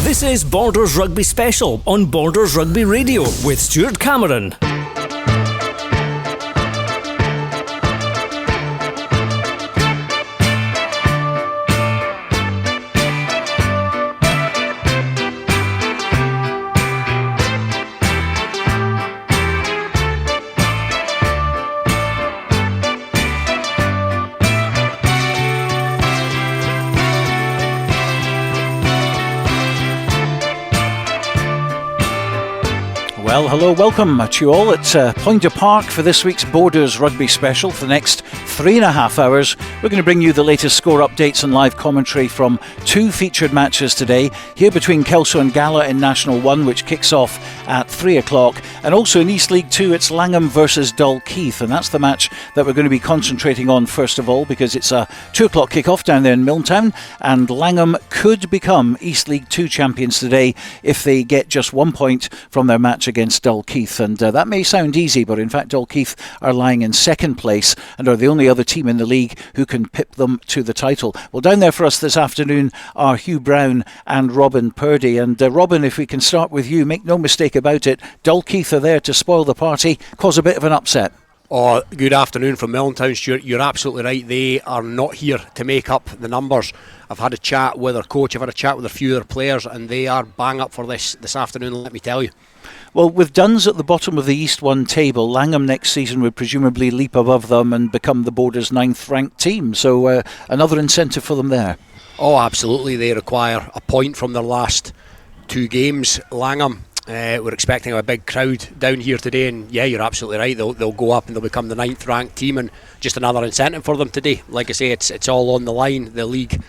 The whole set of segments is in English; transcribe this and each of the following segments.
This is Borders Rugby Special on Borders Rugby Radio with Stuart Cameron. Well, hello, welcome to you all at Pointer Park for this week's Borders Rugby Special. For the next 3.5 hours, we're going to bring you the latest score updates and live commentary from two featured matches today. Here between Kelso and Gala in National 1, which kicks off at 3 o'clock. And also in East League 2, it's Langholm versus Dalkeith. And that's the match that we're going to be concentrating on first of all, because it's a 2 o'clock kick-off down there in Milltown. And Langholm could become East League 2 champions today if they get just 1 point from their match against Dalkeith, and that may sound easy, but in fact Dalkeith are lying in second place and are the only other team in the league who can pip them to the title. Well, down there for us this afternoon are Hugh Brown and Robin Purdy, and Robin, if we can start with you, make no mistake about it, Dalkeith are there to spoil the party, cause a bit of an upset. Oh, good afternoon from Milltown, Stuart. You're absolutely right. They are not here to make up the numbers. I've had a chat with their coach, I've had a chat with a few of their players, and they are bang up for this afternoon, let me tell you. Well, with Duns at the bottom of the East 1 table, Langholm next season would presumably leap above them and become the Borders' 9th ranked team. So another incentive for them there. Oh, absolutely. They require a point from their last 2 games. Langholm, we're expecting a big crowd down here today, and yeah, you're absolutely right. They'll go up and they'll become the 9th ranked team, and just another incentive for them today. Like I say, it's all on the line. The league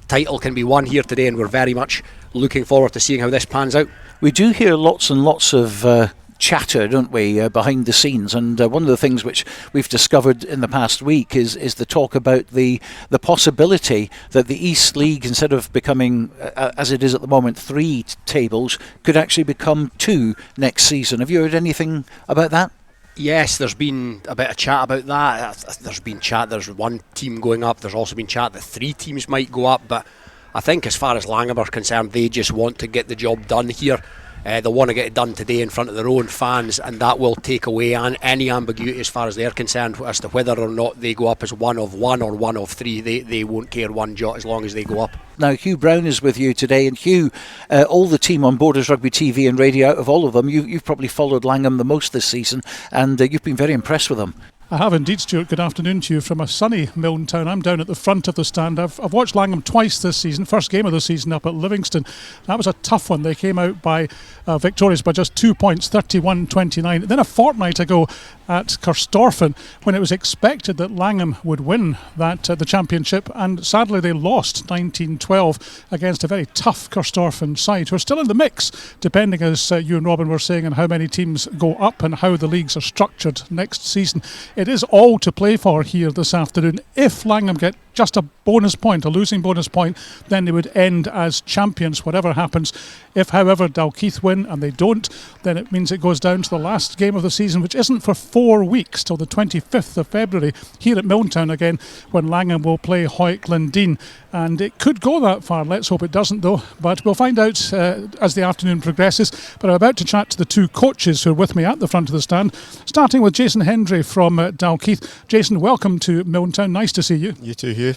title can be won here today, and we're very much looking forward to seeing how this pans out. We do hear lots and lots of chatter, don't we, behind the scenes, and one of the things which we've discovered in the past week is the talk about the possibility that the East League, instead of becoming, as it is at the moment, 3 tables, could actually become 2 next season. Have you heard anything about that? Yes, there's been a bit of chat about that. There's been chat, there's 1 team going up, there's also been chat that 3 teams might go up, but I think as far as Langholm are concerned, they just want to get the job done here. They want to get it done today in front of their own fans, and that will take away any ambiguity as far as they're concerned as to whether or not they go up as 1 of 1 or 1 of 3. They won't care one jot as long as they go up. Now, Hugh Brown is with you today, and Hugh, all the team on Borders Rugby TV and radio, out of all of them, you've probably followed Langholm the most this season, and you've been very impressed with them. I have indeed, Stuart. Good afternoon to you from a sunny Milltown. I'm down at the front of the stand. I've watched Langholm twice this season. First game of the season up at Livingston. That was a tough one. They came out by victorious by just 2 points, 31-29. Then a fortnight ago at Corstorphine, when it was expected that Langholm would win that the championship, and sadly they lost 19-12 against a very tough Corstorphine side, who are still in the mix, depending, as you and Robin were saying, on how many teams go up and how the leagues are structured next season. It is all to play for here this afternoon. If Langholm get just a bonus point, a losing bonus point, then they would end as champions, whatever happens. If, however, Dalkeith win and they don't, then it means it goes down to the last game of the season, which isn't for 4 weeks, till the 25th of February, here at Milltown again, when Langholm will play Hoyk Lundin. And it could go that far. Let's hope it doesn't, though. But we'll find out as the afternoon progresses. But I'm about to chat to the 2 coaches who are with me at the front of the stand, starting with Jason Hendry from Dalkeith. Jason, welcome to Milltown. Nice to see you. You too, Hugh.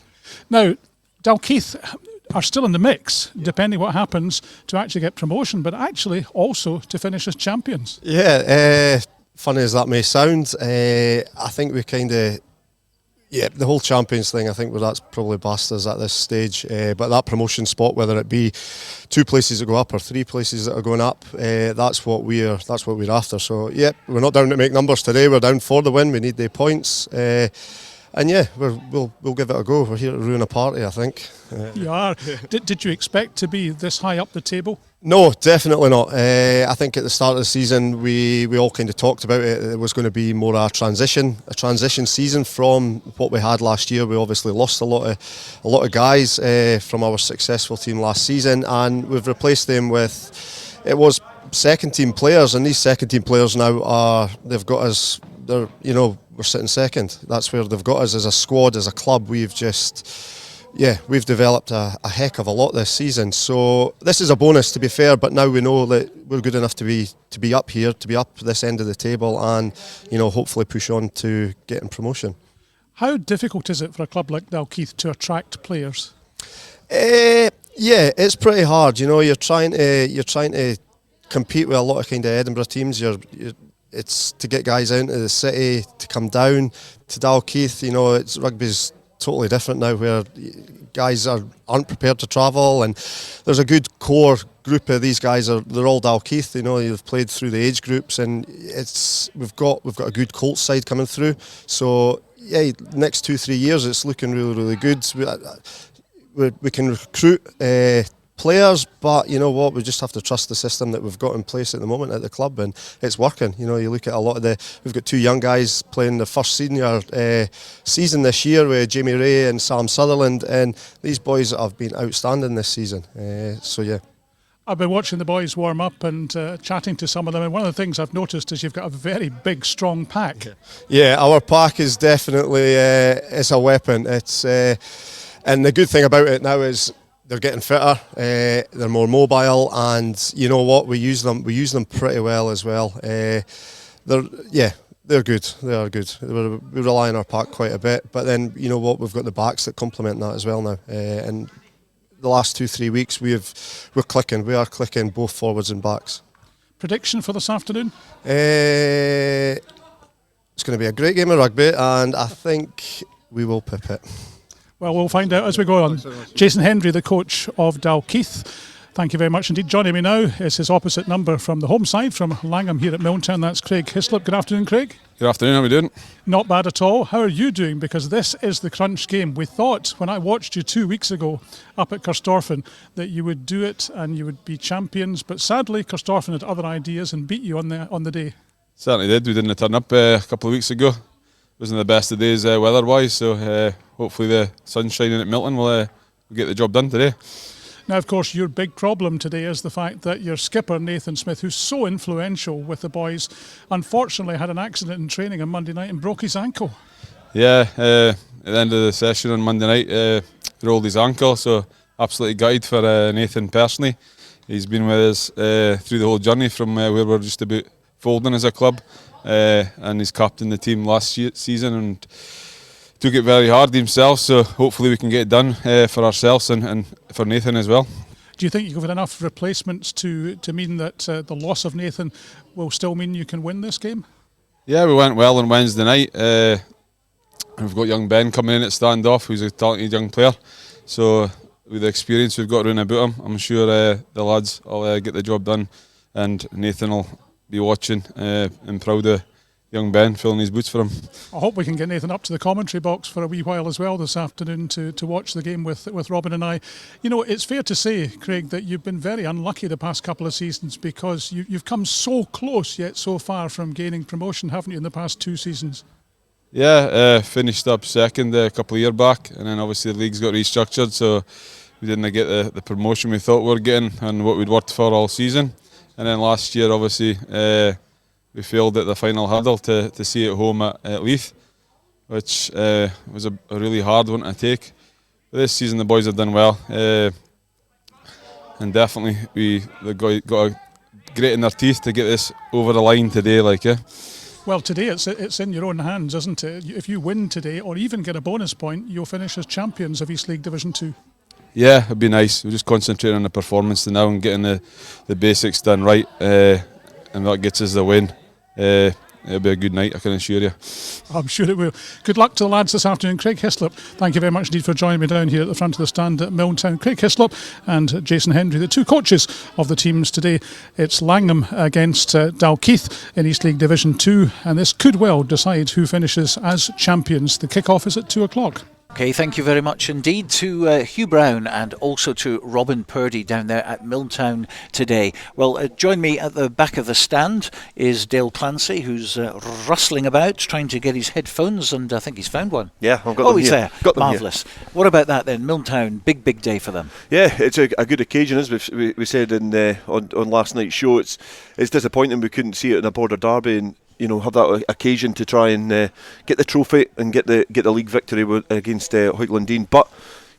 Now, Dalkeith are still in the mix, depending what happens, to actually get promotion, but actually also to finish as champions. Yeah, funny as that may sound, I think we kind of, the whole champions thing, I think that's probably past us at this stage. But that promotion spot, whether it be 2 places that go up or 3 places that are going up, that's what we're after. So we're not down to make numbers today. We're down for the win. We need the points. And we'll give it a go. We're here to ruin a party, I think. You are. Did you expect to be this high up the table? No, definitely not. I think at the start of the season we all kind of talked about it. It was going to be more a transition season from what we had last year. We obviously lost a lot of guys from our successful team last season, and we've replaced them with second team players, and these second team players now they've got us. We're sitting second. That's where they've got us as a squad, as a club. We've yeah, we've developed a heck of a lot this season. So this is a bonus, to be fair. But now we know that we're good enough to be up here, to be up this end of the table, and hopefully push on to getting promotion. How difficult is it for a club like Dalkeith to attract players? Yeah, it's pretty hard. You're trying to compete with a lot of kind of Edinburgh teams. It's to get guys out into the city to come down to Dalkeith. Rugby's totally different now, where guys aren't prepared to travel, and there's a good core group of these guys. They're all Dalkeith. You've played through the age groups, and we've got a good Colts side coming through. So yeah, next 2-3 years it's looking really, really good. We can recruit players, but you know what, we just have to trust the system that we've got in place at the moment at the club, and it's working. You look at a lot of we've got 2 young guys playing the first senior season this year with Jamie Ray and Sam Sutherland, and these boys have been outstanding this season. So yeah. I've been watching the boys warm up and chatting to some of them, and one of the things I've noticed is you've got a very big, strong pack. Yeah, our pack is definitely it's a weapon. It's and the good thing about it now is they're getting fitter, they're more mobile, and you know what, we use them pretty well as well. They're good. They are good. We rely on our pack quite a bit, but then you know what, we've got the backs that complement that as well now. And the last 2-3 weeks we're clicking. We are clicking both forwards and backs. Prediction for this afternoon? It's going to be a great game of rugby, and I think we will pip it. Well, we'll find out as we go on. Jason Hendry, the coach of Dalkeith. Thank you very much indeed. Joining me now is his opposite number from the home side, from Langholm here at Milltown. That's Craig Hislop. Good afternoon, Craig. Good afternoon, how are we doing? Not bad at all. How are you doing? Because this is the crunch game. We thought, when I watched you 2 weeks ago up at Carstorphine, that you would do it and you would be champions, but sadly Carstorphine had other ideas and beat you on the day. Certainly did. We didn't turn up a couple of weeks ago. Wasn't the best of days weather-wise, so hopefully the sun's shining at Milton will get the job done today. Now, of course, your big problem today is the fact that your skipper, Nathan Smith, who's so influential with the boys, unfortunately had an accident in training on Monday night and broke his ankle. Yeah, at the end of the session on Monday night, rolled his ankle, so absolutely gutted for Nathan personally. He's been with us through the whole journey from where we're just about folding as a club, and he's captained the team last season and took it very hard himself, so hopefully we can get it done for ourselves and for Nathan as well. Do you think you've got enough replacements to mean that the loss of Nathan will still mean you can win this game? Yeah, we went well on Wednesday night. We've got young Ben coming in at standoff, who's a talented young player, so with the experience we've got around about him, I'm sure the lads will get the job done, and Nathan will be watching and proud of young Ben filling his boots for him. I hope we can get Nathan up to the commentary box for a wee while as well this afternoon to watch the game with Robin and I. You know, it's fair to say, Craig, that you've been very unlucky the past couple of seasons, because you've come so close yet so far from gaining promotion, haven't you, in the past 2 seasons? Yeah, finished up second a couple of years back, and then obviously the league's got restructured, so we didn't get the promotion we thought we were getting and what we'd worked for all season. And then last year, obviously, we failed at the final hurdle to see it home at Leith, which was a really hard one to take. But this season the boys have done well, and definitely they've got a grit in their teeth to get this over the line today. Well, today it's in your own hands, isn't it? If you win today, or even get a bonus point, you'll finish as champions of East League Division 2. Yeah, it'd be nice. We're just concentrating on the performance now and getting the basics done right, and that gets us the win. It'll be a good night, I can assure you. I'm sure it will. Good luck to the lads this afternoon. Craig Hislop, thank you very much indeed for joining me down here at the front of the stand at Milltown. Craig Hislop and Jason Hendry, the 2 coaches of the teams today. It's Langholm against Dalkeith in East League Division 2, and this could well decide who finishes as champions. The kick-off is at 2 o'clock. Okay, thank you very much indeed to Hugh Brown and also to Robin Purdy down there at Milltown today. Well, join me at the back of the stand is Dale Clancy, who's rustling about trying to get his headphones, and I think he's found one. Yeah, I've got them. Oh, he's here. there. Marvellous. What about that then? Milltown, big day for them. Yeah, it's a good occasion, as we said on last night's show. It's disappointing we couldn't see it in a border derby and have that occasion to try and get the trophy and get the league victory against Hoytland Dean. But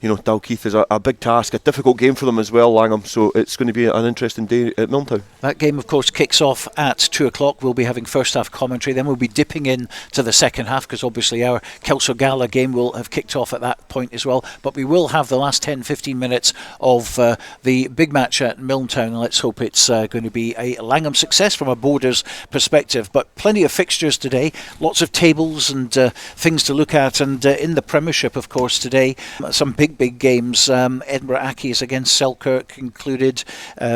Dalkeith is a big task, a difficult game for them as well, Langholm. So it's going to be an interesting day at Milntown. That game, of course, kicks off at 2 o'clock. We'll be having first half commentary. Then we'll be dipping in to the second half because obviously our Kelso Gala game will have kicked off at that point as well. But we will have the last 10-15 minutes of the big match at Milntown. Let's hope it's going to be a Langholm success from a Borders perspective. But plenty of fixtures today, lots of tables and things to look at. And in the Premiership, of course, today, some big games. Edinburgh Accies against Selkirk included.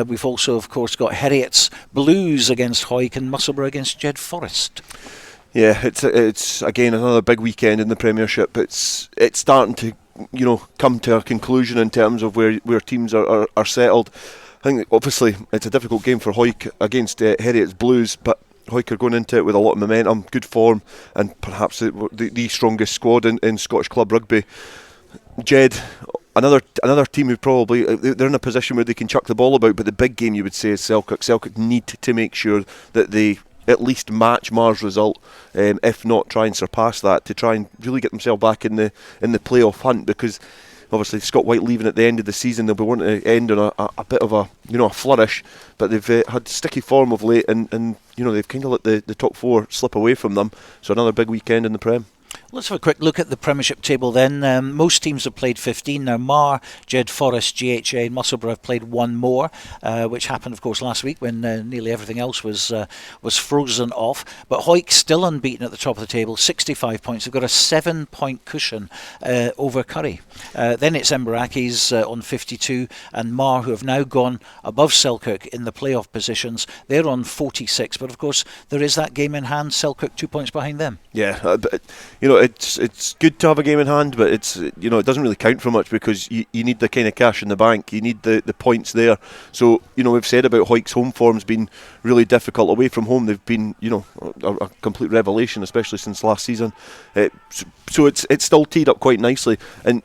We've also, of course, got Heriot's Blues against Hawick and Musselburgh against Jed Forest. Yeah, it's again another big weekend in the Premiership. It's starting to come to a conclusion in terms of where teams are settled. I think obviously it's a difficult game for Hawick against Heriot's Blues, but Hawick are going into it with a lot of momentum, good form, and perhaps the strongest squad in Scottish Club Rugby. Jed, another team who probably they're in a position where they can chuck the ball about, but the big game you would say is Selkirk. Selkirk need to make sure that they at least match Mar's result, if not try and surpass that, to try and really get themselves back in the playoff hunt, because obviously Scott White leaving at the end of the season, they'll be wanting to end on a bit of a flourish, but they've had sticky form of late, and they've kind of let the top four slip away from them. So another big weekend in the Prem. Let's have a quick look at the Premiership table then. Most teams have played 15. Now Mar, Jed Forest, GHA and Musselburgh have played one more, which happened of course last week when nearly everything else was frozen off. But Hawick still unbeaten at the top of the table, 65 points. They've got a 7-point cushion over Curry. Then it's Edinburgh Accies on 52, and Mar, who have now gone above Selkirk in the playoff positions, they're on 46. But of course there is that game in hand, Selkirk 2 points behind them. Yeah, but it's good to have a game in hand, but it doesn't really count for much, because you need the kind of cash in the bank, you need the points there. So we've said about Hawick's home form's been really difficult. Away from home they've been a complete revelation, especially since last season. So it's still teed up quite nicely, and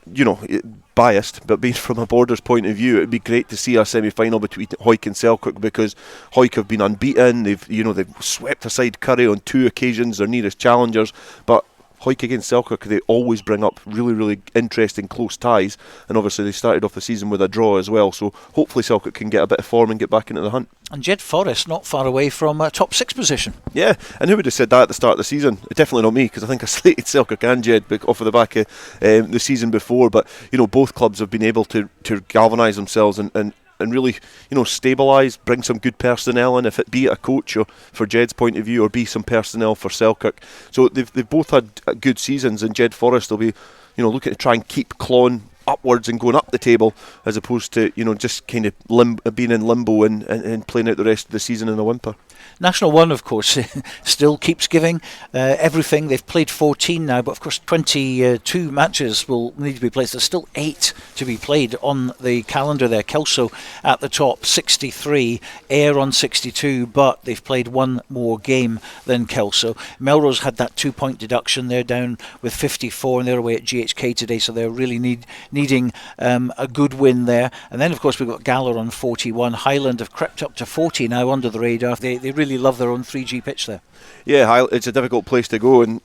biased, but being from a Borders point of view, it'd be great to see a semi-final between Hawick and Selkirk, because Hawick have been unbeaten. They've swept aside Curry on 2 occasions, their nearest challengers, but Hawick against Selkirk, they always bring up really, really interesting close ties, and obviously they started off the season with a draw as well, so hopefully Selkirk can get a bit of form and get back into the hunt. And Jed Forest not far away from a top 6 position. Yeah, and who would have said that at the start of the season? Definitely not me, because I think I slated Selkirk and Jed off of the back of the season before, but both clubs have been able to galvanise themselves and really, stabilise, bring some good personnel in, if it be a coach or for Jed's point of view, or be some personnel for Selkirk. So they've both had good seasons, and Jed Forest will be, looking to try and keep clawing upwards and going up the table, as opposed to just kind of being in limbo and playing out the rest of the season in a whimper. National 1, of course, still keeps giving everything. They've played 14 now, but of course 22 matches will need to be played. There's still 8 to be played on the calendar there. Kelso at the top, 63, Ayr on 62, but they've played one more game than Kelso. Melrose had that 2-point deduction. They're down with 54, and they're away at GHK today, so they're really needing a good win there. And then, of course, we've got Gala on 41. Highland have crept up to 40 now under the radar. They really love their own 3G pitch there. Yeah, it's a difficult place to go, and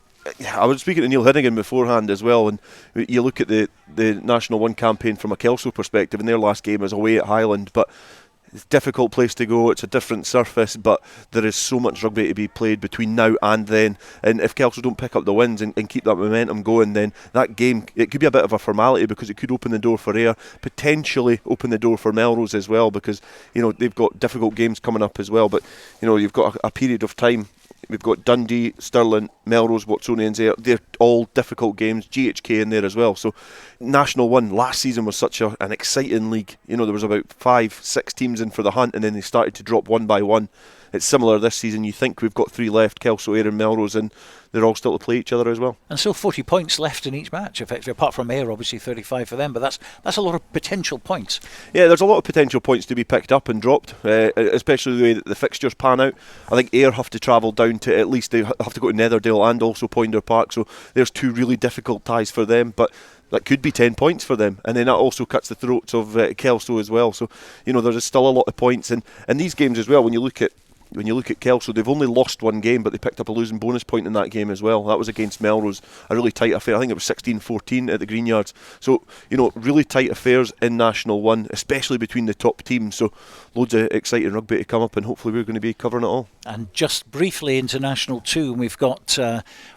I was speaking to Neil Hinnigan beforehand as well, and you look at the National 1 campaign from a Kelso perspective, and their last game was away at Highland, but it's a difficult place to go. It's a different surface, but there is so much rugby to be played between now and then, and if Kelso don't pick up the wins and keep that momentum going, then that game, it could be a bit of a formality, because it could open the door for Ayr, potentially open the door for Melrose as well, because they've got difficult games coming up as well. But you've got a period of time. We've got Dundee, Stirling, Melrose, Watsonians, Ayr. They're all difficult games. GHK in there as well. So National 1 last season was such an exciting league. There was about 5-6 teams in for the hunt, and then they started to drop one by one. It's similar this season. You think we've got 3 left, Kelso, Ayr and Melrose, and they're all still to play each other as well. And still 40 points left in each match, effectively, apart from Ayr, obviously 35 for them, but that's a lot of potential points. Yeah, there's a lot of potential points to be picked up and dropped, especially the way that the fixtures pan out. I think Ayr have to travel down to, at least they have to go to Netherdale and also Poinder Park, so there's 2 really difficult ties for them, but that could be 10 points for them, and then that also cuts the throats of Kelso as well. So there's still a lot of points, and these games as well, when you look at when you look at Kelso, they've only lost one game, but they picked up a losing bonus point in that game as well. That was against Melrose, a really tight affair. I think it was 16-14 at the Green Yards. So, really tight affairs in National 1, especially between the top teams. So, loads of exciting rugby to come up, and hopefully we're going to be covering it all. And just briefly into National 2, we've got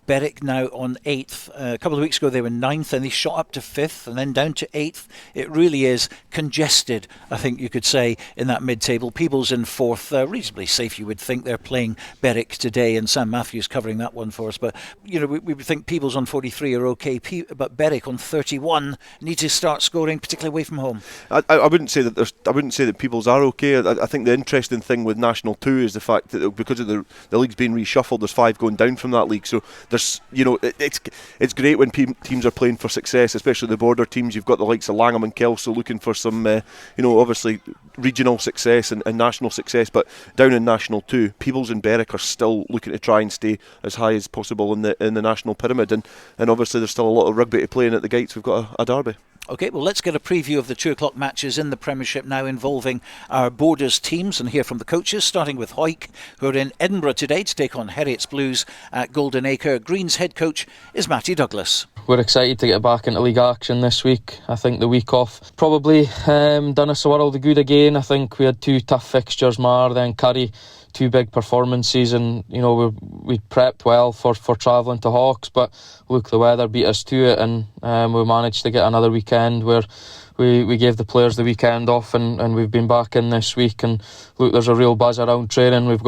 Berwick now on 8th. A couple of weeks ago they were 9th, and they shot up to 5th and then down to 8th. It really is congested, I think you could say, in that mid-table. Peebles in 4th, reasonably safe you would think. They're playing Berwick today, and Sam Matthews covering that one for us. But, we would think Peebles on 43 are okay, but Berwick on 31 need to start scoring, particularly away from home. I wouldn't say that Peebles are okay. I think the interesting thing with National 2 is the fact that because of the league's being reshuffled, there's 5 going down from that league. So there's, it's great when teams are playing for success, especially the border teams. You've got the likes of Langholm and Kelso looking for some, obviously regional success and national success. But down in National 2, Peebles and Berwick are still looking to try and stay as high as possible in the national pyramid. And obviously there's still a lot of rugby to play in at the gates. We've got a derby. OK, well, let's get a preview of the 2 o'clock matches in the Premiership now involving our Borders teams and hear from the coaches, starting with Hoyk, who are in Edinburgh today to take on Heriot's Blues at Golden Acre. Green's head coach is Matty Douglas. We're excited to get back into league action this week. I think the week off probably done us a world of good again. I think we had 2 tough fixtures, Mar, then Curry. 2 big performances, and we prepped well for travelling to Hawks, but look, the weather beat us to it, and we managed to get another weekend where we gave the players the weekend off, and we've been back in this week, and look, there's a real buzz around training. We've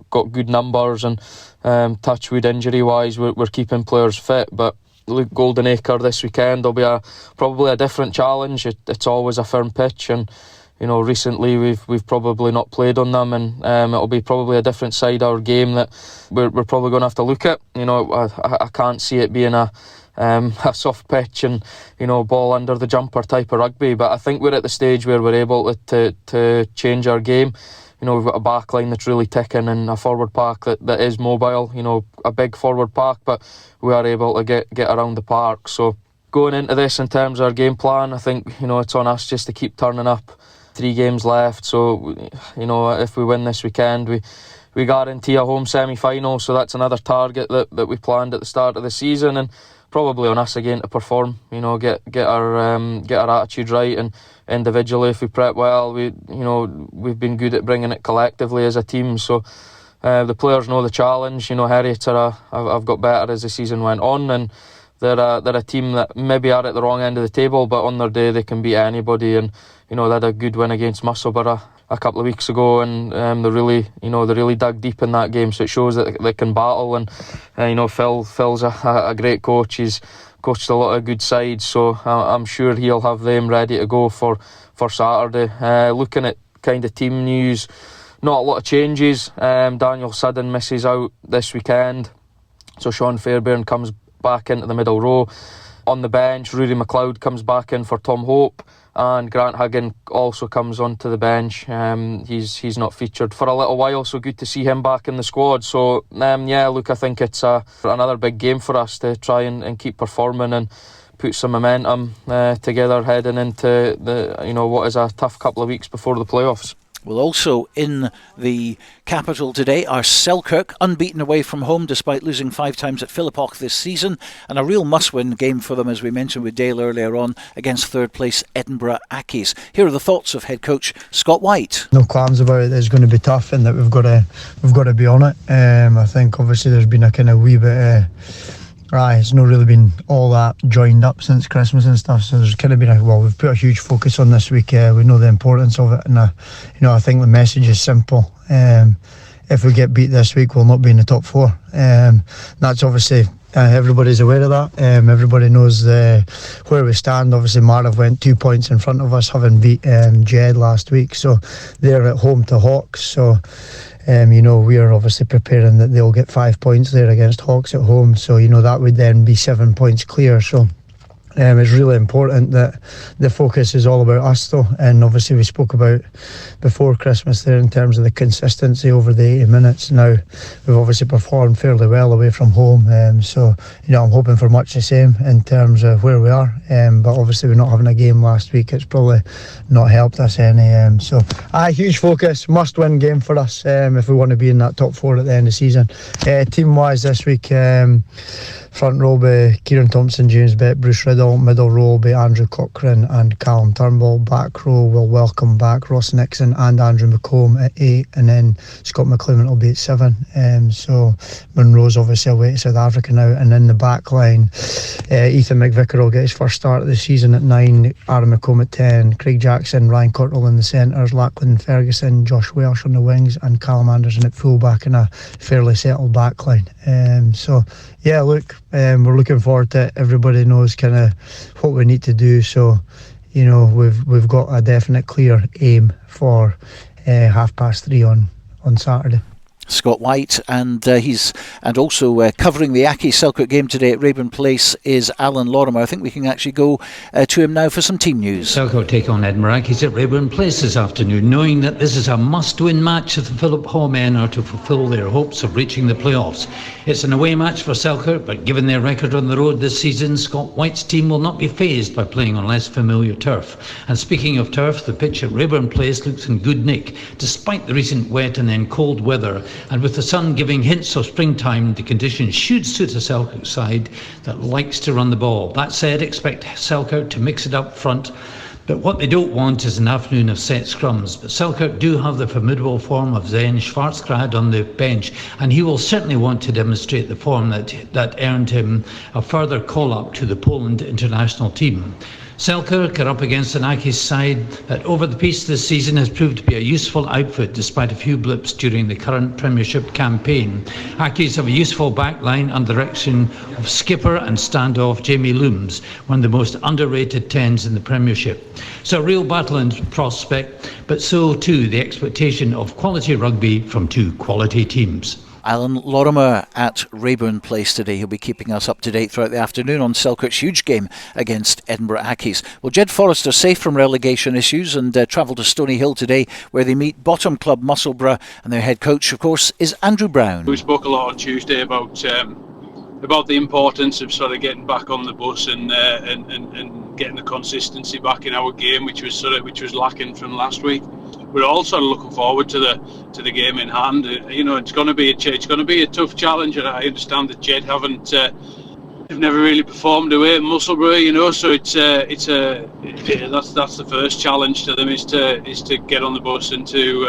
got good numbers, and touch wood injury wise we're keeping players fit, but look, Golden Acre this weekend will be probably a different challenge. It's always a firm pitch, and recently we've probably not played on them, and it'll be probably a different side of our game that we're probably going to have to look at. I can't see it being a soft pitch and ball under the jumper type of rugby, but I think we're at the stage where we're able to change our game. We've got a back line that's really ticking and a forward pack that is mobile, a big forward pack, but we are able to get around the park. So going into this in terms of our game plan, I think it's on us just to keep turning up. 3 games left, so if we win this weekend, we guarantee a home semi-final. So that's another target that we planned at the start of the season, and probably on us again to perform. Get our attitude right, and individually, if we prep well, we've been good at bringing it collectively as a team. So the players know the challenge. Heriot have got better as the season went on, and they're a team that maybe are at the wrong end of the table, but on their day they can beat anybody. And they had a good win against Musselburgh a couple of weeks ago, and they really dug deep in that game. So it shows that they can battle. And Phil's a great coach. He's coached a lot of good sides, so I'm sure he'll have them ready to go for Saturday. Looking at kind of team news, not a lot of changes. Daniel Sudden misses out this weekend, so Sean Fairbairn comes back into the middle row. On the bench, Rory McLeod comes back in for Tom Hope, and Grant Huggan also comes onto the bench. He's not featured for a little while, so good to see him back in the squad. So I think it's another big game for us to try and keep performing and put some momentum together heading into what is a tough couple of weeks before the playoffs. Well, also in the capital today are Selkirk, unbeaten away from home despite losing 5 times at Philippock this season, and a real must-win game for them, as we mentioned with Dale earlier on, against third place Edinburgh Accies. Here are the thoughts of head coach Scott White. No qualms about it. It's going to be tough, and that we've got to be on it. I think obviously there's been a kind of wee bit. It's not really been all that joined up since Christmas and stuff, so there's kind of been we've put a huge focus on this week. We know the importance of it, and I think the message is simple. If we get beat this week, we'll not be in the top 4. That's obviously everybody's aware of that. Everybody knows where we stand. Obviously Marv went 2 points in front of us, having beat Jed last week, so they're at home to Hawks. So we are obviously preparing that they'll get 5 points there against Hawks at home, so that would then be 7 points clear. So It's really important that the focus is all about us though, and obviously we spoke about before Christmas there in terms of the consistency over the 80 minutes. Now we've obviously performed fairly well away from home, so I'm hoping for much the same in terms of where we are, but obviously we're not having a game last week, it's probably not helped us any, so huge focus, must win game for us if we want to be in that top 4 at the end of the season. Team wise this week, front row be Kieran Thompson, James Bett, Bruce Riddle. Middle row will be Andrew Cochrane and Callum Turnbull. Back row will welcome back Ross Nixon and Andrew McComb at 8, and then Scott McClement will be at 7. So Munro's obviously away to South Africa now, and in the back line, Ethan McVicker will get his first start of the season at 9, Aaron McComb at 10, Craig Jackson, Ryan Cottrell in the centres, Lachlan Ferguson, Josh Welsh on the wings, and Callum Anderson at full-back in a fairly settled back line. So yeah, look, we're looking forward to it. Everybody knows kind of what we need to do, so we've got a definite clear aim for 3:30 on Saturday. Scott White, and also covering the Aki Selkirk game today at Raeburn Place is Alan Lorimer. I think we can actually go to him now for some team news. Selkirk take on Edinburgh Accies at Raeburn Place this afternoon, knowing that this is a must-win match if the Philip Hall men are to fulfil their hopes of reaching the playoffs. It's an away match for Selkirk, but given their record on the road this season, Scott White's team will not be fazed by playing on less familiar turf. And speaking of turf, the pitch at Raeburn Place looks in good nick, despite the recent wet and then cold weather, and with the sun giving hints of springtime, the conditions should suit a Selkirk side that likes to run the ball. That said, expect Selkirk to mix it up front, but what they don't want is an afternoon of set scrums. But Selkirk do have the formidable form of Zen Schwarzgrad on the bench, and he will certainly want to demonstrate the form that earned him a further call-up to the Poland international team. Selkirk are up against an Accies side that over the piece this season has proved to be a useful outfit despite a few blips during the current Premiership campaign. Accies have a useful backline under the direction of skipper and standoff Jamie Looms, one of the most underrated 10s in the Premiership. So a real battle in prospect, but so too the expectation of quality rugby from two quality teams. Alan Lorimer at Raeburn Place today. He'll be keeping us up to date throughout the afternoon on Selkirk's huge game against Edinburgh Accies. Well, Jed Forrester safe from relegation issues and travel to Stony Hill today, where they meet bottom club Musselburgh, and their head coach, of course, is Andrew Brown. We spoke a lot on Tuesday about the importance of sort of getting back on the bus and getting the consistency back in our game, which was lacking from last week. We're also looking forward to the game in hand. It's going to be a tough challenge, and I understand that Jed they've never really performed away at Musselburgh. So that's the first challenge to them is to get on the bus and to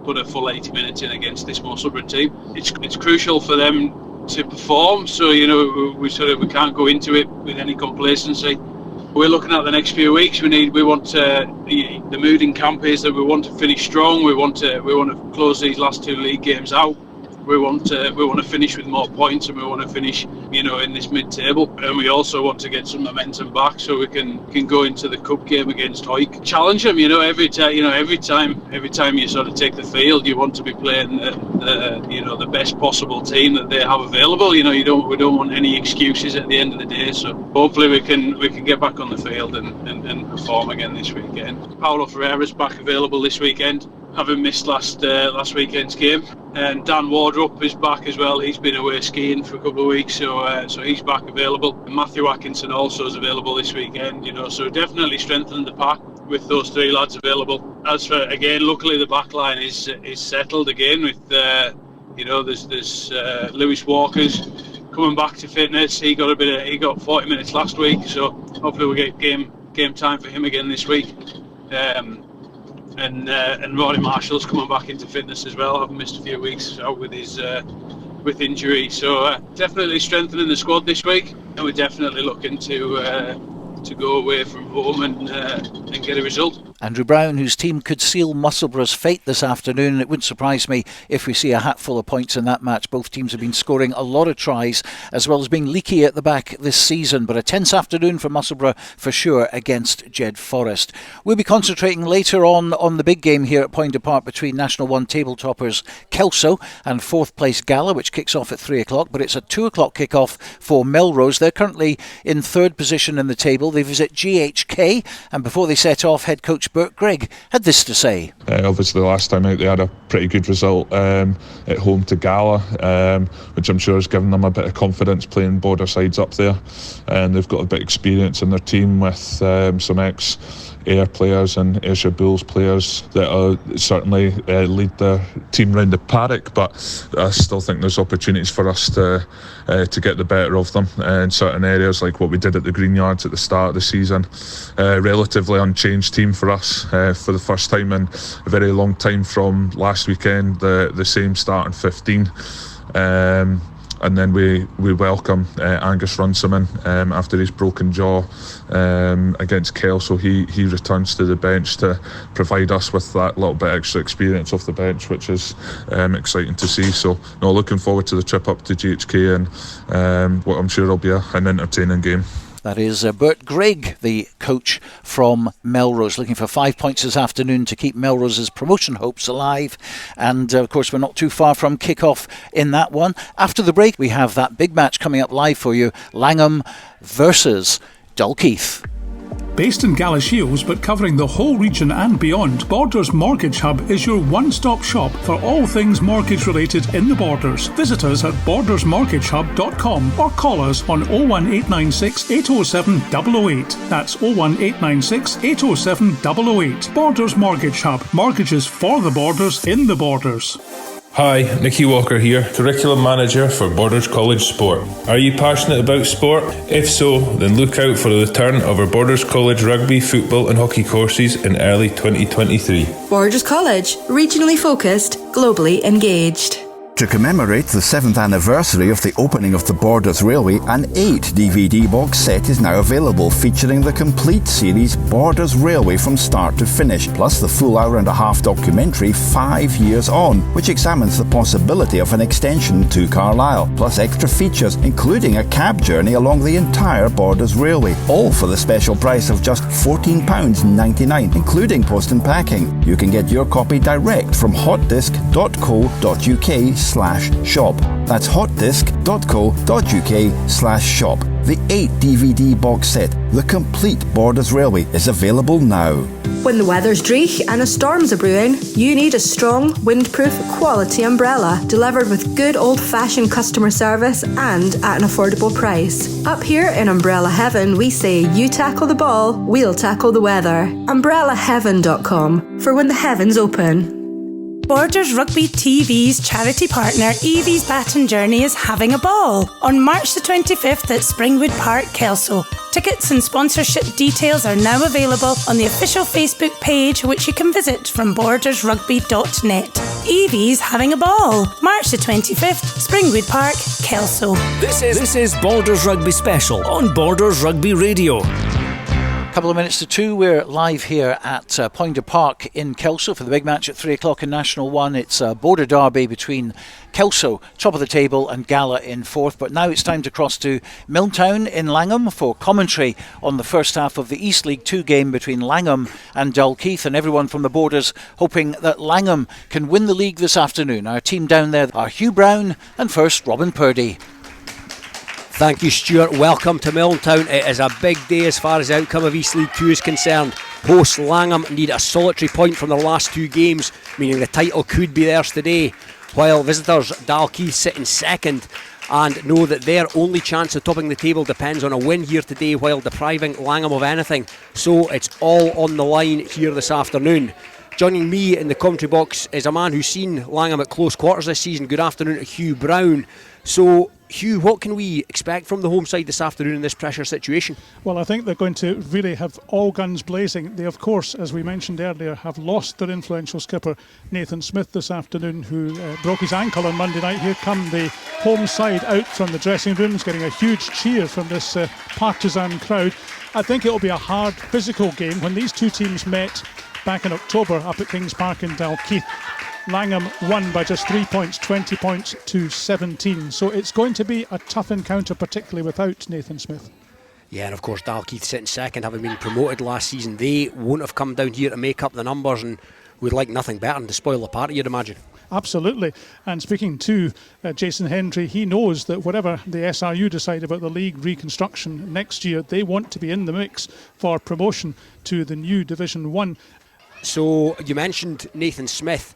put a full 80 minutes in against this Musselburgh team. It's crucial for them to perform. So we can't go into it with any complacency. We're looking at the next few weeks. We want the mood in camp is that we want to finish strong. We want to close these last 2 league games out. We want to finish with more points, and we want to finish in this mid-table, and we also want to get some momentum back so we can go into the cup game against Hawick, challenge them. Every time you sort of take the field, you want to be playing the best possible team that they have available. We don't want any excuses at the end of the day. So hopefully we can get back on the field and perform again this weekend. Paulo Ferreira's back available this weekend, having missed last weekend's game, and Dan Wardrop is back as well. He's been away skiing for a couple of weeks, so he's back available. And Matthew Atkinson also is available this weekend. So definitely strengthening the pack with those 3 lads available. As for luckily the back line is settled again with there's Lewis Walker's coming back to fitness. He got 40 minutes last week, so hopefully we get game time for him again this week. And Rory Marshall's coming back into fitness as well, having missed a few weeks out with his with injury. So definitely strengthening the squad this week, and we're definitely looking to to go away from home and get a result. Andrew Brown, whose team could seal Musselburgh's fate this afternoon. It wouldn't surprise me if we see a hatful of points in that match. Both teams have been scoring a lot of tries, as well as being leaky at the back this season. But a tense afternoon for Musselburgh for sure against Jed Forest. We'll be concentrating later on the big game here at Poynter Park between National 1 table toppers Kelso and 4th place Gala, which kicks off at 3 o'clock. But it's a 2 o'clock kick-off for Melrose. They're currently in 3rd position in the table. They visit GHK, and before they set off, head coach Bert Grigg had this to say. Obviously the last time out they had a pretty good result at home to Gala, which I'm sure has given them a bit of confidence playing border sides up there, and they've got a bit of experience in their team with some ex-Ayr players and Ayrshire Bulls players that certainly lead the team round the paddock, but I still think there's opportunities for us to get the better of them in certain areas, like what we did at the Green Yards at the start of the season. Relatively unchanged team for us for the first time in a very long time from last weekend, the same starting 15. And then we welcome Angus Runciman after his broken jaw against Kelso. He returns to the bench to provide us with that little bit extra experience off the bench, which is exciting to see. So looking forward to the trip up to GHK and what I'm sure will be an entertaining game. That is Bert Grigg, the coach from Melrose, looking for 5 points this afternoon to keep Melrose's promotion hopes alive. And of course, we're not too far from kick-off in that one. After the break, we have that big match coming up live for you, Langholm versus Dalkeith. Based in Galashiels but covering the whole region and beyond, Borders Mortgage Hub is your one-stop shop for all things mortgage related in the Borders. Visit us at bordersmortgagehub.com or call us on 01896 807 008. That's 01896 807 008. Borders Mortgage Hub. Mortgages for the Borders in the Borders. Hi, Nicky Walker here, Curriculum Manager for Borders College Sport. Are you passionate about sport? If so, then look out for the return of our Borders College rugby, football and hockey courses in early 2023. Borders College, regionally focused, globally engaged. To commemorate the 7th anniversary of the opening of the Borders Railway, an 8 DVD box set is now available featuring the complete series Borders Railway from start to finish, plus the full hour-and-a-half documentary 5 Years On, which examines the possibility of an extension to Carlisle, plus extra features including a cab journey along the entire Borders Railway, all for the special price of just £14.99, including post and packing. You can get your copy direct from hotdisc.co.uk/shop. That's hotdisc.co.uk/shop. The 8 DVD box set, The Complete Borders Railway, is available now. When the weather's dreich and a storm's a brewing, you need a strong, windproof, quality umbrella delivered with good old-fashioned customer service and at an affordable price. Up here in Umbrella Heaven, we say you tackle the ball, we'll tackle the weather. UmbrellaHeaven.com for when the heavens open. Borders Rugby TV's charity partner Evie's Baton Journey is having a ball on March the 25th at Springwood Park, Kelso. Tickets and sponsorship details are now available on the official Facebook page, which you can visit from bordersrugby.net. Evie's having a ball, March the 25th, Springwood Park, Kelso. This is Borders Rugby Special on Borders Rugby Radio. Couple of minutes to 2, we're live here at Poynter Park in Kelso for the big match at 3 o'clock in National 1. It's a border derby between Kelso, top of the table, and Gala in 4th. But now it's time to cross to Milntown in Langholm for commentary on the first half of the East League 2 game between Langholm and Dalkeith, and everyone from the Borders hoping that Langholm can win the league this afternoon. Our team down there are Hugh Brown and first Robin Purdy. Thank you, Stuart. Welcome to Milntown. It is a big day as far as the outcome of East League 2 is concerned. Hosts Langholm need a solitary point from their last 2 games, meaning the title could be theirs today, while visitors Dalkeith sit in second and know that their only chance of topping the table depends on a win here today while depriving Langholm of anything. So it's all on the line here this afternoon. Joining me in the commentary box is a man who's seen Langholm at close quarters this season. Good afternoon to Hugh Brown. So Hugh, what can we expect from the home side this afternoon in this pressure situation? Well, I think they're going to really have all guns blazing. They, of course, as we mentioned earlier, have lost their influential skipper, Nathan Smith, this afternoon, who broke his ankle on Monday night. Here come the home side out from the dressing rooms, getting a huge cheer from this partisan crowd. I think it will be a hard, physical game. When these two teams met back in October up at Kings Park in Dalkeith, Langholm won by just 3 points, 20 points to 17. So it's going to be a tough encounter, particularly without Nathan Smith. Yeah, and of course Dalkeith sitting second, having been promoted last season. They won't have come down here to make up the numbers, and would like nothing better than to spoil the party, you'd imagine. Absolutely. And speaking to Jason Hendry, he knows that whatever the SRU decide about the league reconstruction next year, they want to be in the mix for promotion to the new Division 1. So you mentioned Nathan Smith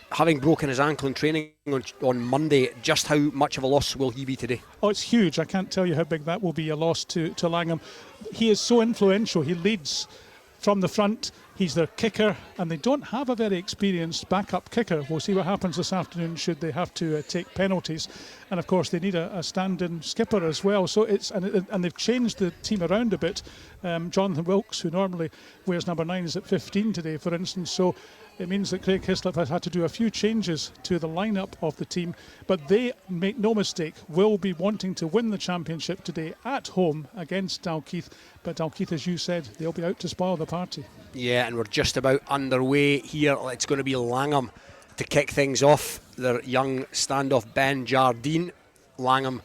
having broken his ankle in training on Monday. Just how much of a loss will he be today? Oh, it's huge. I can't tell you how big that will be, a loss to Langholm. He is so influential. He leads from the front. He's their kicker, and they don't have a very experienced backup kicker. We'll see what happens this afternoon should they have to take penalties. And of course they need a stand-in skipper as well. So and they've changed the team around a bit. Jonathan Wilkes, who normally wears number 9, is at 15 today, for instance. So it means that Craig Hislop has had to do a few changes to the lineup of the team. But they, make no mistake, will be wanting to win the championship today at home against Dalkeith. But Dalkeith, as you said, they'll be out to spoil the party. Yeah, and we're just about underway here. It's going to be Langholm to kick things off. Their young standoff Ben Jardine. Langholm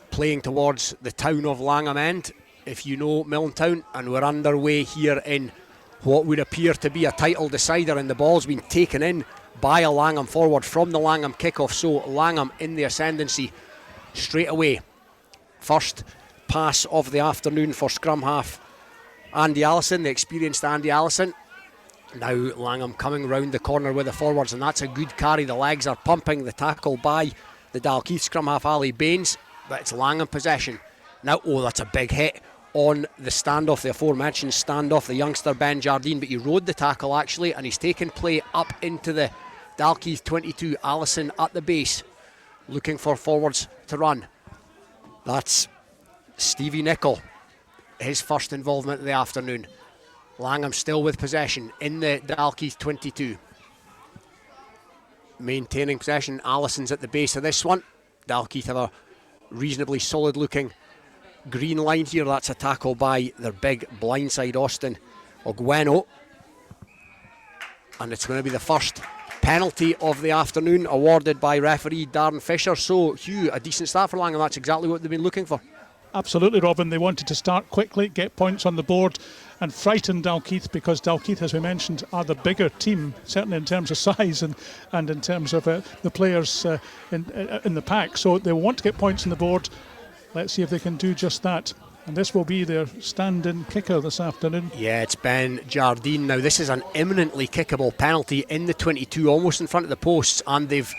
playing towards the town of Langham End, if you know Milntown, and we're underway here in what would appear to be a title decider, and the ball's been taken in by a Langham forward from the Langham kickoff. So Langham in the ascendancy straight away. First pass of the afternoon for scrum half Andy Allison, the experienced Andy Allison. Now Langham coming round the corner with the forwards, and that's a good carry. The legs are pumping. The tackle by the Dalkeith scrum half Ali Baines, but it's Langham possession. Now, that's a big hit on the standoff, the aforementioned standoff, the youngster Ben Jardine, but he rode the tackle actually, and he's taken play up into the Dalkeith 22. Allison at the base, looking for forwards to run. That's Stevie Nichol, his first involvement of the afternoon. Langham still with possession in the Dalkeith 22. Maintaining possession, Allison's at the base of this one. Dalkeith have a reasonably solid looking green line here. That's a tackle by their big blindside Austin Ogweno, and it's going to be the first penalty of the afternoon awarded by referee Darren Fisher. So Hugh, a decent start for Langham. That's exactly what they've been looking for. Absolutely, Robin. They wanted to start quickly, get points on the board and frighten Dalkeith, because Dalkeith, as we mentioned, are the bigger team, certainly in terms of size and in terms of the players in the pack. So they want to get points on the board. Let's see if they can do just that. And this will be their stand-in kicker this afternoon. Yeah, it's Ben Jardine. Now, this is an imminently kickable penalty in the 22, almost in front of the posts, and they've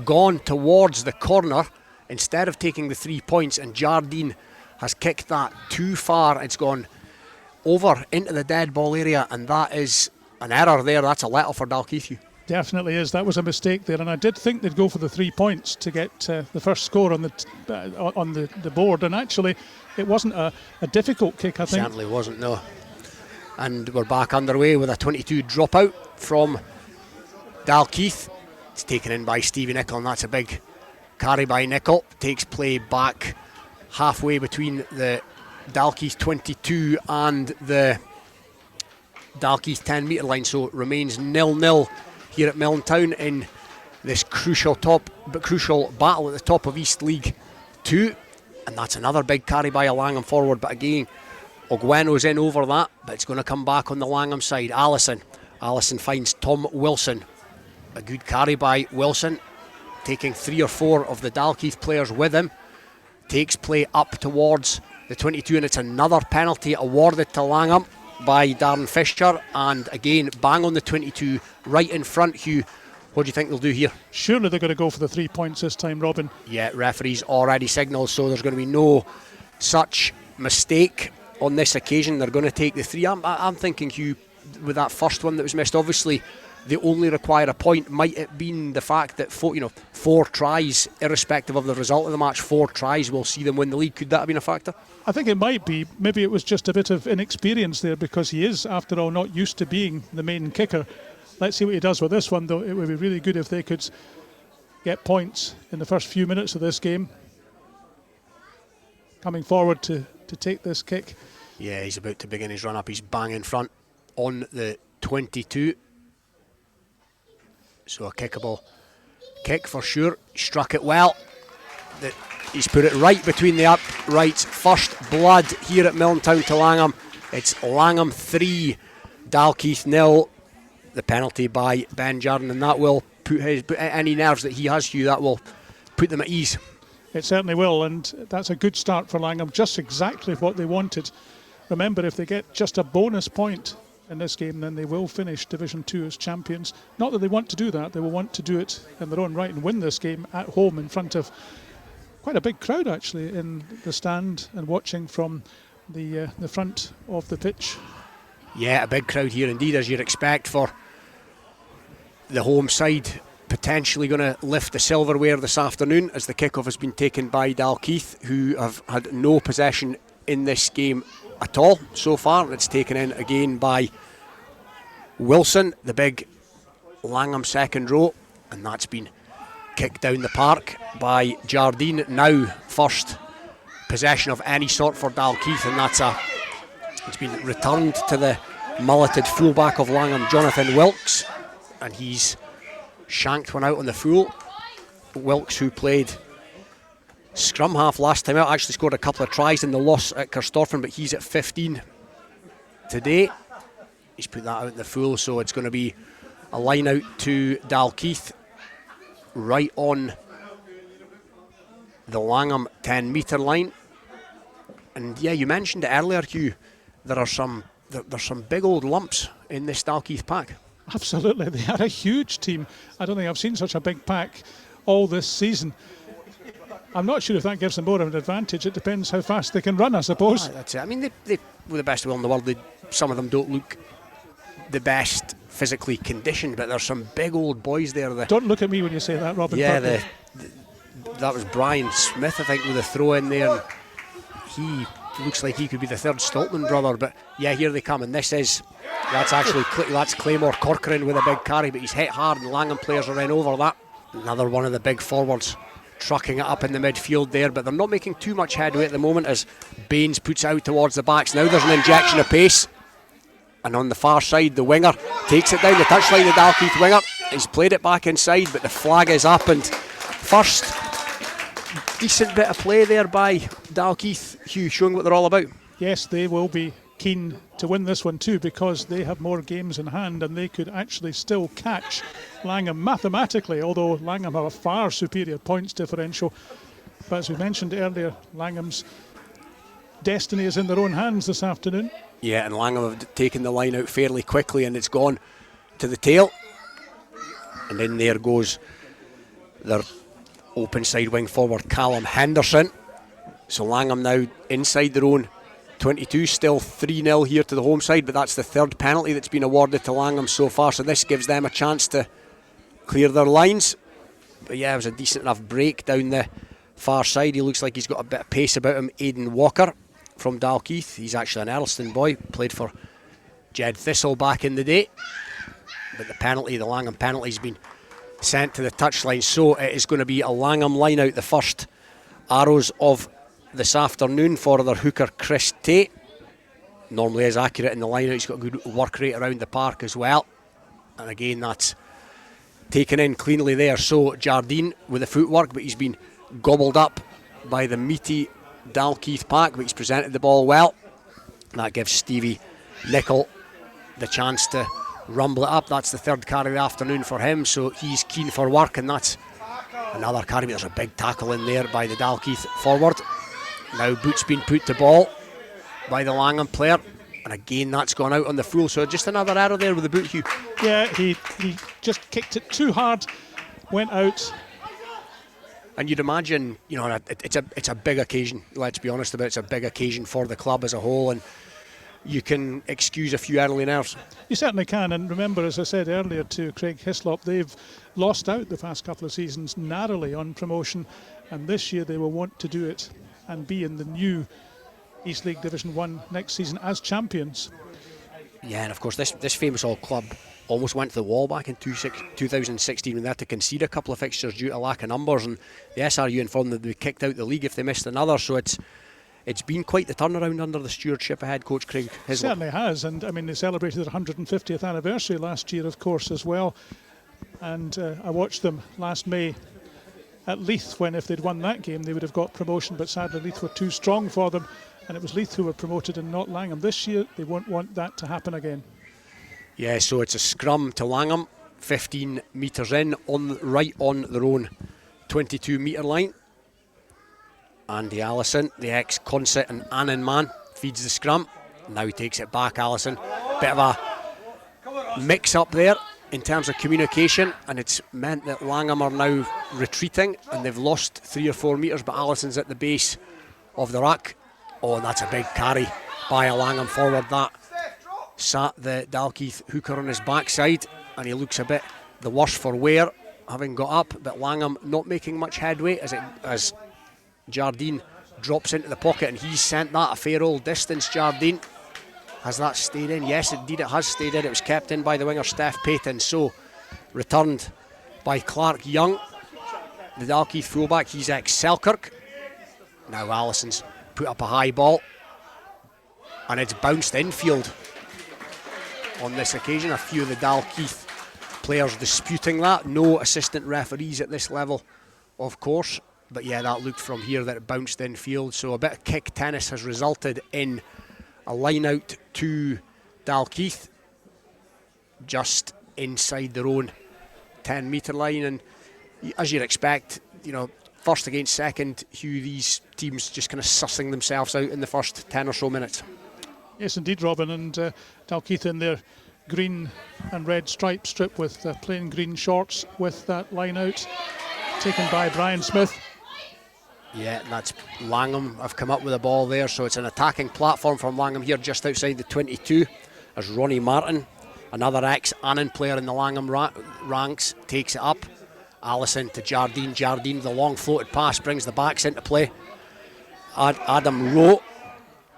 gone towards the corner instead of taking the 3 points, and Jardine has kicked that too far. It's gone over into the dead ball area, and that is an error there. That's a let-off for Dalkeith. Definitely is. That was a mistake there, and I did think they'd go for the 3 points to get the first score on the board, and actually it wasn't a difficult kick, I think. Certainly wasn't, no. And we're back underway with a 22 dropout from Dalkeith. It's taken in by Stevie Nichol, and that's a big carry by Nichol. Takes play back halfway between the Dalkeith 22 and the Dalkeith 10 metre line, so it remains 0-0 here at Milntown in this crucial battle at the top of East League 2. And that's another big carry by a Langham forward, but again Ogweno's in over that, but it's going to come back on the Langham side. Allison finds Tom Wilson. A good carry by Wilson, taking 3 or 4 of the Dalkeith players with him. Takes play up towards the 22, and it's another penalty awarded to Langham by Darren Fisher, and again bang on the 22 right in front. Hugh, what do you think they'll do here? Surely they're going to go for the 3 points this time, Robin. Yeah, referees already signalled, so there's going to be no such mistake on this occasion. They're going to take the 3. I'm thinking, Hugh, with that first one that was missed, obviously they only require a point. Might it been the fact that 4 tries, irrespective of the result of the match, 4 tries will see them win the league? Could that have been a factor? I think it might be. Maybe it was just a bit of inexperience there, because he is, after all, not used to being the main kicker. Let's see what he does with this one, though. It would be really good if they could get points in the first few minutes of this game. Coming forward to take this kick. Yeah, he's about to begin his run-up. He's bang in front on the 22. So a kickable kick for sure. Struck it well. He's put it right between the uprights. First blood here at Milntown to Langham. It's Langham 3, Dalkeith 0. The penalty by Ben Jordan, and that will put any nerves that he has, Hugh, that will put them at ease. It certainly will, and that's a good start for Langham, just exactly what they wanted. Remember, if they get just a bonus point in this game, then they will finish Division 2 as champions. Not that they want to do that, they will want to do it in their own right and win this game at home in front of quite a big crowd, actually, in the stand and watching from the front of the pitch. Yeah, a big crowd here indeed, as you'd expect for the home side. Potentially going to lift the silverware this afternoon, as the kickoff has been taken by Dalkeith, who have had no possession in this game at all so far. It's taken in again by Wilson, the big Langham second row, and that's been kicked down the park by Jardine. Now first possession of any sort for Dalkeith, and it's been returned to the mulleted fullback of Langham, Jonathan Wilkes, and he's shanked one out on the full. Wilkes, who played scrum half last time out, actually scored a couple of tries in the loss at Kirstoffer, but he's at 15 today. He's put that out in the full, so it's going to be a line out to Dalkeith right on the Langham 10-metre line. And yeah, you mentioned it earlier, Hugh, there's some big old lumps in this Dalkeith pack. Absolutely, they are a huge team. I don't think I've seen such a big pack all this season. I'm not sure if that gives them more of an advantage. It depends how fast they can run, I suppose. That's it. I mean, they were the best will in the world. Some of them don't look the best physically conditioned, but there's some big old boys there. Don't look at me when you say that, Robin. Yeah, that was Brian Smith, I think, with a throw in there. And he looks like he could be the third Stoltman brother, but yeah, here they come, and that's Claymore Corcoran with a big carry, but he's hit hard, and Langham players are in over that. Another one of the big forwards trucking it up in the midfield there, but they're not making too much headway at the moment as Baines puts out towards the backs. Now there's an injection of pace, and on the far side the winger takes it down the touchline. The Dalkeith winger, he's played it back inside, but the flag is up, and first decent bit of play there by Dalkeith, Hugh, showing what they're all about. Yes, they will be keen to win this one too, because they have more games in hand and they could actually still catch Langham mathematically, although Langham have a far superior points differential. But as we mentioned earlier, Langham's destiny is in their own hands this afternoon. Yeah, and Langham have taken the line out fairly quickly, and it's gone to the tail, and in there goes their open side wing forward Callum Henderson. So Langham now inside their own 22, still 3-0 here to the home side, but that's the third penalty that's been awarded to Langham so far, so this gives them a chance to clear their lines. But yeah, it was a decent enough break down the far side. He looks like he's got a bit of pace about him. Aidan Walker from Dalkeith, he's actually an Earlston boy, played for Jed Thistle back in the day, but the Langham penalty's been sent to the touchline, so it is going to be a Langham line out. The first arrows of this afternoon for their hooker Chris Tate. Normally is accurate in the line out. He's got a good work rate around the park as well, and again that's taken in cleanly there. So Jardine with the footwork, but he's been gobbled up by the meaty Dalkeith pack, but he's presented the ball well. That gives Stevie Nicol the chance to rumble it up. That's the third carry of the afternoon for him, so he's keen for work, and that's another carry. There's a big tackle in there by the Dalkeith forward. Now Boots been put to ball by the Langham player, and again that's gone out on the full, so just another error there with the boot, Hugh. Yeah, he just kicked it too hard, went out. And you'd imagine, it's a big occasion, let's be honest about it. It's a big occasion for the club as a whole, and you can excuse a few early nerves. You certainly can, and remember, as I said earlier to Craig Hislop, they've lost out the past couple of seasons narrowly on promotion, and this year they will want to do it and be in the new East League Division 1 next season as champions. Yeah, and of course this famous old club almost went to the wall back in 2016 when they had to concede a couple of fixtures due to lack of numbers, and the SRU informed that they'd be kicked out the league if they missed another, so it's been quite the turnaround under the stewardship of head coach Craig Hislop. It certainly has, and I mean they celebrated their 150th anniversary last year, of course, as well, and I watched them last May at Leith when if they'd won that game they would have got promotion, but sadly Leith were too strong for them, and it was Leith who were promoted and not Langham. This year they won't want that to happen again. Yeah, so it's a scrum to Langham, 15 metres in, right on their own 22 metre line. Andy Allison, the ex-Consett and Annan man, feeds the scrum. Now he takes it back, Allison. Bit of a mix-up there in terms of communication, and it's meant that Langham are now retreating, and they've lost 3 or 4 metres, but Allison's at the base of the ruck. Oh, and that's a big carry by a Langham forward. That sat the Dalkeith hooker on his backside, and he looks a bit the worse for wear, having got up, but Langham not making much headway as Jardine drops into the pocket, and he's sent that a fair old distance. Jardine, has that stayed in? Yes, indeed it has stayed in. It was kept in by the winger Steph Payton, so returned by Clark Young, the Dalkeith fullback. He's ex-Selkirk. Now Allison's put up a high ball, and it's bounced infield on this occasion. A few of the Dalkeith players disputing that. No assistant referees at this level, of course. But yeah, that looked from here that it bounced infield. So a bit of kick tennis has resulted in a line out to Dalkeith, just inside their own 10 metre line. And as you'd expect, first against second, Hugh, these teams just kind of sussing themselves out in the first 10 or so minutes. Yes, indeed, Robin, and Dalkeith in their green and red stripe strip with plain green shorts with that line out taken by Brian Smith. Yeah, and that's Langham have come up with a ball there, so it's an attacking platform from Langham here just outside the 22 as Ronnie Martin, another ex-Annan player in the Langham ranks, takes it up. Allison to Jardine. Jardine, the long floated pass, brings the backs into play. Adam Rowe.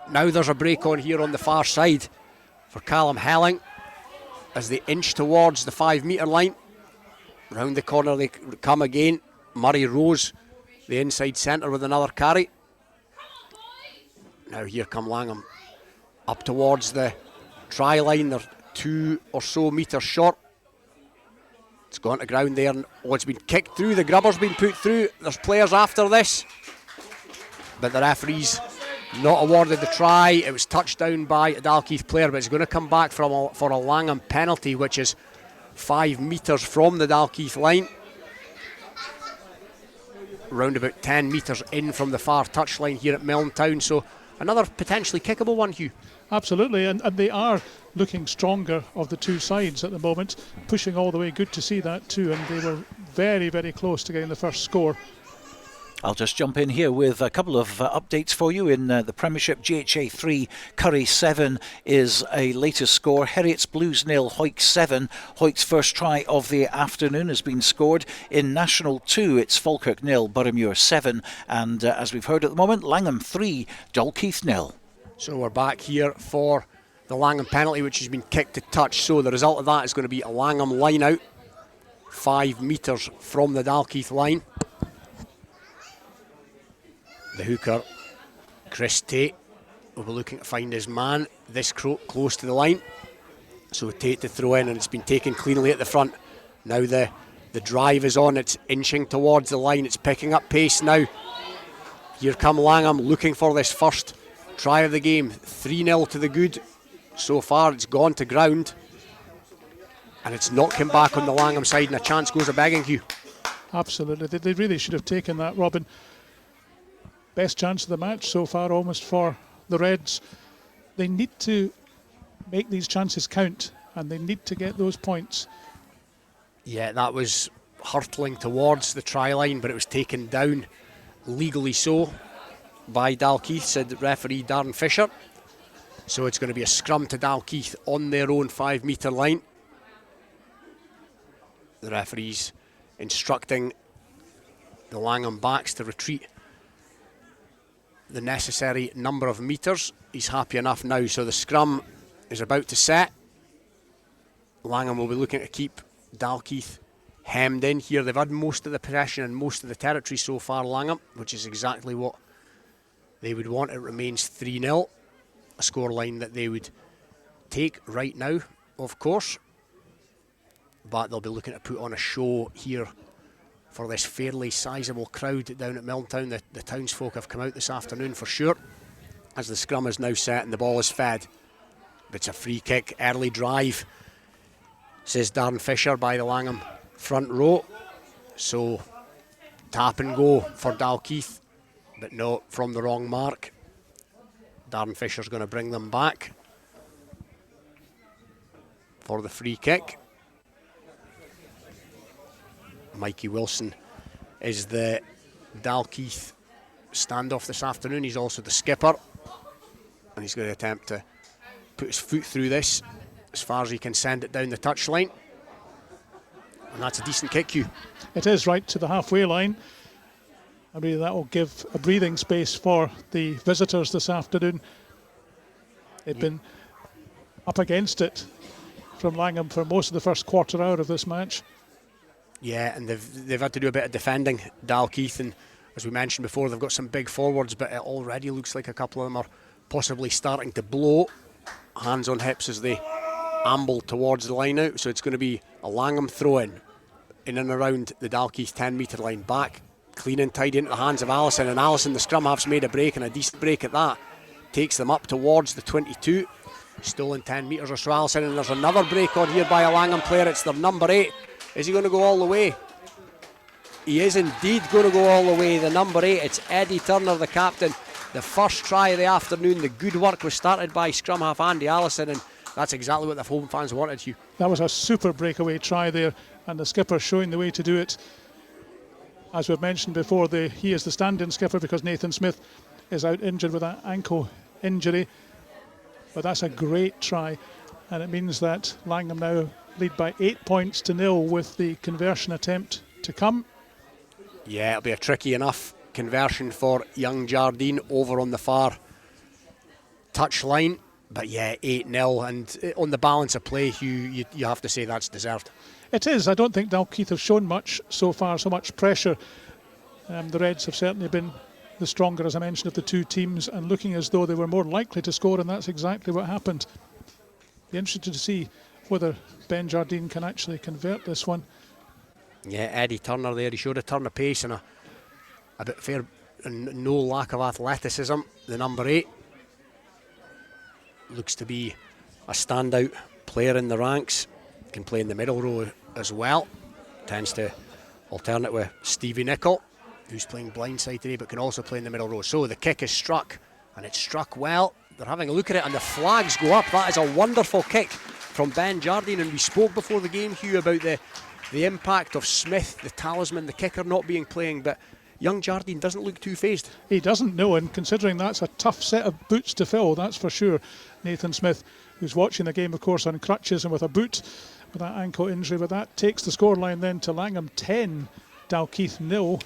Now there's a break on here on the far side for Callum Helling as they inch towards the 5 metre line. Round the corner they come again. Murray Rose, the inside centre, with another carry. Now here come Langham up towards the try line. They're 2 or so metres short. It's gone to ground there, and it's been kicked through. The grubber's been put through. There's players after this, but the referee's not awarded the try. It was touched down by a Dalkeith player, but it's going to come back for a Langham penalty, which is 5 metres from the Dalkeith line. Round about 10 metres in from the far touchline here at Milntown, so another potentially kickable one, Hugh. Absolutely, and they are looking stronger of the two sides at the moment, pushing all the way. Good to see that too, and they were very, very close to getting the first score. I'll just jump in here with a couple of updates for you. In the Premiership, GHA 3, Curry 7 is a latest score. Heriots Blues 0, Hoyk 7. Hoyk's first try of the afternoon has been scored. In National 2, it's Falkirk 0, Boroughmuir 7. And as we've heard at the moment, Langham 3, Dalkeith 0. So we're back here for the Langham penalty, which has been kicked to touch. So the result of that is going to be a Langham line out, 5 metres from the Dalkeith line. The hooker, Chris Tate, will be looking to find his man this close to the line. So Tate to throw in, and it's been taken cleanly at the front. Now the drive is on, it's inching towards the line, it's picking up pace now. Here come Langham looking for this first try of the game. 3-0 to the good. So far it's gone to ground, and it's not come back on the Langham side, and a chance goes a begging, Hugh. Absolutely, they really should have taken that, Robin. Best chance of the match so far almost for the Reds. They need to make these chances count, and they need to get those points. Yeah, that was hurtling towards the try line, but it was taken down legally so by Dalkeith, said the referee Darren Fisher. So it's going to be a scrum to Dalkeith on their own 5 metre line. The referee's instructing the Langholm backs to retreat the necessary number of metres. He's happy enough now, so the scrum is about to set. Langholm will be looking to keep Dalkeith hemmed in here. They've had most of the possession and most of the territory so far, Langholm, which is exactly what they would want. It remains 3-0, a scoreline that they would take right now, of course. But they'll be looking to put on a show here for this fairly sizable crowd down at Milntown. The townsfolk have come out this afternoon for sure, as the scrum is now set and the ball is fed. It's a free kick, early drive, says Darren Fisher by the Langholm front row. So tap and go for Dalkeith, but no, from the wrong mark. Darren Fisher's going to bring them back for the free kick. Mikey Wilson is the Dalkeith standoff this afternoon. He's also the skipper, and he's going to attempt to put his foot through this as far as he can send it down the touchline. And that's a decent kick, Hugh. It is, right to the halfway line. I mean, that will give a breathing space for the visitors this afternoon. They've been up against it from Langholm for most of the first quarter hour of this match. Yeah, and they've had to do a bit of defending, Dalkeith, and as we mentioned before, they've got some big forwards, but it already looks like a couple of them are possibly starting to blow. Hands on hips as they amble towards the line out, so it's going to be a Langholm throw-in in and around the Dalkeith 10 metre line, back clean and tidy into the hands of Allison, and Allison, the scrum half's made a break, and a decent break at that, takes them up towards the 22, stolen 10 metres or so, Allison, and there's another break on here by a Langholm player. It's their number 8. Is he going to go all the way? He is indeed going to go all the way. The number 8, it's Eddie Turner, the captain. The first try of the afternoon. The good work was started by scrum half Andy Allison, and that's exactly what the home fans wanted, Hugh. That was a super breakaway try there, and the skipper showing the way to do it. As we've mentioned before, he is the stand-in skipper because Nathan Smith is out injured with an ankle injury. But that's a great try, and it means that Langholm now lead by 8 points to 0 with the conversion attempt to come. Yeah, it'll be a tricky enough conversion for young Jardine over on the far touchline. But yeah, 8-0, and on the balance of play, Hugh, you have to say that's deserved. It is. I don't think Dalkeith have shown much so far, so much pressure. The Reds have certainly been the stronger, as I mentioned, of the two teams, and looking as though they were more likely to score, and that's exactly what happened. Be interested to see whether Ben Jardine can actually convert this one. Yeah, Eddie Turner there, he showed a turn of pace and a bit fair, and no lack of athleticism. The number 8 looks to be a standout player in the ranks. Can play in the middle row as well. Tends to alternate with Stevie Nicol, who's playing blindside today, but can also play in the middle row. So the kick is struck, and it's struck well. They're having a look at it, and the flags go up. That is a wonderful kick from Ben Jardine, and we spoke before the game, Hugh, about the impact of Smith, the talisman, the kicker, not being playing, but young Jardine doesn't look too phased. He doesn't know, and considering that's a tough set of boots to fill, that's for sure. Nathan Smith, who's watching the game, of course, on crutches and with a boot, with that ankle injury, but that takes the scoreline then to Langholm 10, Dalkeith 0,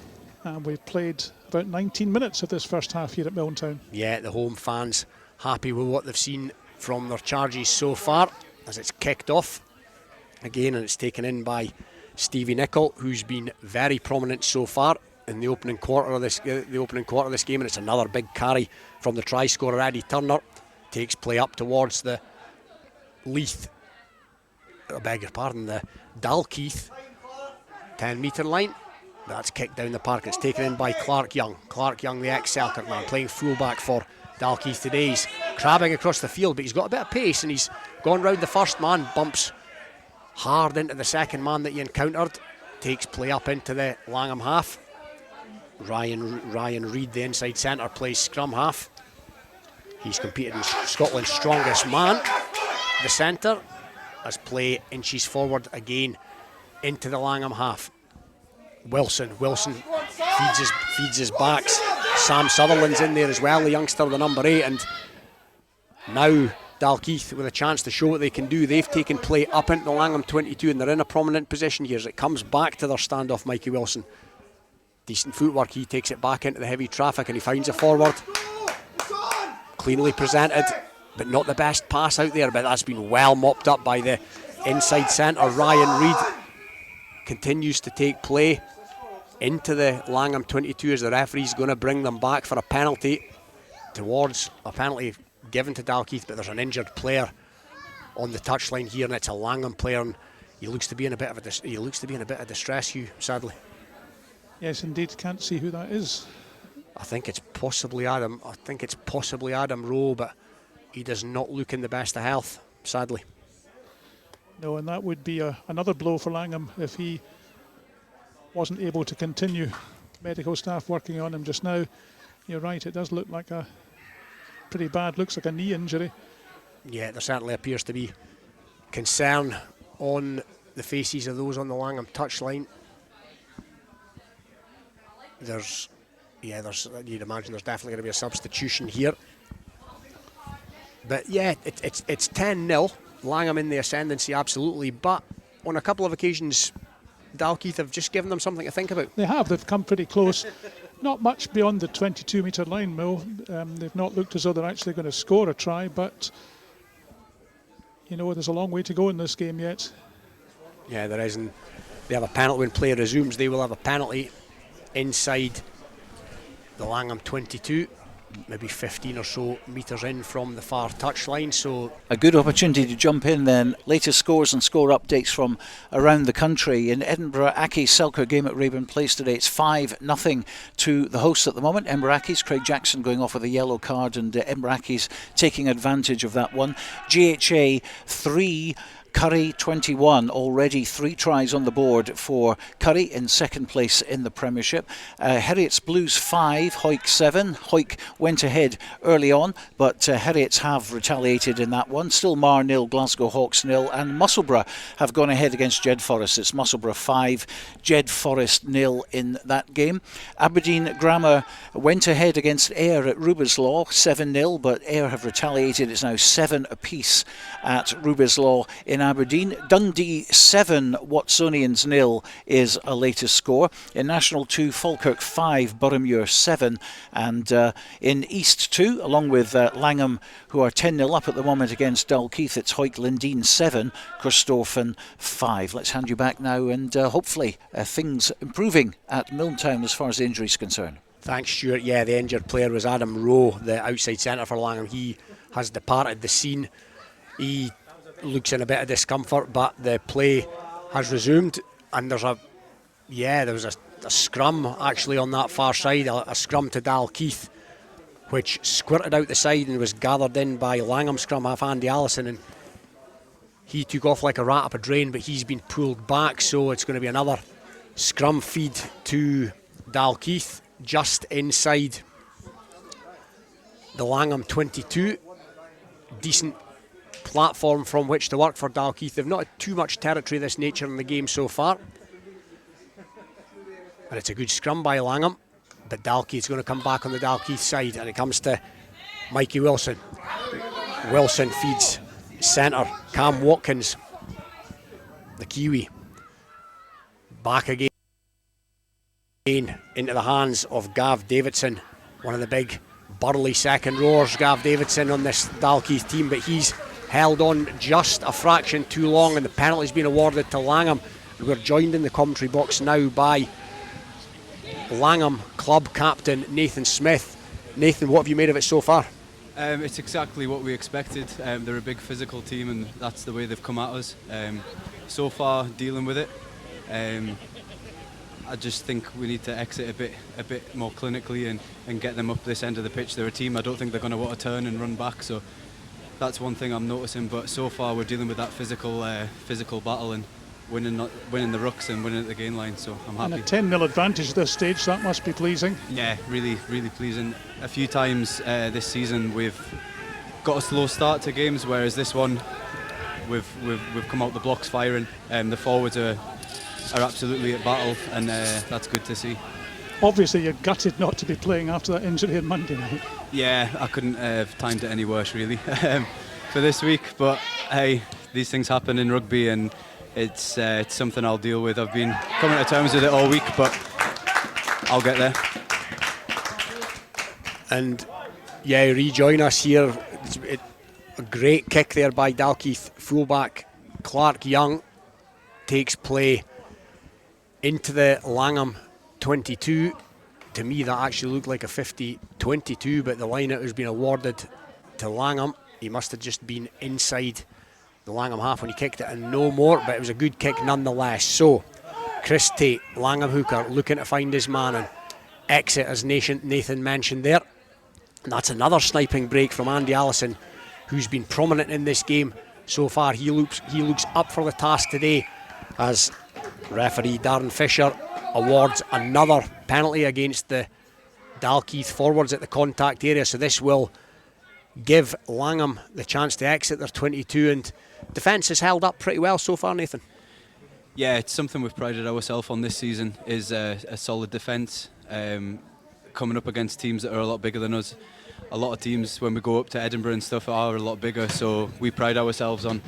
and we've played about 19 minutes of this first half here at Milntown. Yeah, the home fans happy with what they've seen from their charges so far, as it's kicked off again, and it's taken in by Stevie Nicol, who's been very prominent so far in the opening quarter of this game, and it's another big carry from the try scorer Eddie Turner. Takes play up towards the Leith, I beg your pardon, the Dalkeith 10 metre line. That's kicked down the park. It's taken in by Clark Young. Clark Young, the ex-Selkirk man, playing fullback for Dalkeith today. He's crabbing across the field, but he's got a bit of pace, and he's gone round the first man, bumps hard into the second man that he encountered. Takes play up into the Langholm half. Ryan Reid, the inside centre, plays scrum half. He's competed in Scotland's strongest man, the centre, as play inches forward again into the Langholm half. Wilson feeds his backs. Sam Sutherland's in there as well, the youngster, the number 8, and Now Dalkeith with a chance to show what they can do. They've taken play up into the Langholm 22 and they're in a prominent position here as it comes back to their standoff. Mikey Wilson, decent footwork, he takes it back into the heavy traffic and he finds a forward. Cleanly presented, but not the best pass out there, but that's been well mopped up by the inside centre. Ryan Reid continues to take play into the Langholm 22 as the referee's going to bring them back for a penalty towards a penalty given to Dalkeith, but there's an injured player on the touchline here and it's a Langholm player and he looks to be in a bit of distress, Hugh, sadly. Yes, indeed, can't see who that is. I think it's possibly Adam Rowe, but he does not look in the best of health, sadly. No, and that would be another blow for Langholm if he wasn't able to continue. Medical staff working on him just now. You're right, it does look like a pretty bad, looks like a knee injury. Yeah, there certainly appears to be concern on the faces of those on the Langholm touchline. You'd imagine there's definitely going to be a substitution here. But yeah, it's 10-0. Langholm in the ascendancy, absolutely. But on a couple of occasions, Dalkeith have just given them something to think about. They have. They've come pretty close. Not much beyond the 22-metre line, Mill. They've not looked as though they're actually going to score a try, but you know, there's a long way to go in this game yet. Yeah, there is. And they have a penalty when play resumes. They will have a penalty inside the Langholm 22, maybe 15 or so metres in from the far touchline. So a good opportunity to jump in then. Latest scores and score updates from around the country. In Edinburgh Accies Selkirk game at Raeburn Place today, it's 5-0 to the hosts at the moment. Edinburgh Accies, Craig Jackson going off with a yellow card and Edinburgh Accies taking advantage of that one. GHA 3, Curry 21, already 3 tries on the board for Curry in second place in the Premiership. Heriots Blues 5, Hawick 7. Hawick went ahead early on, but Heriots have retaliated in that one. Still Mar 0, Glasgow Hawks 0, and Musselburgh have gone ahead against Jed Forest. It's Musselburgh 5, Jed Forest 0 in that game. Aberdeen Grammar went ahead against Ayr at Rubislaw 7-0, but Ayr have retaliated. It's now 7 apiece at Rubislaw in Aberdeen. Dundee 7, Watsonians 0 is a latest score. In National 2, Falkirk 5, Boroughmuir 7, and in East 2, along with Langholm, who are 10-0 up at the moment against Dalkeith, it's Hawick Lindeen 7, Corstorphine 5. Let's hand you back now and hopefully things improving at Milntown as far as the injury is concerned. Thanks, Stuart. Yeah, the injured player was Adam Rowe, the outside centre for Langholm. He has departed the scene. He looks in a bit of discomfort, but the play has resumed, and there was a scrum actually on that far side, a scrum to Dalkeith, which squirted out the side and was gathered in by Langholm scrum half Andy Allison, and he took off like a rat up a drain, but he's been pulled back, so it's going to be another scrum feed to Dalkeith just inside the Langholm 22. Decent platform from which to work for Dalkeith. They've not had too much territory of this nature in the game so far, and it's a good scrum by Langholm, but Dalkeith's going to come back on the Dalkeith side, and it comes to Mikey Wilson. Wilson feeds centre. Cam Watkins, the Kiwi, back again into the hands of Gav Davidson, one of the big burly second rowers. Gav Davidson on this Dalkeith team, but he's held on just a fraction too long, and the penalty's been awarded to Langholm. We're joined in the commentary box now by Langholm club captain Nathan Smith. Nathan, what have you made of it so far? It's exactly what we expected. They're a big physical team, and that's the way they've come at us. So far, dealing with it. I just think we need to exit a bit more clinically and get them up this end of the pitch. They're a team I don't think they're going to want to turn and run back, so that's one thing I'm noticing. But so far we're dealing with that physical battle and winning the rucks and winning at the gain line, so I'm happy. And a 10-0 advantage at this stage, that must be pleasing. Yeah, really, really pleasing. A few times this season we've got a slow start to games, whereas this one we've come out the blocks firing, and the forwards are absolutely at battle, and that's good to see. Obviously, you're gutted not to be playing after that injury on Monday night. Yeah, I couldn't have timed it any worse, really, for this week. But hey, these things happen in rugby, and it's something I'll deal with. I've been coming to terms with it all week, but I'll get there. And yeah, rejoin us here. A great kick there by Dalkeith fullback Clark Young takes play into the Langholm 22. To me, that actually looked like a 50-22, but the line out has been awarded to Langholm. He must have just been inside the Langholm half when he kicked it, and no more, but it was a good kick nonetheless. So Chris Tate, Langholm hooker, looking to find his man and exit, as Nathan mentioned there. And that's another sniping break from Andy Allison, who's been prominent in this game so far. He looks up for the task today, as referee Darren Fisher awards another penalty against the Dalkeith forwards at the contact area. So this will give Langholm the chance to exit their 22, and defence has held up pretty well so far, Nathan. Yeah, it's something we've prided ourselves on this season, is a solid defence, coming up against teams that are a lot bigger than us. A lot of teams, when we go up to Edinburgh and stuff, are a lot bigger, so we pride ourselves on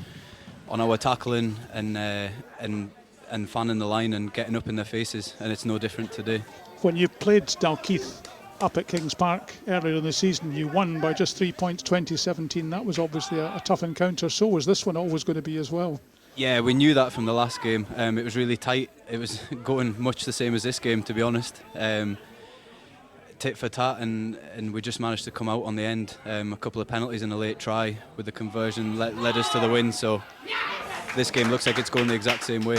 our tackling and fanning the line and getting up in their faces, and it's no different today. When you played Dalkeith up at Kings Park earlier in the season, you won by just 3 points, 2017. That was obviously a tough encounter. So was this one always going to be as well? Yeah, we knew that from the last game. It was really tight. It was going much the same as this game, to be honest. Tit for tat, and we just managed to come out on the end. A couple of penalties and a late try with the conversion led us to the win. So this game looks like it's going the exact same way.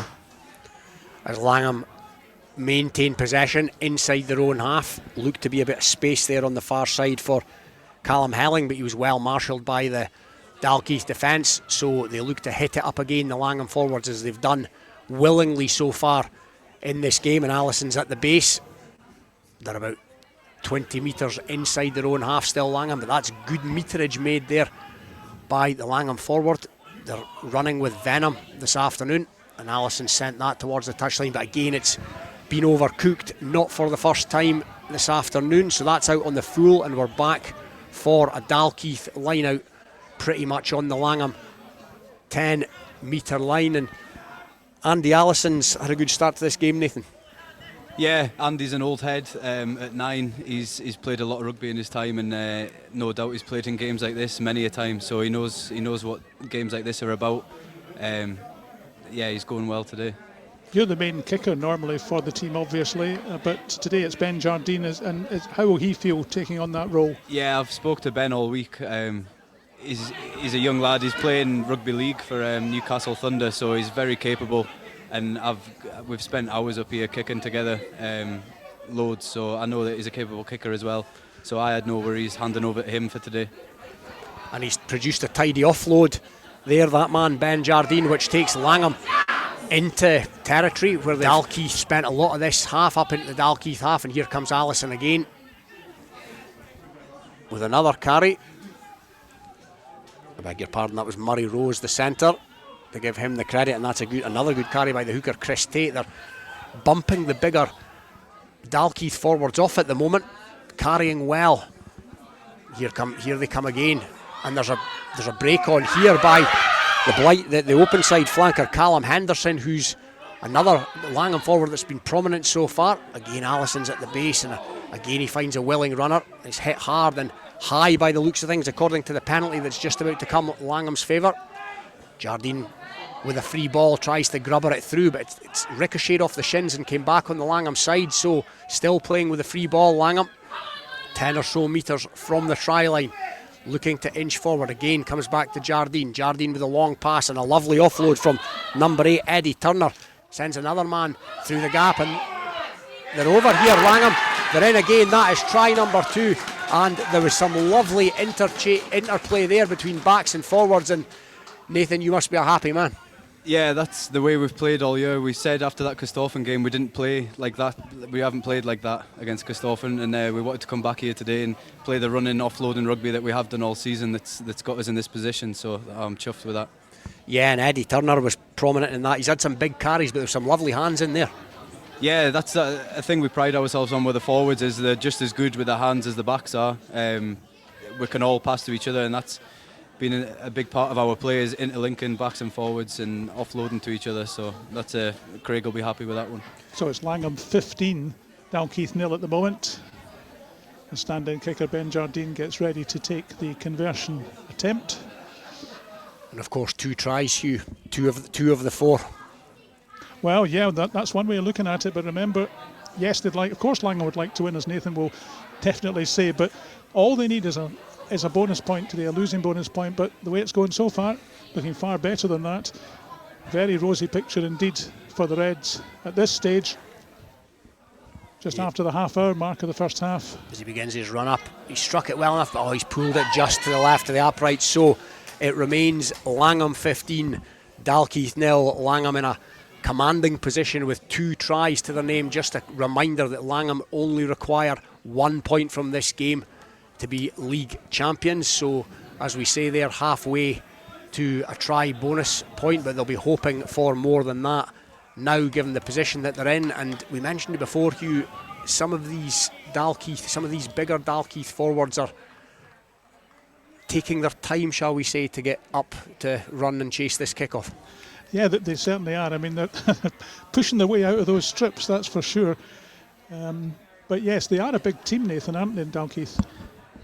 As Langholm maintain possession inside their own half, looked to be a bit of space there on the far side for Callum Helling, but he was well marshalled by the Dalkeith defence, so they look to hit it up again, the Langholm forwards, as they've done willingly so far in this game. And Allison's at the base. They're about 20 metres inside their own half still, Langholm, but that's good meterage made there by the Langholm forward. They're running with venom this afternoon, and Allison sent that towards the touchline, but again it's been overcooked, not for the first time this afternoon. So that's out on the full, and we're back for a Dalkeith line out pretty much on the Langholm 10 metre line. And Andy Allison's had a good start to this game, Nathan. Yeah, Andy's an old head. At 9, he's played a lot of rugby in his time, and no doubt he's played in games like this many a time, so he knows what games like this are about. Yeah, he's going well today. You're the main kicker normally for the team, obviously, but today it's Ben Jardine. How will he feel taking on that role? Yeah, I've spoke to Ben all week. He's a young lad. He's playing rugby league for Newcastle Thunder, so he's very capable. And we've spent hours up here kicking together, loads. So I know that he's a capable kicker as well. So I had no worries handing over to him for today. And he's produced a tidy offload there, that man Ben Jardine, which takes Langholm into territory where the Dalkeith spent a lot of this half up into the Dalkeith half, and here comes Allison again with another carry. I beg your pardon, that was Murray Rose, the centre, to give him the credit, and that's another good carry by the hooker Chris Tate. They're bumping the bigger Dalkeith forwards off at the moment, carrying well. Here they come again, and there's a break on here by the open side flanker Callum Henderson, who's another Langholm forward that's been prominent so far. Again, Allison's at the base, and again he finds a willing runner. It's hit hard and high by the looks of things, according to the penalty that's just about to come Langham's favour. Jardine with a free ball tries to grubber it through, but it's ricocheted off the shins and came back on the Langham side. So still playing with a free ball, Langham 10 or so metres from the try line, looking to inch forward. Again comes back to Jardine with a long pass and a lovely offload from number 8 Eddie Turner. Sends another man through the gap, and they're over here. Langham, they're in again. That is try number 2, and there was some lovely interplay there between backs and forwards. And Nathan, you must be a happy man. Yeah, that's the way we've played all year. We said after that Costofen game we didn't play like that. We haven't played like that against Costofen, and we wanted to come back here today and play the running, offloading rugby that we have done all season. That's got us in this position. So I'm chuffed with that. Yeah, and Eddie Turner was prominent in that. He's had some big carries, but there's some lovely hands in there. Yeah, that's a thing we pride ourselves on with the forwards, is they're just as good with their hands as the backs are. We can all pass to each other, and that's been a big part of our players, interlinking backs and forwards and offloading to each other. So that's Craig will be happy with that one. So it's Langholm 15, Dalkeith 0 at the moment. The stand-in kicker Ben Jardine gets ready to take the conversion attempt. And of course 2 tries, Hugh, two of the 4. Well, yeah, that's one way of looking at it. But remember, yes, of course Langholm would like to win, as Nathan will definitely say. But all they need is a bonus point today, a losing bonus point. But the way it's going so far, looking far better than that. Very rosy picture indeed for the Reds at this stage. Just after the half-hour mark of the first half. As he begins his run-up, he struck it well enough, but he's pulled it just to the left of the upright. So it remains Langholm 15, Dalkeith 0. Langholm in a commanding position with 2 tries to their name. Just a reminder that Langholm only require 1 point from this game to be league champions. So as we say, they're halfway to a try bonus point, but they'll be hoping for more than that now, given the position that they're in. And we mentioned it before, Hugh, some of these bigger Dalkeith forwards are taking their time, shall we say, to get up to run and chase this kickoff. Yeah, they certainly are. I mean, they're pushing their way out of those strips, that's for sure. But yes, they are a big team, Nathan, aren't they, in Dalkeith?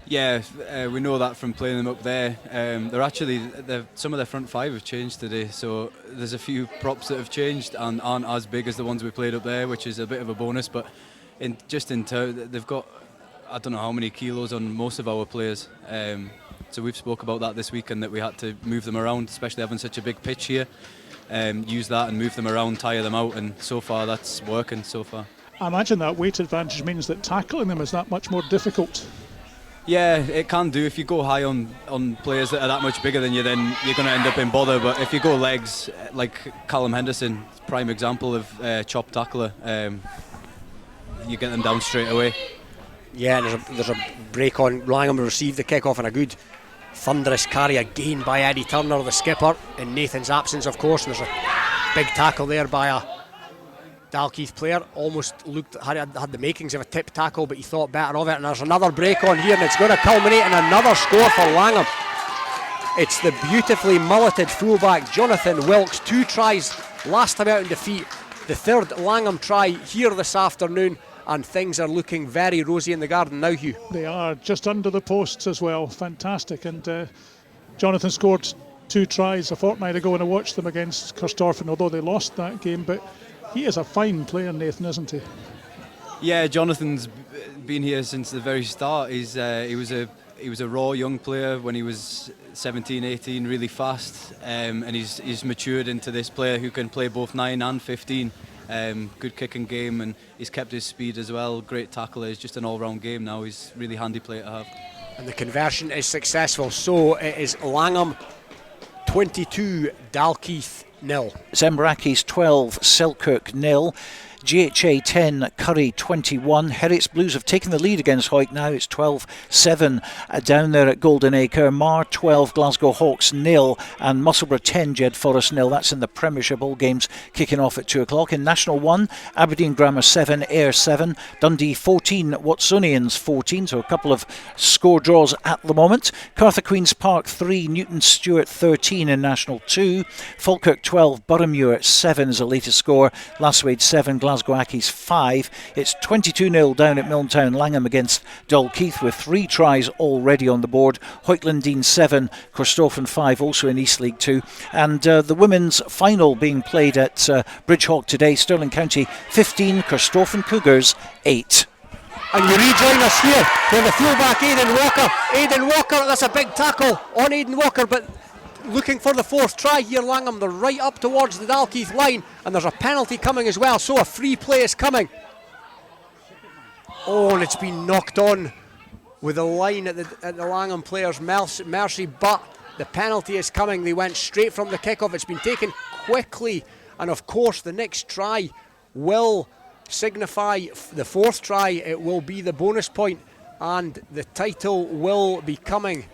Yeah, we know that from playing them up there. They're actually, some of their front 5 have changed today, so there's a few props that have changed and aren't as big as the ones we played up there, which is a bit of a bonus. But they've got, I don't know how many kilos on most of our players. So we've spoke about that this week, and that we had to move them around, especially having such a big pitch here. Use that and move them around, tire them out, and so far that's working so far. I imagine that weight advantage means that tackling them is that much more difficult. Yeah, it can do. If you go high on players that are that much bigger than you, then you're going to end up in bother. But if you go legs, like Callum Henderson, prime example of chop tackler, you get them down straight away. Yeah, and there's a break on. Langholm received the kick-off, and a good thunderous carry again by Eddie Turner, the skipper, in Nathan's absence, of course. And there's a big tackle there by a Dalkeith player. Almost had the makings of a tip tackle, but he thought better of it. And there's another break on here, and it's going to culminate in another score for Langholm. It's the beautifully mulleted fullback Jonathan Wilkes. 2 tries last time out in defeat. The 3rd Langholm try here this afternoon, and things are looking very rosy in the garden now, Hugh. They are, just under the posts as well. Fantastic. And Jonathan scored 2 tries a fortnight ago, and I watched them against Corstorphine, although they lost that game. But he is a fine player, Nathan, isn't he? Yeah, Jonathan's been here since the very start. He was a raw young player when he was 17, 18, really fast, and he's matured into this player who can play both 9 and 15. Good kicking game, and he's kept his speed as well. Great tackler. It's just an all-round game now. He's a really handy player to have. And the conversion is successful, so it is Langholm 22, Dalkeith 0. Zembrackis 12, Selkirk 0. GHA 10, Curry 21. Heriots Blues have taken the lead against Hawick now. It's 12-7 down there at Golden Acre. Mar 12, Glasgow Hawks 0, and Musselburgh 10, Jed Forest 0. That's in the Premiership. All games kicking off at 2 o'clock. In National 1, Aberdeen Grammar 7, Ayr 7, Dundee 14, Watsonians 14. So a couple of score draws at the moment. Cartha Queen's Park 3, Newton Stewart 13 in National 2. Falkirk 12, Boroughmuir 7 is the latest score. Lasswade 7, Glasgow Accies 5. It's 22-0 down at Milntown. Langholm against Dalkeith with 3 tries already on the board. Hoytlandine 7, Corstorphine 5, also in East League 2. And the women's final being played at Bridgehawk today. Stirling County 15, Corstorphine Cougars 8. And you rejoin us here with the fullback Aidan Walker. Aidan Walker, that's a big tackle on Aidan Walker, but looking for the 4th try here, Langholm. They're right up towards the Dalkeith line, and there's a penalty coming as well, so a free play is coming. Oh, and it's been knocked on with the line at the Langholm players' mercy, but the penalty is coming. They went straight from the kickoff. It's been taken quickly, and of course the next try will signify the 4th try. It will be the bonus point, and the title will be coming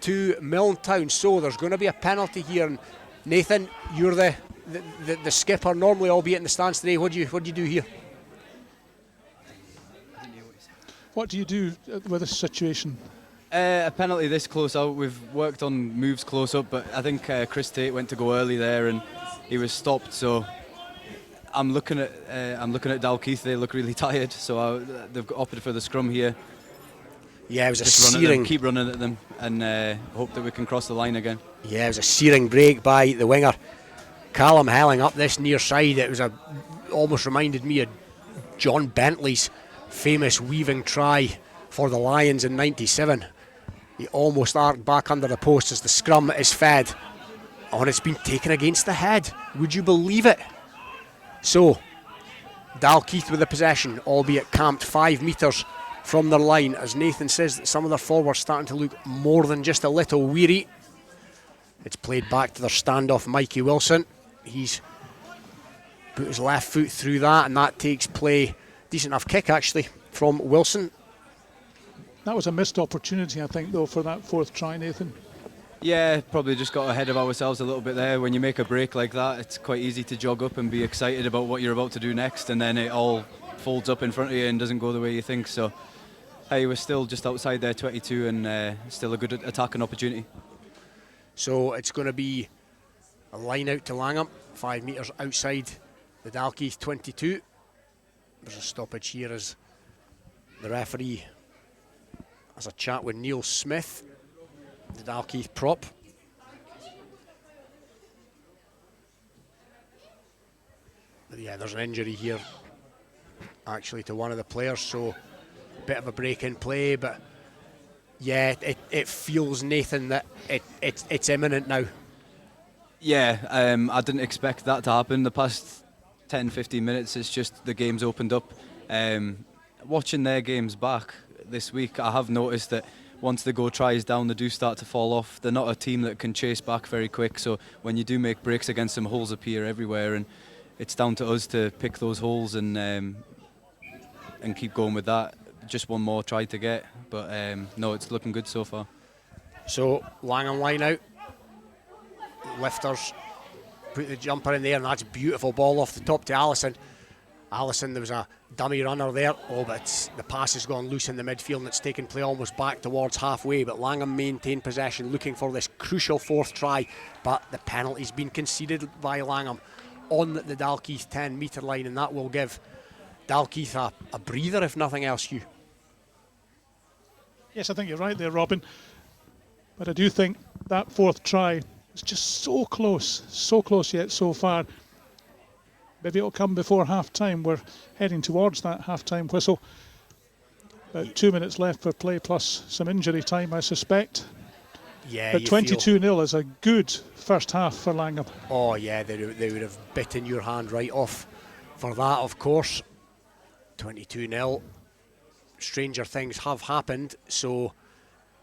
to Milntown. So there's going to be a penalty here. And Nathan, you're the skipper normally, albeit in the stands today. What do you do here? What do you do with this situation? A penalty this close out, we've worked on moves close up, but I think Chris Tate went to go early there and he was stopped. So I'm looking at Dalkeith. They look really tired, so they've opted for the scrum here. Yeah, it was just a searing. Keep running at them and hope that we can cross the line again. Yeah, it was a searing break by the winger. Callum Helling up this near side. It was almost reminded me of John Bentley's famous weaving try for the Lions in '97. He almost arced back under the post as the scrum is fed. Oh, and it's been taken against the head. Would you believe it? So, Dalkeith with the possession, albeit camped 5 metres from their line, as Nathan says that some of their forwards starting to look more than just a little weary. It's played back to their standoff, Mikey Wilson. He's put his left foot through that, and that takes play. Decent enough kick, actually, from Wilson. That was a missed opportunity, I think, though, for that 4th try, Nathan. Yeah, probably just got ahead of ourselves a little bit there. When you make a break like that, it's quite easy to jog up and be excited about what you're about to do next, and then it all folds up in front of you and doesn't go the way you think. So, hey, we're still just outside there, 22, and still a good attacking opportunity. So it's going to be a line out to Langholm, 5 metres outside the Dalkeith 22. There's a stoppage here as the referee has a chat with Neil Smith, the Dalkeith prop. But yeah, there's an injury here actually to one of the players, so a bit of a break in play, but yeah, it feels, Nathan, that it's imminent now. Yeah, I didn't expect that to happen. The past 10-15 minutes, it's just the game's opened up. Watching their games back this week, I have noticed that once they go tries down, they do start to fall off. They're not a team that can chase back very quick, so when you do make breaks against them, holes appear everywhere, and it's down to us to pick those holes and keep going with that. Just one more try to get, but no, it's looking good so far. So Langholm line out, lifters put the jumper in there, and that's a beautiful ball off the top to Allison. Allison, there was a dummy runner there, but the pass has gone loose in the midfield and it's taken play almost back towards halfway, but Langholm maintained possession, looking for this crucial 4th try, but the penalty's been conceded by Langholm on the Dalkeith 10 metre line, and that will give Dalkeith a breather, if nothing else, Hugh. Yes, I think you're right there, Robin, but I do think that 4th try is just so close yet so far. Maybe it'll come before half-time. We're heading towards that half-time whistle. About 2 minutes left for play, plus some injury time, I suspect. Yeah, but 22-0 is a good first half for Langholm. Oh yeah, they would have bitten your hand right off for that, of course. 22-0. Stranger things have happened, so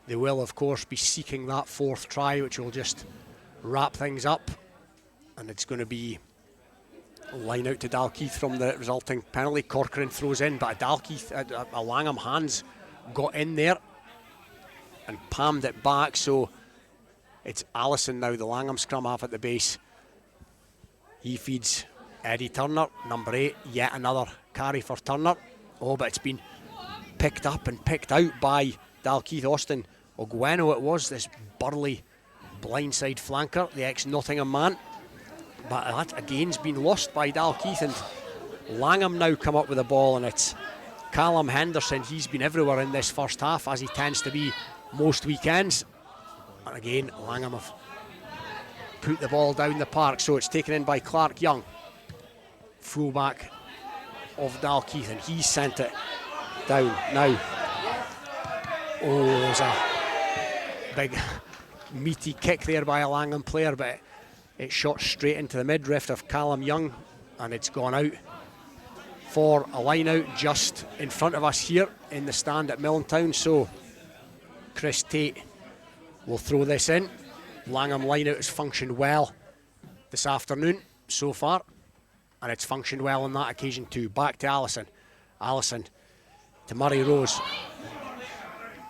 they will, of course, be seeking that 4th try, which will just wrap things up. And it's going to be line out to Dalkeith from the resulting penalty. Corcoran throws in, but a Langholm hands got in there and palmed it back, so it's Allison now, the Langholm scrum half at the base. He feeds Eddie Turner, number 8, yet another carry for Turner. Oh, but it's been picked up and picked out by Dalkeith. Austin Ogweno it was, this burly blindside flanker, the ex-Nottingham man. But that again's been lost by Dalkeith, and Langholm now come up with the ball, and it's Callum Henderson. He's been everywhere in this first half, as he tends to be most weekends. And again, Langholm have put the ball down the park, so it's taken in by Clark Young, fullback of Dalkeith, and he sent it down. Now, oh, there's a big meaty kick there by a Langholm player, but it shot straight into the midriff of Callum Young, and it's gone out for a line out just in front of us here in the stand at Millentown. So Chris Tate will throw this in. Langholm line out has functioned well this afternoon so far, and it's functioned well on that occasion too. Back to Allison. Allison to Murray Rose.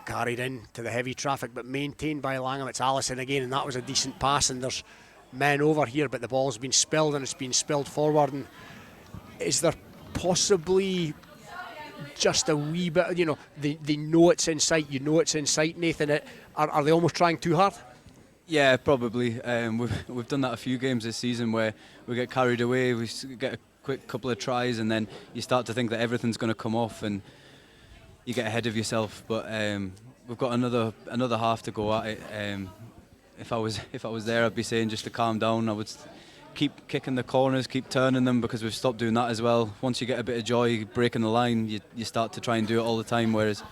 Carried in to the heavy traffic, but maintained by Langholm. It's Allison again, and that was a decent pass, and there's men over here, but the ball's been spilled, and it's been spilled forward. And is there possibly just a wee bit, they know it's in sight, it's in sight, Nathan? Are they almost trying too hard? Yeah, probably. We've done that a few games this season where we get carried away, we get a quick couple of tries, and then you start to think that everything's going to come off and you get ahead of yourself. But we've got another half to go at it. If I was there, I'd be saying just to calm down. I would keep kicking the corners, keep turning them, because we've stopped doing that as well. Once you get a bit of joy breaking the line, you start to try and do it all the time, whereas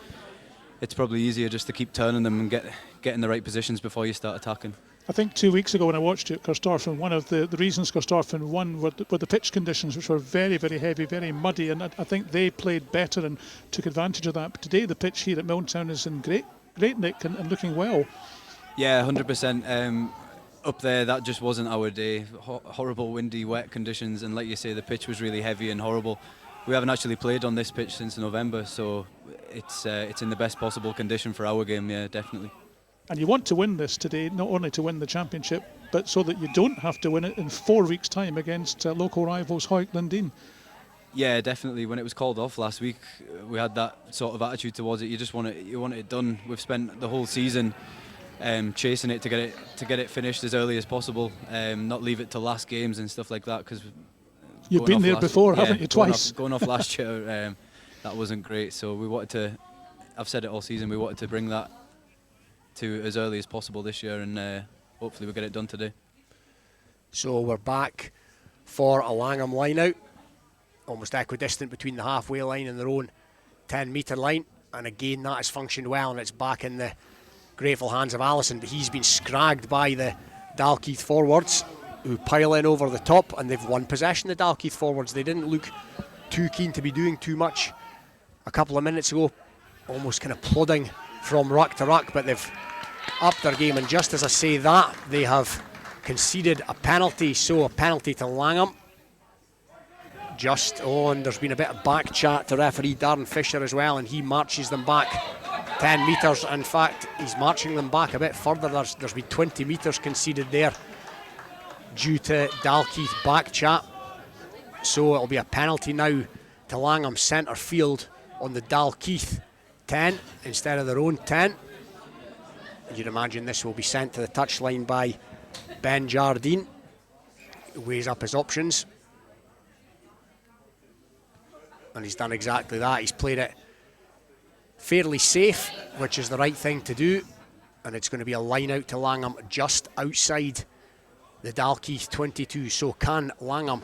it's probably easier just to keep turning them and get in the right positions before you start attacking. I think 2 weeks ago when I watched you at Corstorphine, one of the reasons Corstorphine won were the pitch conditions, which were very, very heavy, very muddy, and I think they played better and took advantage of that. But today the pitch here at Milltown is in great nick and looking well. Yeah, 100%. Up there, that just wasn't our day. Horrible windy, wet conditions, and like you say, the pitch was really heavy and horrible. We haven't actually played on this pitch since November, so it's in the best possible condition for our game. Yeah, definitely. And you want to win this today, not only to win the championship, but so that you don't have to win it in 4 weeks' time against local rivals Hawick Lundin. Yeah, definitely. When it was called off last week, we had that sort of attitude towards it. You want it done. We've spent the whole season chasing it to get it finished as early as possible, not leave it to last games and stuff like that, because you've been there before, haven't you? Twice. Going off last year, that wasn't great. So we wanted to. I've said it all season. We wanted to bring that to as early as possible this year, and hopefully we'll get it done today. So we're back for a Langholm line out, almost equidistant between the halfway line and their own 10-metre line, and again that has functioned well, and it's back in the grateful hands of Allison, but he's been scragged by the Dalkeith forwards who pile in over the top, and they've won possession, the Dalkeith forwards. They didn't look too keen to be doing too much a couple of minutes ago, almost kind of plodding from ruck to ruck, but they've upped their game, and just as I say that, they have conceded a penalty, so a penalty to Langholm. Just on, there's been a bit of back chat to referee Darren Fisher as well, and he marches them back 10 metres. In fact, he's marching them back a bit further. There's been 20 metres conceded there due to Dalkeith back chat. So it'll be a penalty now to Langholm centre field on the Dalkeith 10 instead of their own 10. You'd imagine this will be sent to the touchline by Ben Jardine, who weighs up his options. And he's done exactly that. He's played it fairly safe, which is the right thing to do, and it's going to be a line out to Langholm just outside the Dalkeith 22. So can Langholm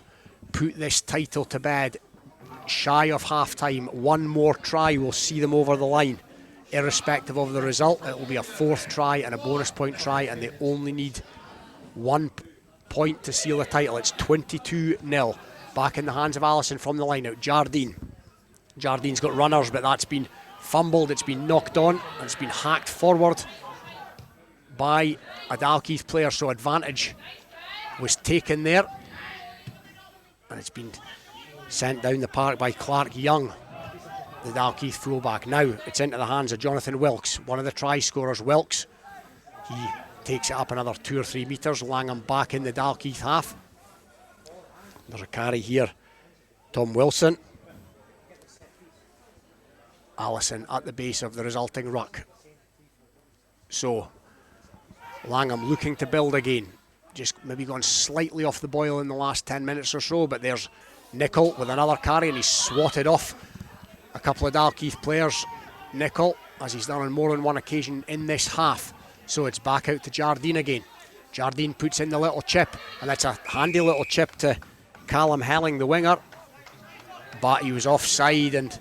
put this title to bed shy of half time? One more try will see them over the line, irrespective of the result. It will be a fourth try and a bonus point try, and they only need 1 point to seal the title. It's 22-0 back in the hands of Allison from the line out. Jardine's got runners, but that's been fumbled, it's been knocked on, and it's been hacked forward by a Dalkeith player, so advantage was taken there, and it's been sent down the park by Clark Young, the Dalkeith fullback. Now it's into the hands of Jonathan Wilkes, one of the try scorers. Wilkes, he takes it up another 2 or 3 metres. Langholm back in the Dalkeith half. There's a carry here, Tom Wilson. Allison at the base of the resulting ruck. So Langholm looking to build again, just maybe gone slightly off the boil in the last 10 minutes or so, but there's Nicol with another carry, and he's swatted off a couple of Dalkeith players. Nicol, as he's done on more than one occasion in this half. So it's back out to Jardine again. Jardine puts in the little chip, and that's a handy little chip to Callum Helling, the winger, but he was offside, and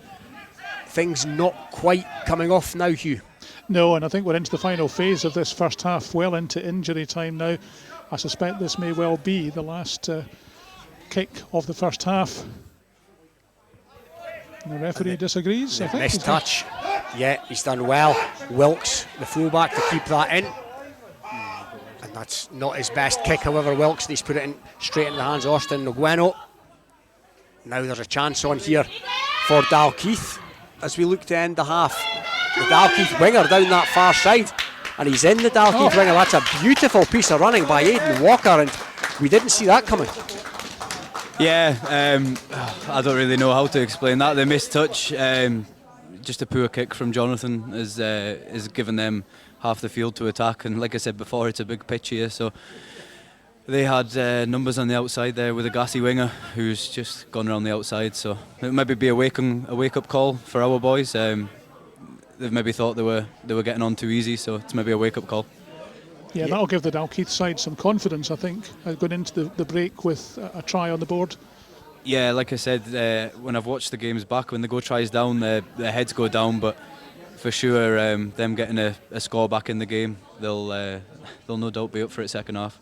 things not quite coming off now, Hugh. No, and I think we're into the final phase of this first half, well into injury time now. I suspect this may well be the last kick of the first half. And the referee disagrees, I think. Missed touch. Yeah, he's done well. Wilkes, the fullback, to keep that in. And that's not his best kick, however. Wilkes, he's put it in straight in the hands of Austin Ngueno. Now there's a chance on here for Dalkeith as we look to end the half. The Dalkeith winger down that far side, and he's in the Dalkeith winger. That's a beautiful piece of running by Aidan Walker, and we didn't see that coming. Yeah, I don't really know how to explain that. The missed touch, just a poor kick from Jonathan is giving them half the field to attack. And like I said before, it's a big pitch here, so they had numbers on the outside there with a gassy winger who's just gone around the outside. So it maybe be a wake-up call for our boys. They've maybe thought they were getting on too easy, so it's maybe a wake-up call. Yeah, that'll give the Dalkeith side some confidence, I think, going into the break with a try on the board. Yeah, like I said, when I've watched the games back, when the go tries down, their heads go down, but for sure, them getting a score back in the game, they'll no doubt be up for it second half.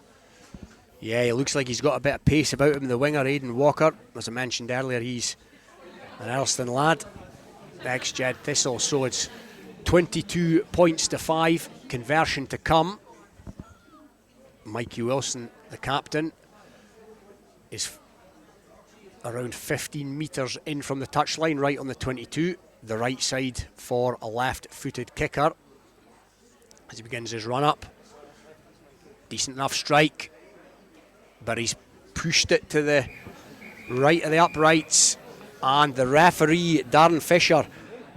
Yeah, he looks like he's got a bit of pace about him, the winger, Aidan Walker. As I mentioned earlier, he's an Elston lad, ex-Jed Thistle, so it's 22 points to 5, conversion to come. Mikey Wilson, the captain, is around 15 metres in from the touchline, right on the 22, the right side for a left-footed kicker. As he begins his run-up, decent enough strike, but he's pushed it to the right of the uprights, and the referee, Darren Fisher,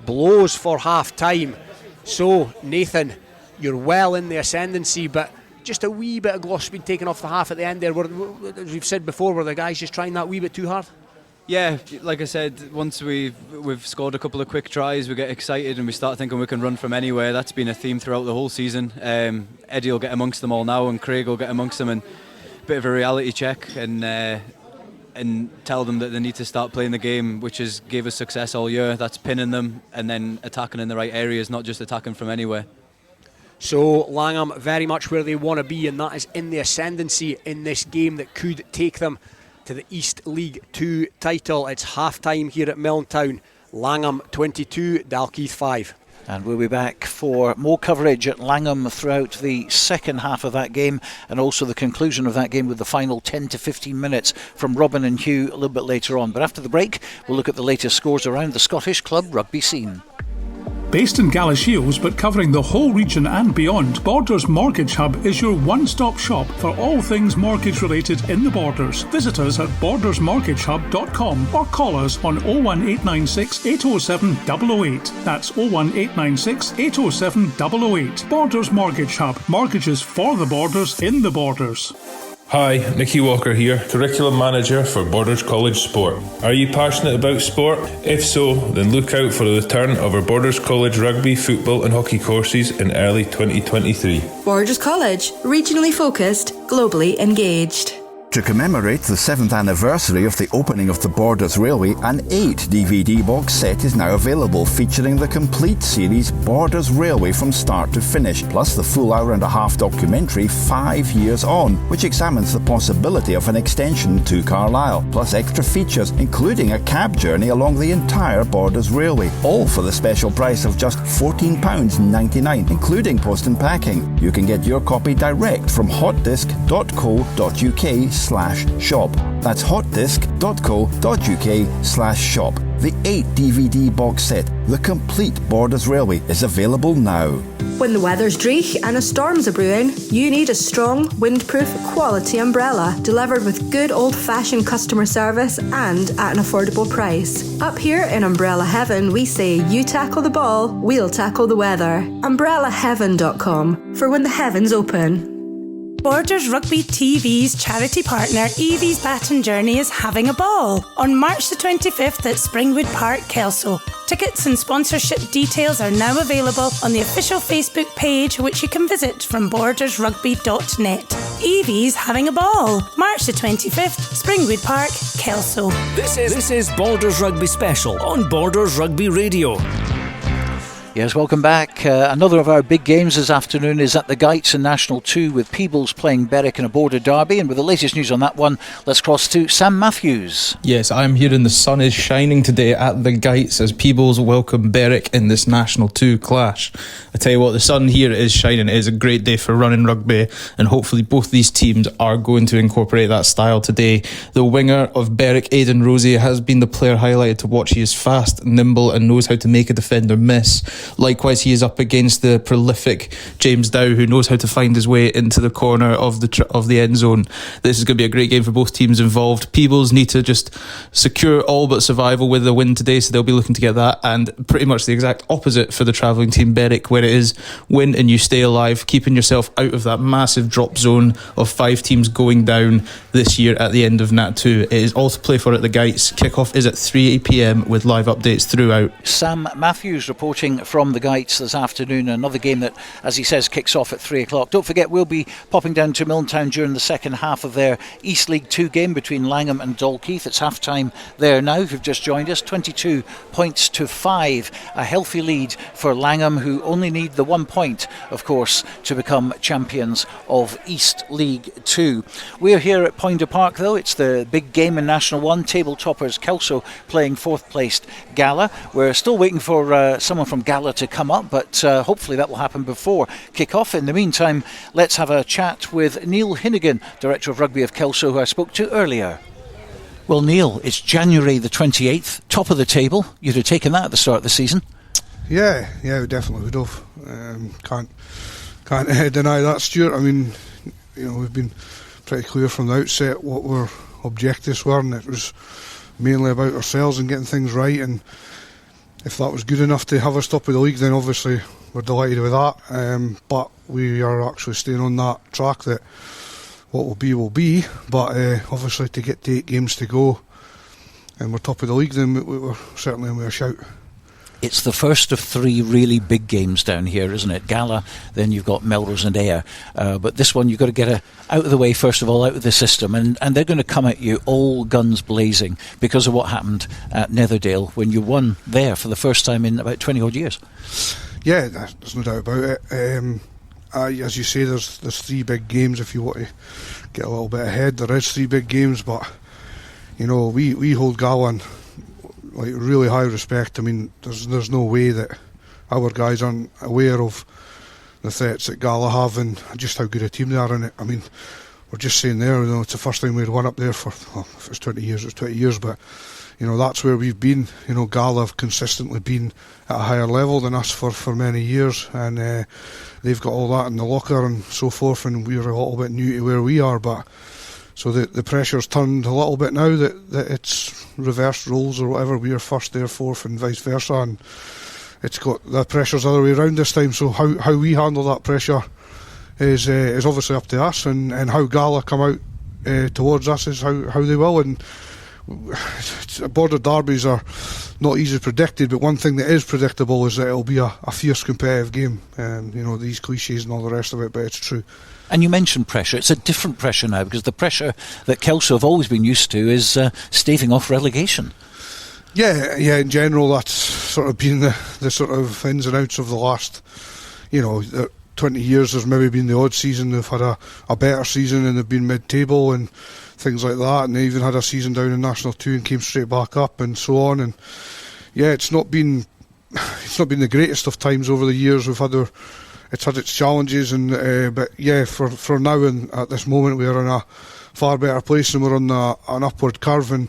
blows for half-time. So, Nathan, you're well in the ascendancy, but just a wee bit of gloss been taken off the half at the end there. As we've said before, were the guys just trying that wee bit too hard? Yeah, like I said, once we've scored a couple of quick tries, we get excited and we start thinking we can run from anywhere. That's been a theme throughout the whole season. Eddie will get amongst them all now, and Craig will get amongst them, and a bit of a reality check and tell them that they need to start playing the game, which has gave us success all year. That's pinning them and then attacking in the right areas, not just attacking from anywhere. So Langham very much where they want to be, and that is in the ascendancy in this game that could take them to the East League 2 title. It's half-time here at Milntown. Langham 22, Dalkeith 5. And we'll be back for more coverage at Langham throughout the second half of that game, and also the conclusion of that game with the final 10 to 15 minutes from Robin and Hugh a little bit later on. But after the break, we'll look at the latest scores around the Scottish club rugby scene. Based in Gala Shields but covering the whole region and beyond, Borders Mortgage Hub is your one-stop shop for all things mortgage related in the Borders. Visit us at bordersmortgagehub.com or call us on 01896 807 008. That's 01896 807 008. Borders Mortgage Hub. Mortgages for the Borders in the Borders. Hi, Nicky Walker here, Curriculum Manager for Borders College Sport. Are you passionate about sport? If so, then look out for the return of our Borders College Rugby, Football and Hockey courses in early 2023. Borders College, regionally focused, globally engaged. To commemorate the 7th anniversary of the opening of the Borders Railway, an 8 DVD box set is now available featuring the complete series Borders Railway from start to finish, plus the full hour-and-a-half documentary 5 Years On, which examines the possibility of an extension to Carlisle, plus extra features including a cab journey along the entire Borders Railway, all for the special price of just £14.99, including post and packing. You can get your copy direct from hotdisc.co.uk/shop. That's hotdisc.co.uk/shop. The 8 DVD box set, the complete Borders Railway, is available now. When the weather's dreich and a storm's a brewing, you need a strong, windproof, quality umbrella delivered with good old-fashioned customer service and at an affordable price. Up here in Umbrella Heaven, we say you tackle the ball, we'll tackle the weather. UmbrellaHeaven.com for when the heavens open. Borders Rugby TV's charity partner Evie's Baton Journey is having a ball on March the 25th at Springwood Park, Kelso. Tickets and sponsorship details are now available on the official Facebook page, which you can visit from bordersrugby.net. Evie's having a ball, March the 25th, Springwood Park, Kelso. This is Borders Rugby Special on Borders Rugby Radio. Yes, welcome back. Another of our big games this afternoon is at the Geights in National 2 with Peebles playing Berwick in a border derby. And with the latest news on that one, let's cross to Sam Matthews. Yes, I'm here and the sun is shining today at the Geights as Peebles welcome Berwick in this National 2 clash. I tell you what, the sun here is shining. It is a great day for running rugby, and hopefully both these teams are going to incorporate that style today. The winger of Berwick, Aidan Rosie, has been the player highlighted to watch. He is fast, nimble and knows how to make a defender miss. likewise he is up against the prolific James Dow, who knows how to find his way into the corner of the end zone. This is going to be a great game for both teams involved. Peebles need to just secure all but survival with a win today, so they'll be looking to get that, and pretty much the exact opposite for the travelling team Berwick, where it is win and you stay alive, keeping yourself out of that massive drop zone of 5 teams going down this year at the end of Nat 2. It is all to play for at the Gites. Kickoff is at 3 p.m. with live updates throughout. Sam Matthews reporting from the Gites this afternoon. Another game that, as he says, kicks off at 3 o'clock. Don't forget, we'll be popping down to Milntown during the second half of their East League 2 game between Langholm and Dalkeith. It's half time there now. If you've just joined us, 22 points to 5. A healthy lead for Langholm, who only need the 1 point, of course, to become champions of East League 2. We're here at Poynter Park, though. It's the big game in National 1. Table toppers Kelso playing 4th placed Gala. We're still waiting for someone from Gala to come up, but hopefully that will happen before kick-off. In the meantime, let's have a chat with Neil Hinnigan, Director of Rugby of Kelso, who I spoke to earlier. Well, Neil, it's January the 28th, top of the table. You'd have taken that at the start of the season. Yeah, we definitely would have. Can't deny that, Stuart. I mean, we've been pretty clear from the outset what our objectives were, and it was mainly about ourselves and getting things right. And if that was good enough to have us top of the league, then obviously we're delighted with that. But we are actually staying on that track that what will be. But obviously to get to 8 games to go and we're top of the league, then we were certainly on a shout. It's the first of 3 really big games down here, isn't it? Gala, then you've got Melrose and Ayr. But this one, you've got to get out of the way, first of all, out of the system. And they're going to come at you all guns blazing because of what happened at Netherdale when you won there for the first time in about 20 odd years. Yeah, there's no doubt about it. As you say, there's 3 big games. If you want to get a little bit ahead, there is 3 big games. But, we hold Gala in really high respect. I mean, there's no way that our guys aren't aware of the threats that Gala have and just how good a team they are in it. I mean, we're just saying there, it's the first time we'd won up there for, if it's 20 years, it's 20 years, but that's where we've been. Gala have consistently been at a higher level than us for many years, and they've got all that in the locker and so forth, and we're a little bit new to where we are, but so the pressure's turned a little bit now that it's reversed roles or whatever. We are first, they're fourth, and vice versa. And it's got the pressure's the other way around this time. So how we handle that pressure is obviously up to us, and how Gala come out towards us is how they will. And border derbies are not easily predicted, but one thing that is predictable is that it'll be a fierce competitive game. These cliches and all the rest of it, but it's true. And you mentioned pressure. It's a different pressure now, because the pressure that Kelso have always been used to is staving off relegation. Yeah, in general that's sort of been the sort of ins and outs of the last 20 years. There's maybe been the odd season they've had a better season and they've been mid-table and things like that, and they even had a season down in National 2 and came straight back up and so on. And yeah, it's not been the greatest of times over the years. It's had its challenges, and but yeah, for now and at this moment we are in a far better place and we're on an upward curve. And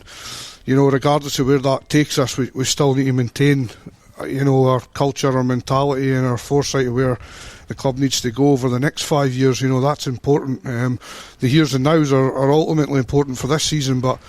regardless of where that takes us, we still need to maintain our culture, our mentality and our foresight of where the club needs to go over the next 5 years. That's important. The heres and nows are ultimately important for this season, but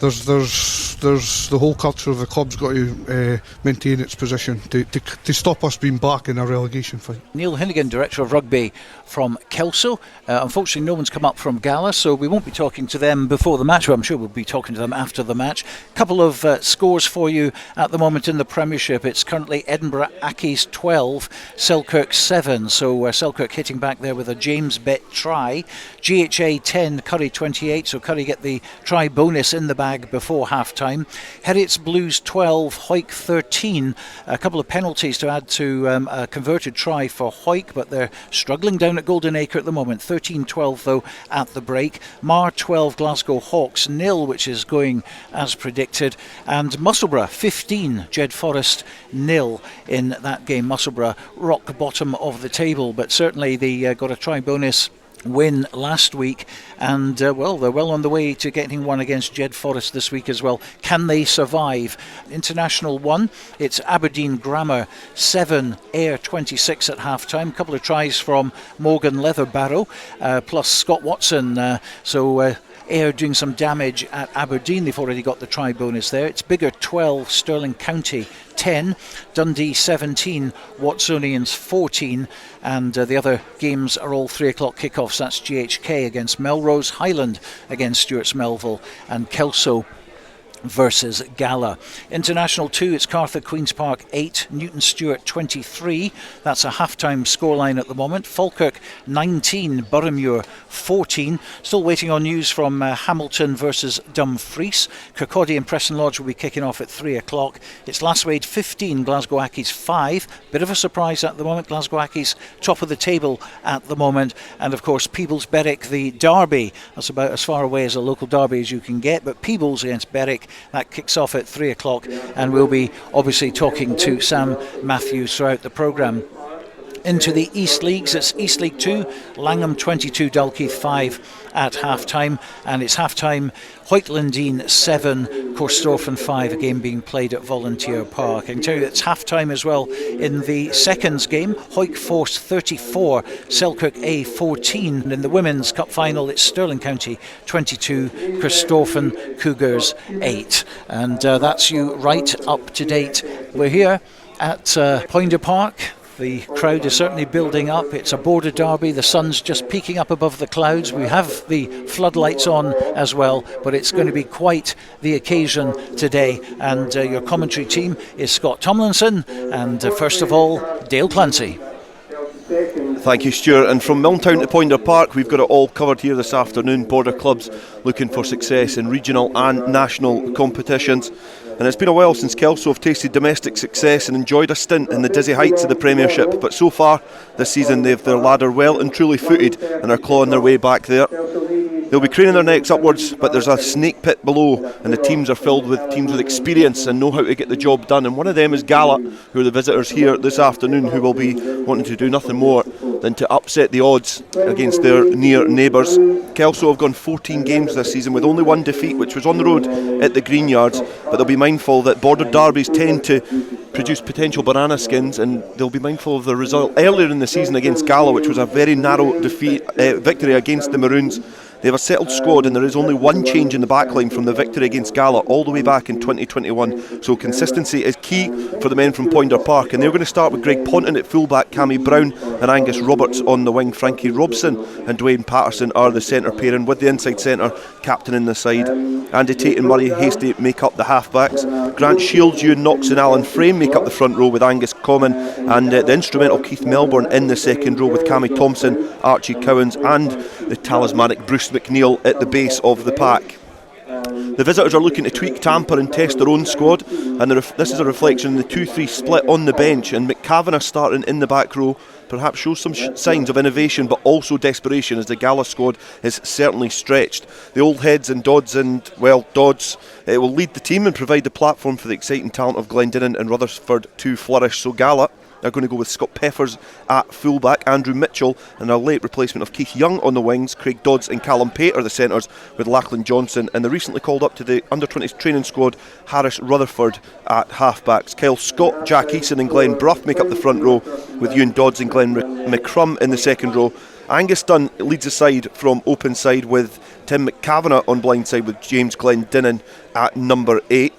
there's the whole culture of the club's got to maintain its position to stop us being back in a relegation fight. Neil Hinnigan, Director of Rugby from Kelso. Unfortunately, no one's come up from Gala, so we won't be talking to them before the match, but I'm sure we'll be talking to them after the match. A couple of scores for you at the moment in the Premiership. It's currently Edinburgh Accies 12, Selkirk 7, so Selkirk hitting back there with a James Bett try. GHA 10, Curry 28, so Curry get the try bonus in the bag before half-time. Heriots Blues 12, Hoyk 13. A couple of penalties to add to a converted try for Hoyk, but they're struggling down at Golden Acre at the moment. 13-12 though at the break. Mar 12, Glasgow Hawks 0, which is going as predicted. And Musselburgh 15, Jed Forest 0 in that game. Musselburgh rock bottom of the table, but certainly they got a try bonus win last week, and they're well on the way to getting one against Jed Forest this week as well. Can they survive? International 1, it's Aberdeen Grammar 7, Ayr 26 at half time. A couple of tries from Morgan Leatherbarrow, plus Scott Watson, so Ayr doing some damage at Aberdeen. They've already got the try bonus there. It's Biggar 12, Stirling County 10, Dundee 17, Watsonians 14, and the other games are all 3 o'clock kickoffs. That's GHK against Melrose, Highland against Stewart's Melville, and Kelso versus Gala. International 2, it's Cartha Queen's Park 8, Newton Stewart 23. That's a half-time scoreline at the moment. Falkirk 19, Boroughmuir 14. Still waiting on news from Hamilton versus Dumfries. Kirkcaldy and Preston Lodge will be kicking off at 3 o'clock. It's Lasswade 15, Glasgow Accies 5. Bit of a surprise at the moment. Glasgow Accies top of the table at the moment. And of course Peebles Berwick, the derby. That's about as far away as a local derby as you can get. But Peebles against Berwick, that kicks off at 3 o'clock, and we'll be obviously talking to Sam Matthews throughout the programme. Into the East Leagues, it's East League 2, Langholm 22, Dalkeith 5 at half-time, and it's half-time Hoytlandine 7, Corstorphine 5, a game being played at Volunteer Park. I can tell you it's half-time as well in the seconds game, Hoyk Force 34, Selkirk A 14, and in the Women's Cup Final it's Stirling County 22, Corstorphine Cougars 8, and that's you right up to date. We're here at Poynter Park. The crowd is certainly building up. It's a border derby. The sun's just peeking up above the clouds. We have the floodlights on as well, but it's going to be quite the occasion today. And your commentary team is Scott Tomlinson and first of all, Dale Clancy. Thank you, Stuart. And from Milntown to Poynter Park, we've got it all covered here this afternoon. Border clubs looking for success in regional and national competitions. And it's been a while since Kelso have tasted domestic success and enjoyed a stint in the dizzy heights of the Premiership, but so far this season they've their ladder well and truly footed and are clawing their way back there. They'll be craning their necks upwards, but there's a snake pit below, and the teams are filled with teams with experience and know how to get the job done. And one of them is Gala, who are the visitors here this afternoon, who will be wanting to do nothing more than to upset the odds against their near neighbours. Kelso have gone 14 games this season with only one defeat, which was on the road at the Greenyards, but they'll be mindful that border derbies tend to produce potential banana skins, and they'll be mindful of the result earlier in the season against Gala, which was a very narrow victory against the Maroons. They have a settled squad, and there is only one change in the backline from the victory against Gala all the way back in 2021. So consistency is key for the men from Poynter Park, and they're going to start with Greg Ponton at fullback, Cammy Brown and Angus Roberts on the wing. Frankie Robson and Dwayne Patterson are the centre pairing, with the inside centre captain in the side. Andy Tate and Murray Hasty make up the half-backs. Grant Shields, Ewan Knox and Alan Frame make up the front row, with Angus Common and the instrumental Keith Melbourne in the second row, with Cammy Thompson, Archie Cowans and the talismanic Bruce McNeil at the base of the pack. The visitors are looking to tweak, tamper and test their own squad, and this is a reflection of the 2-3 split on the bench, and McCavanagh starting in the back row perhaps shows some signs of innovation but also desperation, as the Gala squad is certainly stretched. The old heads and Dodds will lead the team and provide the platform for the exciting talent of Glendinning and Rutherford to flourish. So Gala are going to go with Scott Peffers at fullback, Andrew Mitchell and a late replacement of Keith Young on the wings. Craig Dodds and Callum Pate are the centres, with Lachlan Johnson and the recently called up to the under-20s training squad Harris Rutherford at half-backs. Kyle Scott, Jack Eason and Glenn Brough make up the front row, with Ewan Dodds and Glenn McCrum in the second row. Angus Dunn leads the side from open side, with Tim McCavanagh on blind side, with James Glendinning at number 8.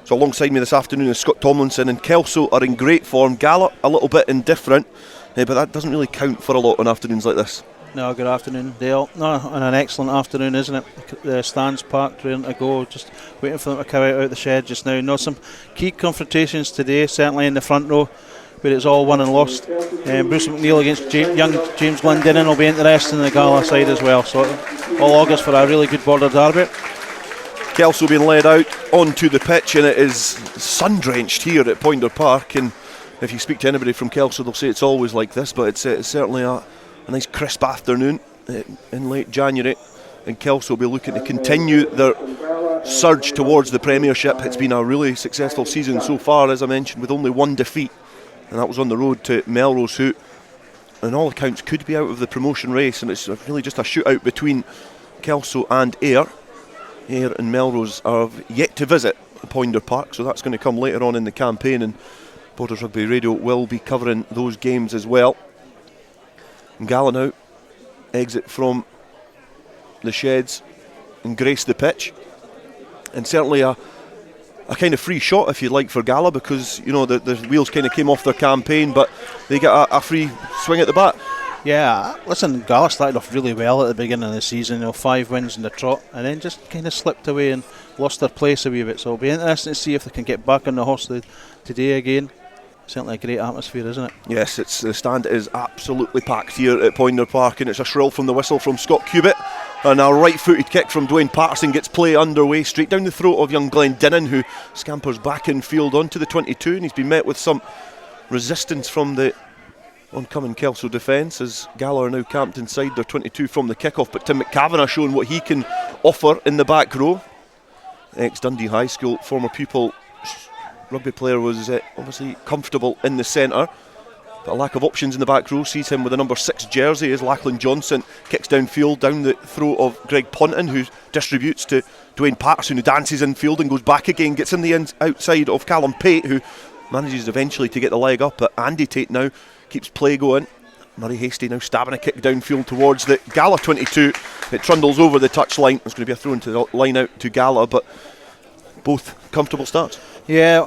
So alongside me this afternoon is Scott Tomlinson, and Kelso are in great form. Gala a little bit indifferent, but that doesn't really count for a lot on afternoons like this. No, good afternoon, Dale. No, and an excellent afternoon, isn't it? The stands packed, ready to go, just waiting for them to come out of the shed just now. No, some key confrontations today, certainly in the front row, where it's all won and lost. Bruce McNeil against young James Glendinning will be interesting in the Gala side as well. So all augurs for a really good border derby. Kelso being led out onto the pitch, and it is sun-drenched here at Poynter Park, and if you speak to anybody from Kelso they'll say it's always like this, but it's certainly a nice crisp afternoon in late January, and Kelso will be looking to continue their surge towards the Premiership. It's been a really successful season so far, as I mentioned, with only one defeat, and that was on the road to Melrose, who on all accounts could be out of the promotion race, and it's really just a shootout between Kelso and Ayr. Ayr and Melrose are yet to visit Poinder Park, so that's going to come later on in the campaign, and Borders Rugby Radio will be covering those games as well. And Gala now exit from the sheds and grace the pitch, and certainly a kind of free shot, if you like, for Gala, because the wheels kind of came off their campaign, but they get a free swing at the bat. Yeah, listen, Gala started off really well at the beginning of the season, 5 wins in the trot, and then just kind of slipped away and lost their place a wee bit. So it'll be interesting to see if they can get back on the horse today again. Certainly a great atmosphere, isn't it? Yes, the stand is absolutely packed here at Poinder Park, and it's a shrill from the whistle from Scott Cubitt. And a right-footed kick from Dwayne Patterson gets play underway straight down the throat of young Glenn Dinnan, who scampers back in field onto the 22, and he's been met with some resistance from the oncoming Kelso defence, as Gala are now camped inside their 22 from the kick-off. But Tim McCavan showing what he can offer in the back row. Ex-Dundee High School former pupil rugby player was obviously comfortable in the centre, but a lack of options in the back row sees him with the number 6 jersey as Lachlan Johnson kicks downfield down the throat of Greg Ponton, who distributes to Dwayne Patterson, who dances infield and goes back again, gets in the outside of Callum Pate, who manages eventually to get the leg up, but Andy Tate now keeps play going. Murray Hastie now stabbing a kick downfield towards the Gala 22. It trundles over the touchline. It's going to be a throw into the line out to Gala, but both comfortable starts. Yeah,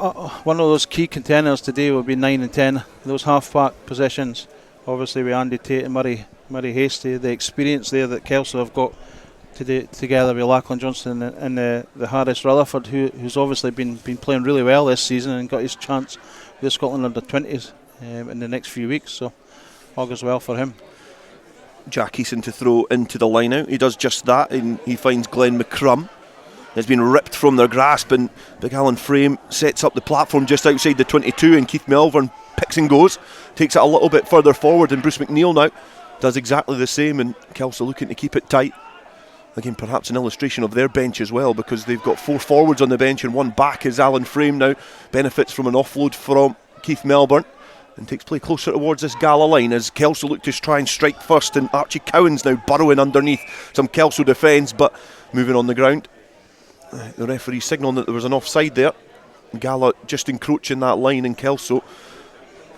one of those key contenders today will be 9 and 10, those half-back positions. Obviously with Andy Tate and Murray Hastie, the experience there that Kelso have got today, together with Lachlan Johnson and the Harris Rutherford, who's obviously been playing really well this season and got his chance with the Scotland under-20s in the next few weeks, so all goes well for him. Jack Eason to throw into the line out. He does just that, and he finds Glenn McCrum. It's been ripped from their grasp, and Big Alan Frame sets up the platform just outside the 22, and Keith Melbourne picks and goes, takes it a little bit further forward, and Bruce McNeil now does exactly the same, and Kelso looking to keep it tight. Again, perhaps an illustration of their bench as well, because they've got 4 forwards on the bench and 1 back, as Alan Frame now benefits from an offload from Keith Melbourne and takes play closer towards this Gala line as Kelso look to try and strike first, and Archie Cowan's now burrowing underneath some Kelso defence, but moving on the ground. The referee signalling that there was an offside there. Gala just encroaching that line, in Kelso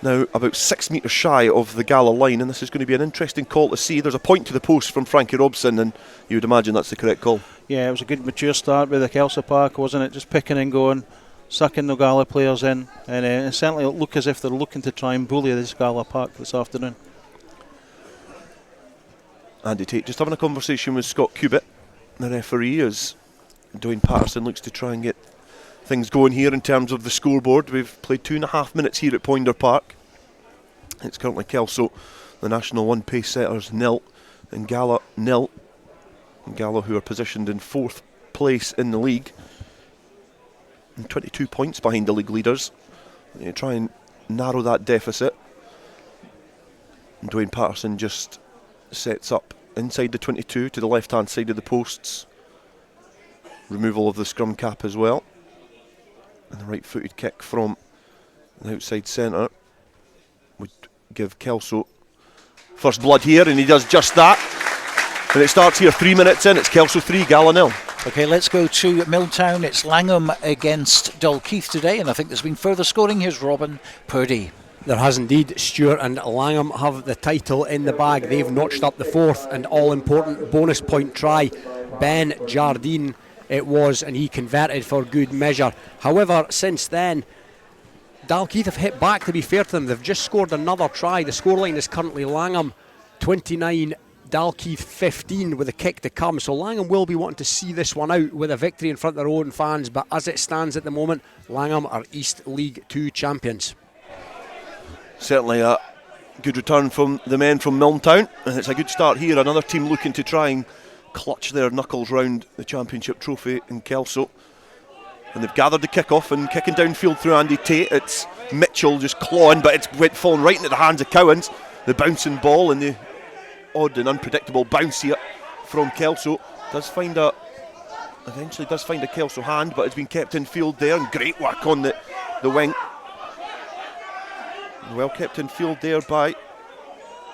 now about 6 metres shy of the Gala line, and this is going to be an interesting call to see. There's a point to the post from Frankie Robson, and you would imagine that's the correct call. Yeah, it was a good mature start with the Kelso Park, wasn't it? Just picking and going, sucking the Gala players in, and it certainly look as if they're looking to try and bully this Gala Park this afternoon. Andy Tate just having a conversation with Scott Cubitt, the referee, as Dwayne Patterson looks to try and get things going here in terms of the scoreboard. We've played 2.5 minutes here at Poinder Park. It's currently Kelso, the National 1 pace setters, 0, and Gala 0. And Gala, who are positioned in 4th place in the league, and 22 points behind the league leaders. They try and narrow that deficit. And Dwayne Patterson just sets up inside the 22 to the left hand side of the posts. Removal of the scrum cap as well, and the right footed kick from the outside centre would give Kelso first blood here, and he does just that, and it starts here 3 minutes in. It's Kelso 3, Gala 0. Okay, let's go to Milltown. It's Langholm against Dalkeith today, and I think there's been further scoring. Here's Robin Purdy. There has indeed. Stuart and Langholm have the title in the bag. They've notched up the 4th and all-important bonus point try. Ben Jardine it was, and he converted for good measure. However, since then, Dalkeith have hit back, to be fair to them. They've just scored another try. The scoreline is currently Langholm 29, Dalkeith 15 with a kick to come. So Langholm will be wanting to see this one out with a victory in front of their own fans, but as it stands at the moment, Langholm are East League 2 champions. Certainly a good return from the men from Milltown, and it's a good start here. Another team looking to try and clutch their knuckles round the championship trophy in Kelso, and they've gathered the kick-off and kicking downfield through Andy Tate. It's Mitchell just clawing, but it's fallen right into the hands of Cowans. The bouncing ball and the odd and unpredictable bounce here from Kelso eventually does find a Kelso hand, but it's been kept in field there, and great work on the wing. Well kept in field there by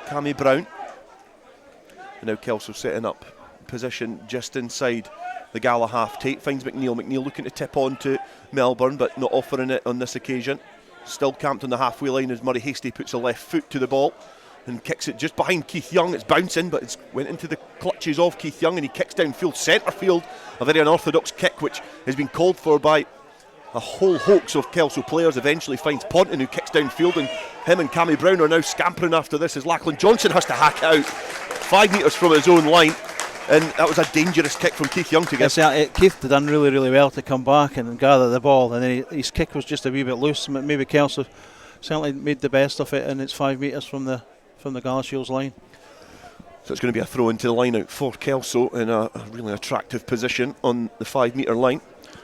Cammy Brown. And now Kelso setting up position just inside the Gala half. Tate finds McNeil. McNeil looking to tip on to Melbourne, but not offering it on this occasion. Still camped on the halfway line as Murray Hastie puts a left foot to the ball and kicks it just behind Keith Young. It's bouncing, but it's went into the clutches of Keith Young, and he kicks downfield, centre field. A very unorthodox kick, which has been called for by a whole hoax of Kelso players. Eventually finds Ponton, who kicks downfield, and him and Cammy Brown are now scampering after this as Lachlan Johnson has to hack it out 5 metres from his own line. And that was a dangerous kick from Keith Young to get. Keith had done really, really well to come back and gather the ball, and then his kick was just a wee bit loose. Maybe Kelso certainly made the best of it, and it's 5 metres from the Gala Shields line. So it's going to be a throw into the line out for Kelso in a really attractive position on the 5 metre line.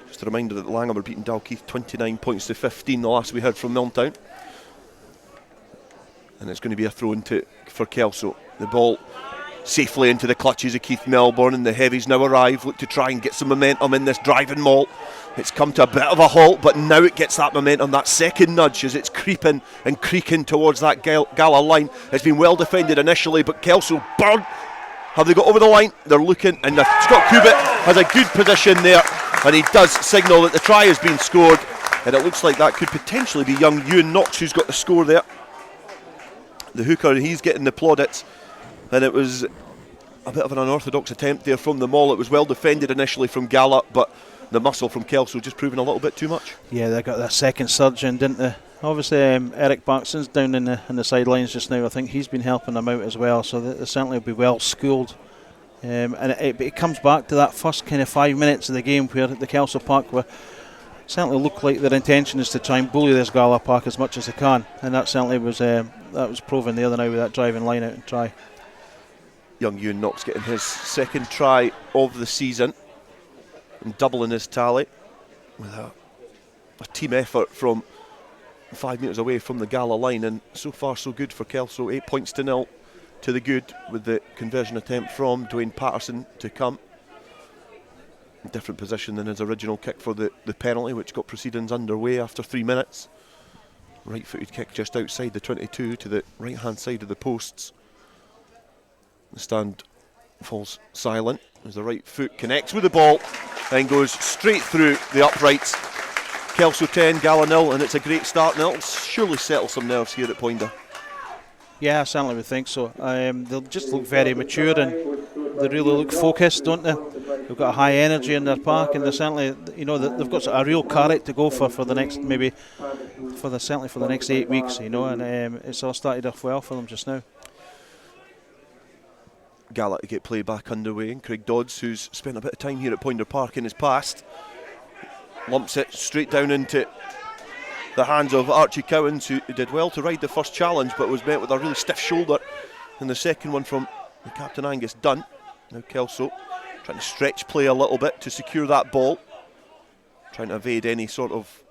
Just a reminder that Langholm are beating Dalkeith 29 points to 15, the last we heard from Milltown. And it's going to be a throw into for Kelso. The ball safely into the clutches of Keith Melbourne, and the heavies now arrive, look to try and get some momentum in this driving maul. It's come to a bit of a halt, but now it gets that momentum, that second nudge as it's creeping and creaking towards that Gala line. It's been well defended initially, but Kelso burn. Have they got over the line? They're looking, and Scott Cubitt has a good position there, and he does signal that the try has been scored, and it looks like that could potentially be young Ewan Knox who's got the score there. The hooker, he's getting the plaudits. And it was a bit of an unorthodox attempt there from the maul. It was well defended initially from Gala, but the muscle from Kelso just proving a little bit too much. Yeah, they got that second surge in, didn't they? Obviously, Eric Baxton's down in the sidelines just now. I think he's been helping them out as well, so they certainly will be well schooled. And it comes back to that first kind of 5 minutes of the game where the Kelso Park were certainly look like their intention is to try and bully this Gala Park as much as they can, and that certainly was proven the other night with that driving line out and try. Young Ewan Knox getting his second try of the season and doubling his tally with a team effort from 5 metres away from the Gala line, and so far so good for Kelso. 8 points to 0 to the good, with the conversion attempt from Dwayne Patterson to come. Different position than his original kick for the penalty, which got proceedings underway after 3 minutes. Right footed kick just outside the 22 to the right hand side of the posts. The stand falls silent as the right foot connects with the ball and goes straight through the uprights. Kelso 10, Gala 0, and it's a great start, and it'll surely settle some nerves here at Poynter. Yeah, I certainly would think so. They'll just look very mature, and they really look focused, don't they? They've got a high energy in their park, and they're certainly, they've got a real carrot to go for the next, certainly for the next 8 weeks, and it's all started off well for them just now. Gala to get play back underway, and Craig Dodds, who's spent a bit of time here at Poynter Park in his past, lumps it straight down into the hands of Archie Cowans, who did well to ride the first challenge but was met with a really stiff shoulder in the second one from the captain Angus Dunn. Now Kelso trying to stretch play a little bit to secure that ball, trying to evade any sort of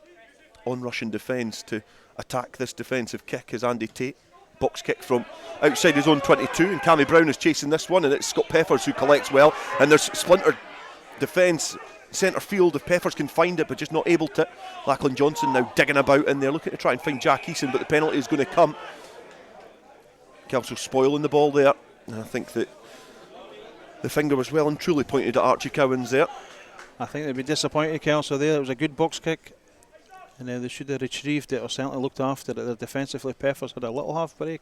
on-rushing defence to attack this defensive kick as Andy Tate. Box kick from outside his own 22, and Cammy Brown is chasing this one, and it's Scott Peppers who collects well, and there's splintered defence centre field if Peppers can find it, but just not able to. Lachlan Johnson now digging about in there, looking to try and find Jack Eason, but the penalty is going to come. Kelso spoiling the ball there, and I think that the finger was well and truly pointed at Archie Cowans there. I think they'd be disappointed, Kelso, there. It was a good box kick, and they should have retrieved it or certainly looked after it. Defensively, Peppers had a little half break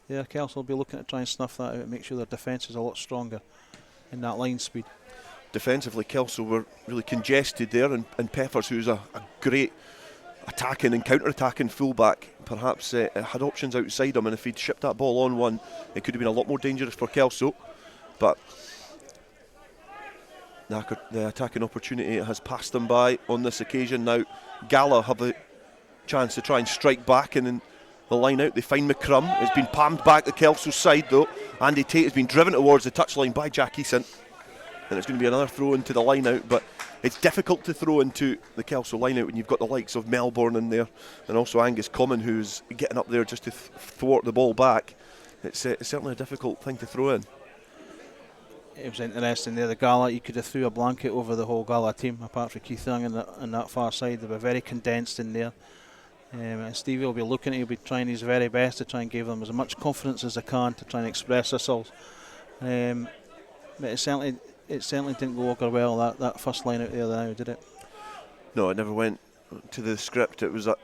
there. Kelso will be looking to try and snuff that out and make sure their defence is a lot stronger in that line speed. Defensively, Kelso were really congested there, and Peppers, who's a great attacking and counter-attacking fullback, perhaps had options outside him, and if he'd shipped that ball on one, it could have been a lot more dangerous for Kelso. But the attacking opportunity has passed them by on this occasion. Now Gala have a chance to try and strike back, and in the line out they find McCrum. It's been palmed back the Kelso side though. Andy Tate has been driven towards the touchline by Jack Eason, and it's going to be another throw into the line out, but it's difficult to throw into the Kelso line out when you've got the likes of Melbourne in there, and also Angus Common, who's getting up there just to thwart the ball back. It's certainly a difficult thing to throw in. It was interesting there, the Gala, you could have threw a blanket over the whole Gala team apart from Keith Young and that far side. They were very condensed in there. Stevie will be looking at it, he'll be trying his very best to try and give them as much confidence as they can to try and express themselves. But it certainly didn't go over well, that first line out there now, did it? No, it never went to the script. It was a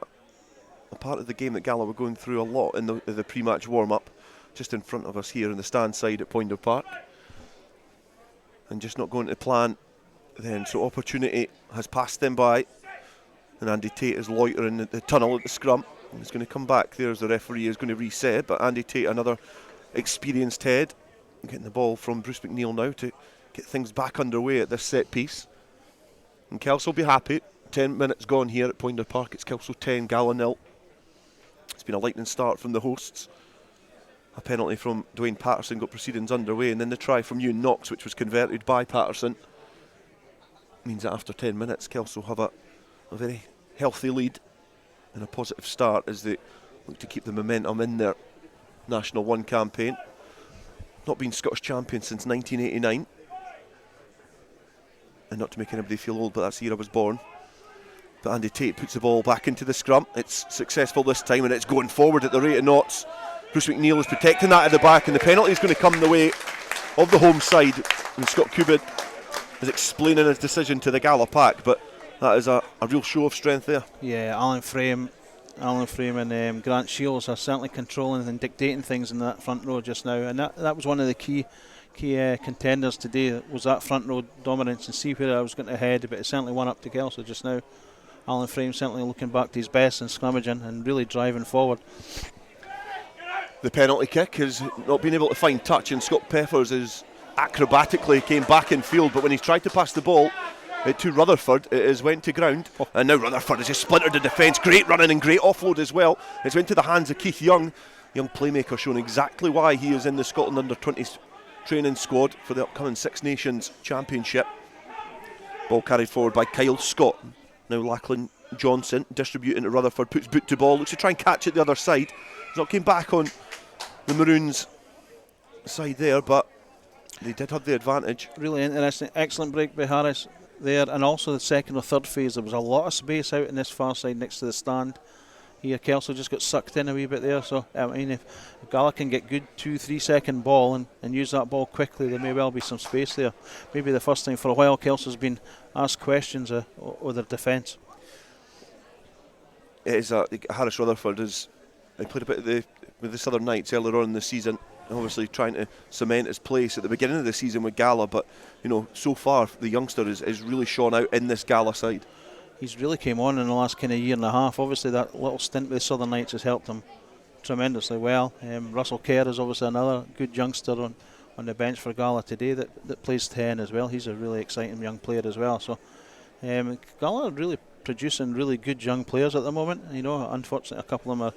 part of the game that Gala were going through a lot in the pre-match warm-up, just in front of us here in the stand side at Poynter Park, and just not going to plan then. So opportunity has passed them by, and Andy Tate is loitering at the tunnel at the scrum. He's going to come back there as the referee is going to reset, but Andy Tate, another experienced head, getting the ball from Bruce McNeil now to get things back underway at this set piece. And Kelso will be happy. 10 minutes gone here at Poynter Park. It's Kelso 10, Gala 0. It's been a lightning start from the hosts. A penalty from Dwayne Patterson got proceedings underway, and then the try from Ewan Knox, which was converted by Patterson, means that after 10 minutes Kelso have a very healthy lead and a positive start as they look to keep the momentum in their National 1 campaign. Not been Scottish champion since 1989. And not to make anybody feel old, but that's the year I was born. But Andy Tate puts the ball back into the scrum. It's successful this time, and it's going forward at the rate of knots. Bruce McNeil is protecting that at the back, and the penalty is going to come the way of the home side. And Scott Kubid is explaining his decision to the Gala pack, but that is a real show of strength there. Yeah, Alan Frame and Grant Shields are certainly controlling and dictating things in that front row just now, and that was one of the key contenders today, was that front row dominance, and see where I was going to head, but it certainly won up to Kelso just now. Alan Frame certainly looking back to his best and scrummaging and really driving forward. The penalty kick has not been able to find touch, and Scott Peppers is acrobatically came back in field, but when he's tried to pass the ball to Rutherford, it has went to ground, and now Rutherford has just splintered the defence. Great running and great offload as well. It's went to the hands of Keith Young, young playmaker, showing exactly why he is in the Scotland under-20s training squad for the upcoming Six Nations Championship. Ball carried forward by Kyle Scott. Now Lachlan Johnson distributing to Rutherford, puts boot to ball, looks to try and catch it the other side. He's not came back on the Maroons side there, but they did have the advantage. Really interesting, excellent break by Harris there, and also the second or third phase there was a lot of space out in this far side next to the stand. Here Kelso just got sucked in a wee bit there, so I mean if Gala can get good 2-3 second ball and use that ball quickly, there may well be some space there. Maybe the first time for a while Kelso's been asked questions of their defence. It is Harris Rutherford he played a bit with the Southern Knights earlier on in the season, obviously trying to cement his place at the beginning of the season with Gala, but so far the youngster is really shone out in this Gala side. He's really came on in the last kind of year and a half. Obviously that little stint with the Southern Knights has helped him tremendously well. Russell Kerr is obviously another good youngster on the bench for Gala today that plays 10 as well. He's a really exciting young player as well. So Gala are really producing really good young players at the moment. Unfortunately a couple of them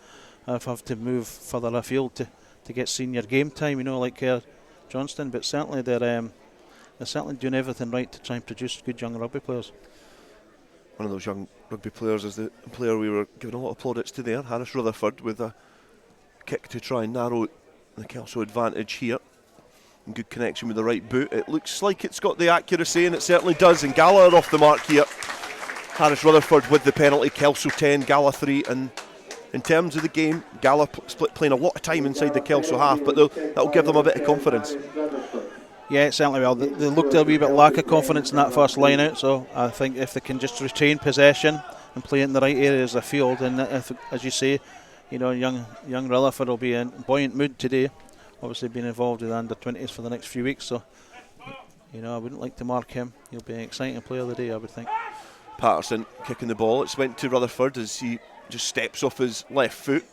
have to move further afield to get senior game time, like Kerr Johnston, but certainly they're certainly doing everything right to try and produce good young rugby players. One of those young rugby players is the player we were giving a lot of plaudits to there, Harris Rutherford, with a kick to try and narrow the Kelso advantage here. And good connection with the right boot. It looks like it's got the accuracy, and it certainly does, and Gala are off the mark here. Harris Rutherford with the penalty, Kelso 10, Gala 3, and in terms of the game, Gala playing a lot of time inside the Kelso half, but that'll give them a bit of confidence. Yeah, certainly will. They looked a wee bit lack of confidence in that first line out, so I think if they can just retain possession and play in the right areas of the field, and if, as you say, young Rutherford will be in buoyant mood today, obviously being involved with the under-20s for the next few weeks, so I wouldn't like to mark him. He'll be an exciting player of the day, I would think. Patterson kicking the ball. It's went to Rutherford as he just steps off his left foot.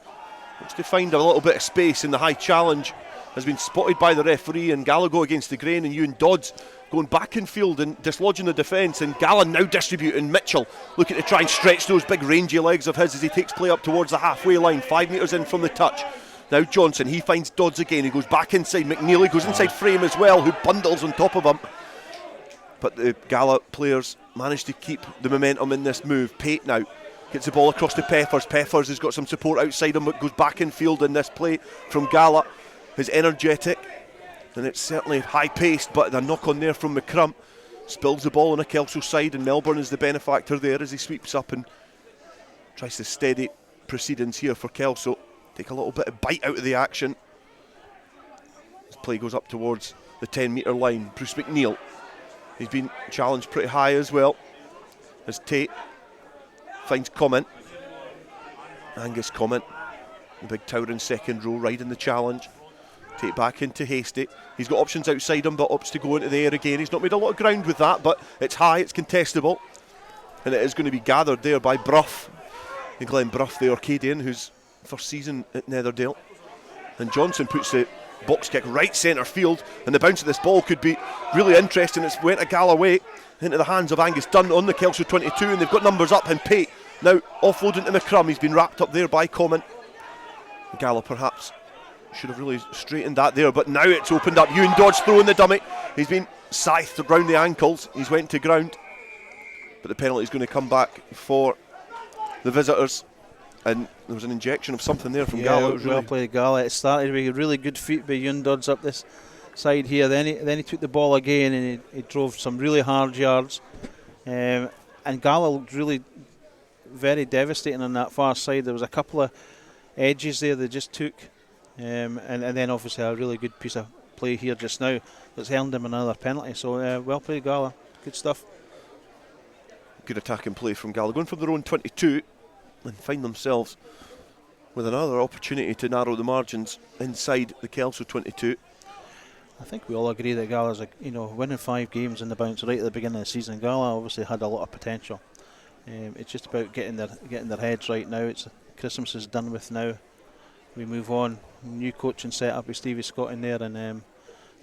Looks to find a little bit of space in the high challenge. Has been spotted by the referee, and Gala go against the grain, and Ewan Dodds going back in field and dislodging the defence, and Gala now distributing. Mitchell looking to try and stretch those big rangy legs of his as he takes play up towards the halfway line, 5 metres in from the touch. Now Johnson, he finds Dodds again, he goes back inside. McNeely goes inside Frame as well, who bundles on top of him. But the Gala players managed to keep the momentum in this move. Pate now gets the ball across to Peppers. Peppers has got some support outside him, but goes back in field in this play from Gala. Is energetic, and it's certainly high paced, but the knock on there from McCrum spills the ball on a Kelso side, and Melbourne is the benefactor there as he sweeps up and tries to steady proceedings here for Kelso. Take a little bit of bite out of the action. This play goes up towards the 10-metre line. Bruce McNeil, he's been challenged pretty high as well, as Tate finds Comment. Angus Comment, the big towering second row, riding the challenge. Tate back into Hasty. He's got options outside him, but opts to go into the air again. He's not made a lot of ground with that, but it's high, it's contestable. And it is going to be gathered there by Brough. And Glenn Brough, the Arcadian, who's first season at Netherdale. And Johnson puts the box kick right centre field, and the bounce of this ball could be really interesting. It's went a Gala way into the hands of Angus Dunn on the Kelso 22, and they've got numbers up, and Pate now offloading to McCrum. He's been wrapped up there by Comment. Gala perhaps should have really straightened that there, but now it's opened up. Ewan Dodds throwing the dummy. He's been scythed around the ankles. He's went to ground, but the penalty is going to come back for the visitors. And there was an injection of something there from Gala. Well played, Gala. It started with a really good feet by Ewan Dodds up this side here. Then he took the ball again, and he drove some really hard yards. And Gala looked really very devastating on that far side. There was a couple of edges there they just took. And then obviously a really good piece of play here just now that's earned him another penalty. So well played, Gala. Good stuff. Good attacking play from Gala, going from their own 22 and find themselves with another opportunity to narrow the margins inside the Kelso 22. I think we all agree that Gala's winning 5 games in the bounce right at the beginning of the season. Gala obviously had a lot of potential. It's just about getting their heads right now. Christmas is done with now. We move on. New coaching set up with Stevie Scott in there, and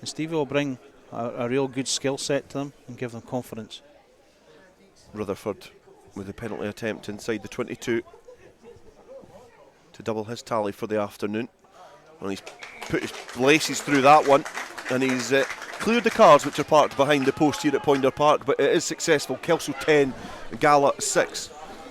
Stevie will bring a real good skill set to them and give them confidence. Rutherford with the penalty attempt inside the 22 to double his tally for the afternoon. Well, he's put his laces through that one, and he's cleared the cars which are parked behind the post here at Poynter Park, but it is successful. Kelso 10, Gala 6.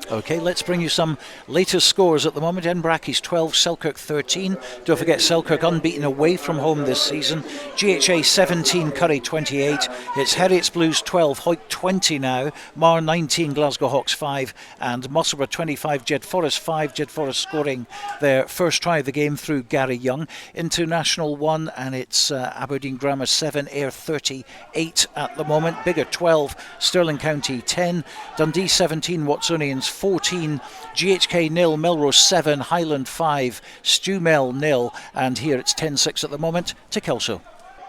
OK, let's bring you some latest scores at the moment. Enbrackies 12, Selkirk 13. Don't forget Selkirk unbeaten away from home this season. GHA 17, Curry 28. It's Heriots Blues 12, Hoyt 20 now. Mar 19, Glasgow Hawks 5. And Musselburgh 25, Jed Forest 5. Jed Forest scoring their first try of the game through Gary Young. International 1, and it's Aberdeen Grammar 7, Ayr 38 at the moment. Bigger 12, Stirling County 10. Dundee 17, Watsonians 14, GHK 0, Melrose 7, Highland 5, Stewmel 0, and here it's 10-6 at the moment to Kelso.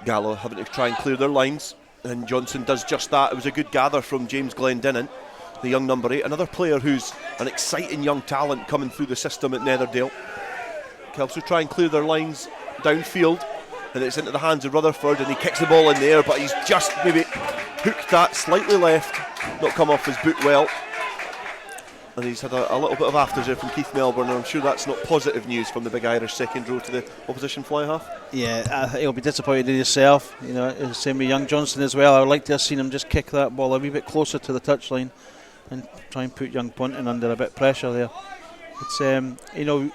Gala having to try and clear their lines, and Johnson does just that. It was a good gather from James Glendinning, the young number 8, another player who's an exciting young talent coming through the system at Netherdale. Kelso try and clear their lines downfield, and it's into the hands of Rutherford, and he kicks the ball in there, but he's just maybe hooked that slightly left, not come off his boot well. And he's had a little bit of afters there from Keith Melbourne, and I'm sure that's not positive news from the big Irish second row to the opposition fly half. Yeah, he'll be disappointed in himself. Same with young Johnson as well. I would like to have seen him just kick that ball a wee bit closer to the touchline and try and put young Bunting under a bit of pressure there. It's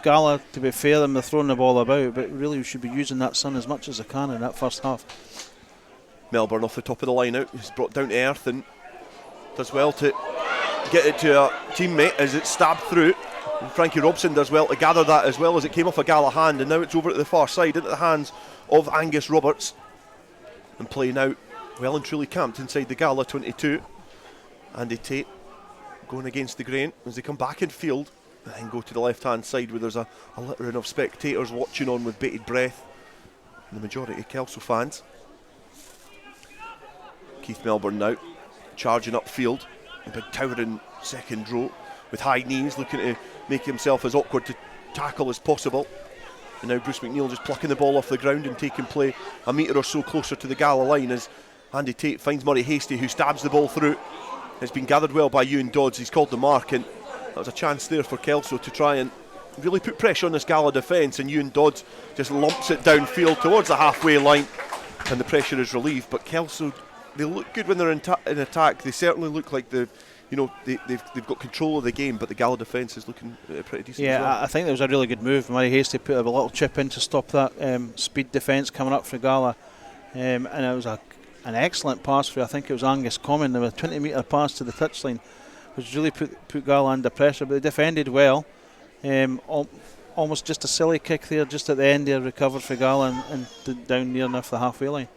Gala, to be fair, they're throwing the ball about, but really we should be using that sun as much as they can in that first half. Melbourne off the top of the line out. He's brought down to earth and does well to get it to a teammate as it's stabbed through. And Frankie Robson does well to gather that as well as it came off a Gala hand, and now it's over to the far side into the hands of Angus Roberts. And play now well and truly camped inside the Gala 22. Andy Tate going against the grain as they come back in field and then go to the left hand side where there's a littering of spectators watching on with bated breath, and the majority of Kelso fans. Keith Melbourne now charging upfield, a big towering second row with high knees, looking to make himself as awkward to tackle as possible. And now Bruce McNeil just plucking the ball off the ground and taking play a metre or so closer to the Gala line as Andy Tate finds Murray Hasty, who stabs the ball through. It's been gathered well by Ewan Dodds. He's called the mark, and that was a chance there for Kelso to try and really put pressure on this Gala defence, and Ewan Dodds just lumps it downfield towards the halfway line, and the pressure is relieved. But Kelso, they look good when they're in attack. They certainly look like they've got control of the game, but the Gala defence is looking pretty decent as well. I think there was a really good move. Murray Hasty put a little chip in to stop that speed defence coming up for Gala, and it was an excellent pass for, I think it was Angus Common. There was a 20-metre pass to the touchline, which really put Gala under pressure, but they defended well. Almost just a silly kick there, just at the end there, recovered for Gala and down near enough the halfway line.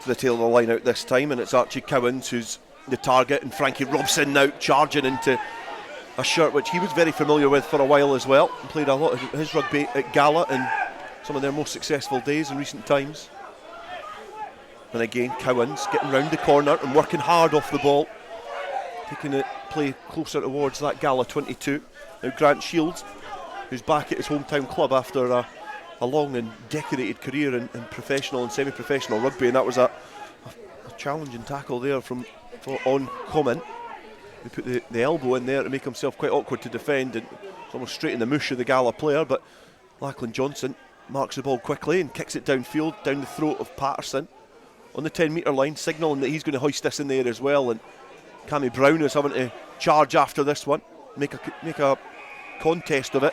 To the tail of the line out this time, and it's Archie Cowans who's the target, and Frankie Robson now charging into a shirt which he was very familiar with for a while as well, and played a lot of his rugby at Gala in some of their most successful days in recent times. And again, Cowans getting round the corner and working hard off the ball, taking it play closer towards that Gala 22. Now Grant Shields, who's back at his hometown club after a long and decorated career in professional and semi-professional rugby, and that was a challenging tackle there for on comment. He put the elbow in there to make himself quite awkward to defend, and it's almost straight in the mush of the Gala player, but Lachlan Johnson marks the ball quickly and kicks it downfield, down the throat of Patterson on the 10-metre line, signalling that he's going to hoist this in there as well. And Cammy Brown is having to charge after this one, make a contest of it,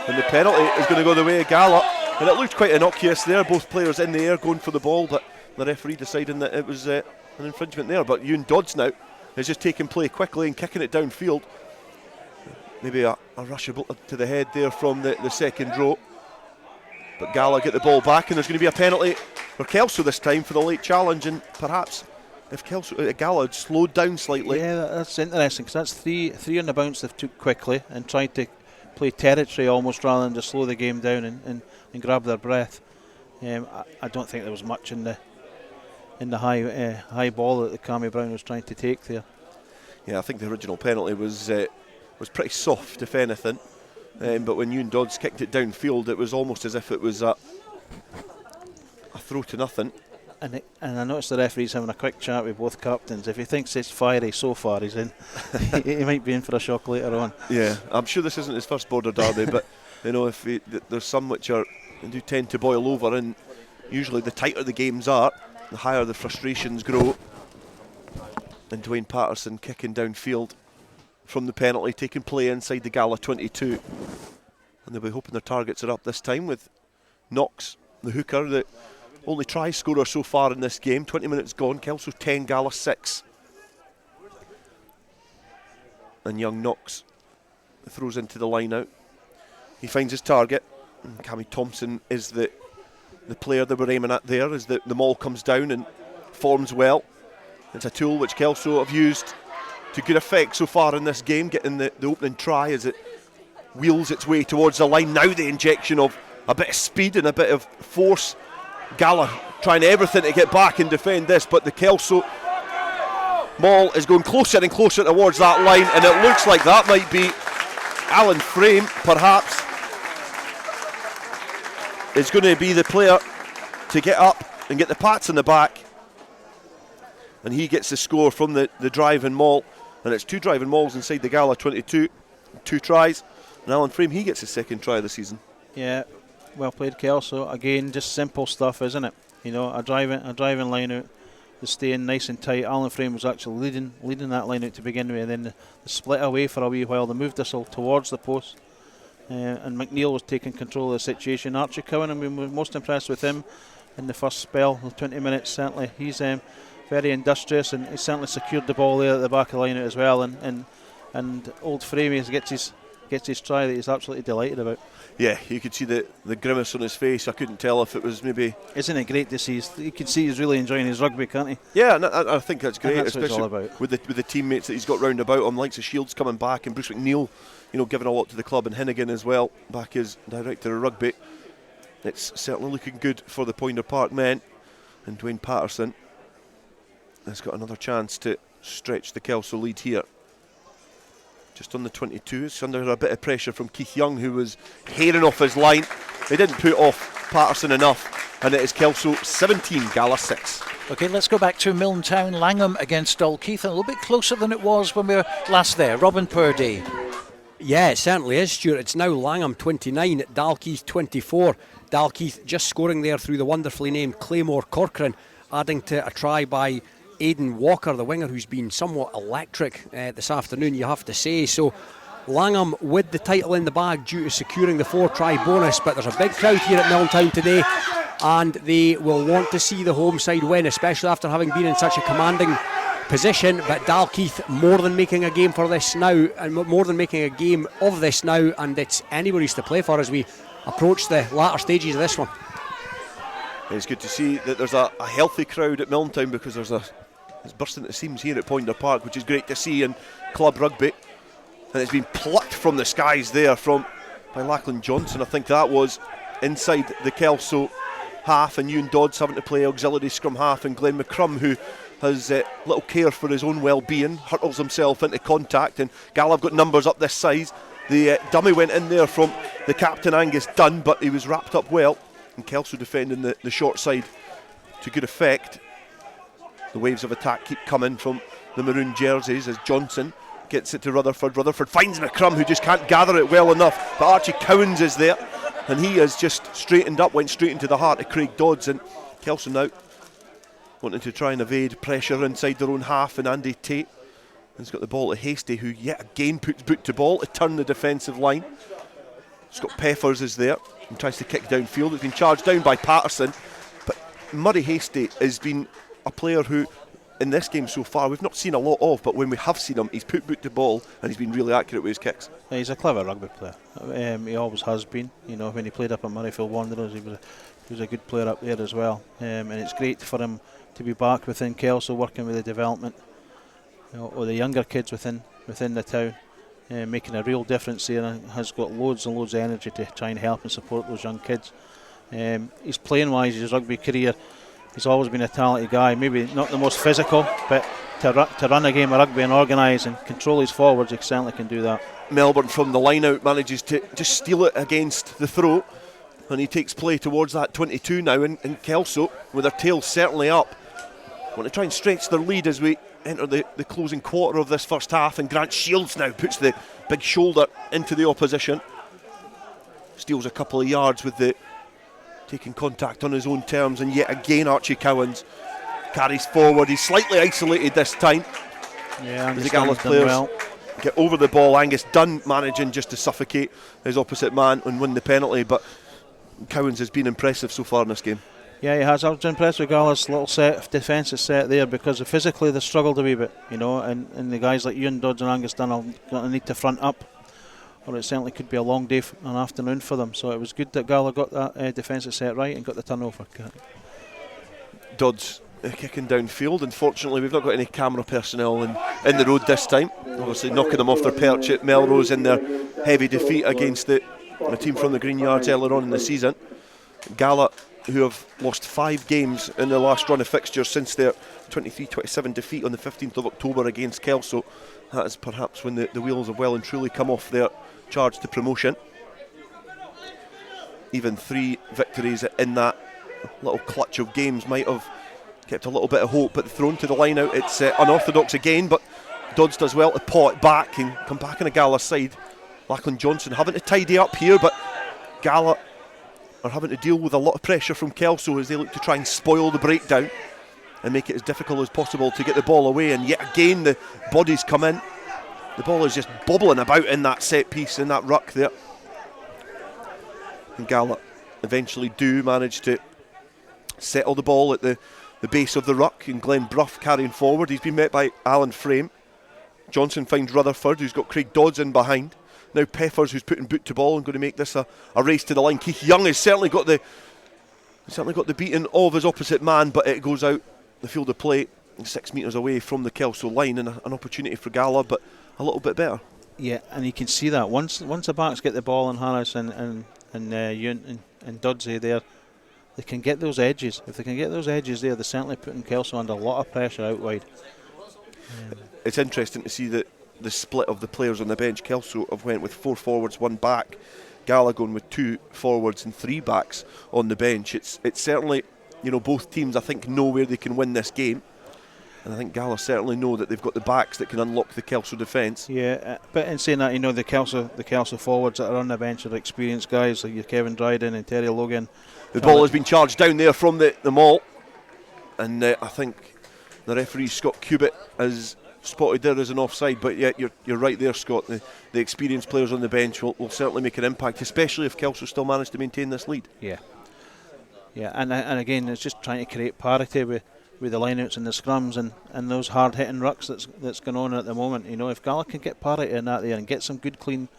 and the penalty is going to go the way of Gala. And it looked quite innocuous there, both players in the air going for the ball, but the referee deciding that it was an infringement there. But Ewan Dodds now is just taking play quickly and kicking it downfield. Maybe a rush to the head there from the second row, but Gala get the ball back, and there's going to be a penalty for Kelso this time for the late challenge. And perhaps if Gala had slowed down slightly. Yeah, that's interesting, because that's three on the bounce they've took quickly and tried to play territory almost rather than just slow the game down and grab their breath. I don't think there was much in the high ball that the Cammy Brown was trying to take there. Yeah, I think the original penalty was pretty soft, if anything. But when Ewan Dodds kicked it downfield, it was almost as if it was a throw to nothing. And I noticed the referee's having a quick chat with both captains. If he thinks it's fiery so far, he's in. He might be in for a shock later on. Yeah, I'm sure this isn't his first border derby, but if there's some which do tend to boil over, and usually the tighter the games are, the higher the frustrations grow. And Dwayne Patterson kicking downfield from the penalty, taking play inside the Gala 22. And they'll be hoping their targets are up this time with Knox, the hooker, the only try scorer so far in this game. 20 minutes gone, Kelso 10, Gala 6. And young Knox throws into the line out. He finds his target. Cammy Thompson is the player that we're aiming at there as the maul comes down and forms well. It's a tool which Kelso have used to good effect so far in this game, getting the opening try as it wheels its way towards the line. Now the injection of a bit of speed and a bit of force. Gala trying everything to get back and defend this, but the Kelso maul is going closer and closer towards that line, and it looks like that might be Alan Frame, perhaps, is going to be the player to get up and get the pats in the back. And he gets the score from the driving maul, and it's 2 driving mauls inside the Gala 22, 2 tries, and Alan Frame, he gets his second try of the season. Yeah, well played Kelso. Again, just simple stuff, isn't it? A driving line out, the staying nice and tight. Alan Frame was actually leading that line out to begin with, and then the split away for a wee while. They moved us all towards the post, and McNeil was taking control of the situation. Archie Cowan, we were most impressed with him in the first spell, the 20 minutes certainly. He's very industrious, and he certainly secured the ball there at the back of the line as well. And old Frame gets his try that he's absolutely delighted about. Yeah, you could see the grimace on his face. I couldn't tell if it was maybe. Isn't it great to see? You can see he's really enjoying his rugby, can't he? Yeah, and I think that's great, and that's especially what it's all about. with the teammates that he's got round about him, likes of Shields coming back, and Bruce McNeil, giving a lot to the club, and Hinnigan as well, back as director of rugby. It's certainly looking good for the Poynter Park men, and Dwayne Patterson has got another chance to stretch the Kelso lead here. Just on the 22, it's under a bit of pressure from Keith Young, who was hairing off his line. They didn't put off Patterson enough, and it is Kelso 17, Gala 6. OK, let's go back to Milntown. Langham against Dalkeith, a little bit closer than it was when we were last there. Robin Purdy. Yeah, it certainly is, Stuart. It's now Langham 29, Dalkeith 24. Dalkeith just scoring there through the wonderfully named Claymore Corcoran, adding to a try by Aidan Walker, the winger, who's been somewhat electric this afternoon, you have to say. So Langham with the title in the bag due to securing the 4-try bonus, but there's a big crowd here at Milntown today, and they will want to see the home side win, especially after having been in such a commanding position, but Dalkeith more than making a game for this now, and more than making a game of this now, and it's anybody's to play for as we approach the latter stages of this one. It's good to see that there's a healthy crowd at Milntown, because it's bursting at the seams here at Poynter Park, which is great to see in club rugby. And it's been plucked from the skies there by Lachlan Johnson. I think that was inside the Kelso half, and Ewan Dodds having to play auxiliary scrum half, and Glenn McCrum, who has little care for his own well-being, hurtles himself into contact, and Gala have got numbers up this size. The dummy went in there from the captain Angus Dunn, but he was wrapped up well, and Kelso defending the short side to good effect. The waves of attack keep coming from the maroon jerseys as Johnson gets it to Rutherford. Rutherford finds McCrum, who just can't gather it well enough, but Archie Cowans is there, and he has just straightened up, went straight into the heart of Craig Dodds, and Kelso now wanting to try and evade pressure inside their own half, and Andy Tate has got the ball to Hastie, who yet again puts boot to ball to turn the defensive line. Scott Peffers is there and tries to kick downfield. It's been charged down by Patterson, but Murray Hastie has been a player who in this game so far we've not seen a lot of, but when we have seen him, he's put boot to ball and he's been really accurate with his kicks. Yeah, he's a clever rugby player. He always has been. You know, when he played up at Murrayfield Wanderers, he was a good player up there as well. And it's great for him to be back within Kelso, working with the development, or the younger kids within the town, making a real difference there, and has got loads and loads of energy to try and help and support those young kids. He's playing wise, his rugby career, he's always been a talented guy, maybe not the most physical, but to run a game of rugby and organise and control his forwards, he certainly can do that. Melbourne from the line out manages to just steal it against the throat, and he takes play towards that 22 now, in Kelso with their tails certainly up. Want to try and stretch their lead as we enter the closing quarter of this first half, and Grant Shields now puts the big shoulder into the opposition, steals a couple of yards with the taking contact on his own terms, and yet again Archie Cowans carries forward. He's slightly isolated this time. Yeah, as the Gala players get over the ball. Angus Dunn managing just to suffocate his opposite man and win the penalty, but Cowans has been impressive so far in this game. Yeah, he has. I was impressed with Gala's little defensive set there, because physically they struggled a wee bit, you know, and the guys like Ewan Dodds and Angus Dunn are going to need to front up, or it certainly could be a long day, an afternoon for them. So it was good that Gala got that defensive set right and got the turnover. Dodds kicking downfield. Unfortunately, we've not got any camera personnel in the road this time. Obviously knocking them off their perch at Melrose in their heavy defeat against the team from the Green Yards earlier on in the season. Gala, who have lost 5 games in their last run of fixtures since their 23-27 defeat on the 15th of October against Kelso. That is perhaps when the wheels have well and truly come off their charge to promotion. Even 3 victories in that little clutch of games might have kept a little bit of hope, but thrown to the line out, it's unorthodox again, but Dodds does well to paw it back and come back on a Gala side. Lachlan Johnson having to tidy up here, but Gala are having to deal with a lot of pressure from Kelso as they look to try and spoil the breakdown and make it as difficult as possible to get the ball away. And yet again the bodies come in. The ball is just bobbling about in that set piece, in that ruck there. And Gala eventually do manage to settle the ball at the base of the ruck, and Glenn Brough carrying forward. He's been met by Alan Frame. Johnson finds Rutherford, who's got Craig Dodds in behind. Now Peffers, who's putting boot to ball and going to make this a race to the line. Keith Young has certainly got the beating of his opposite man, but it goes out the field of play 6 metres away from the Kelso line, and an opportunity for Gala, but a little bit better. Yeah, and you can see that once the backs get the ball in Harris and Ewan and Doddsy there, they can get those edges. If they can get those edges there, they're certainly putting Kelso under a lot of pressure out wide. It's interesting to see that the split of the players on the bench. Kelso have went with 4 forwards, 1 back. Gala going with 2 forwards and 3 backs on the bench. It's certainly, you know, both teams I think know where they can win this game, and I think Gala certainly know that they've got the backs that can unlock the Kelso defence. Yeah, but in saying that, you know, the Kelso forwards that are on the bench are experienced guys like your Kevin Dryden and Terry Logan. The ball has been charged down there from the maul, and I think the referee Scott Cubitt has spotted there as an offside, but yeah, you're right there, Scott. The experienced players on the bench will certainly make an impact, especially if Kelso still manage to maintain this lead. Yeah, and again, it's just trying to create parity with with the lineouts and the scrums and those hard hitting rucks that's going on at the moment. You know, if Gala can get parity in that there and get some good clean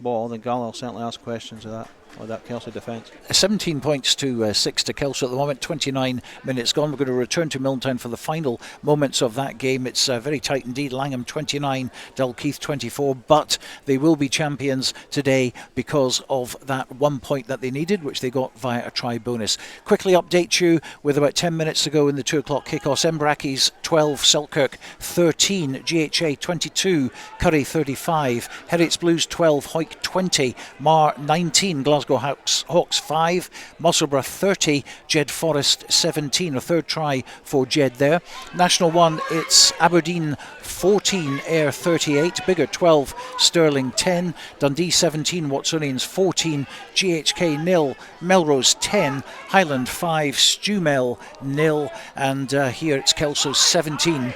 ball, then Gala will certainly ask questions of that Kelso defence. 17 points to 6 to Kelso at the moment. 29 minutes gone. We're going to return to Milntown for the final moments of that game. It's very tight indeed. Langham 29, Dalkeith 24, but they will be champions today because of that 1 point that they needed, which they got via a try bonus. Quickly update you with about 10 minutes to go in the 2 o'clock kickoffs. Embrackis 12, Selkirk 13, GHA 22, Curry 35, Heriots Blues 12, Hawick 20, Mar 19, Glasgow Hawks 5, Musselburgh 30, Jed Forest 17. A third try for Jed there. National 1, it's Aberdeen 14, Ayr 38, Biggar 12, Stirling 10, Dundee 17, Watsonians 14, GHK 0, Melrose 10, Highland 5, Stewmel 0, and here it's Kelso 17,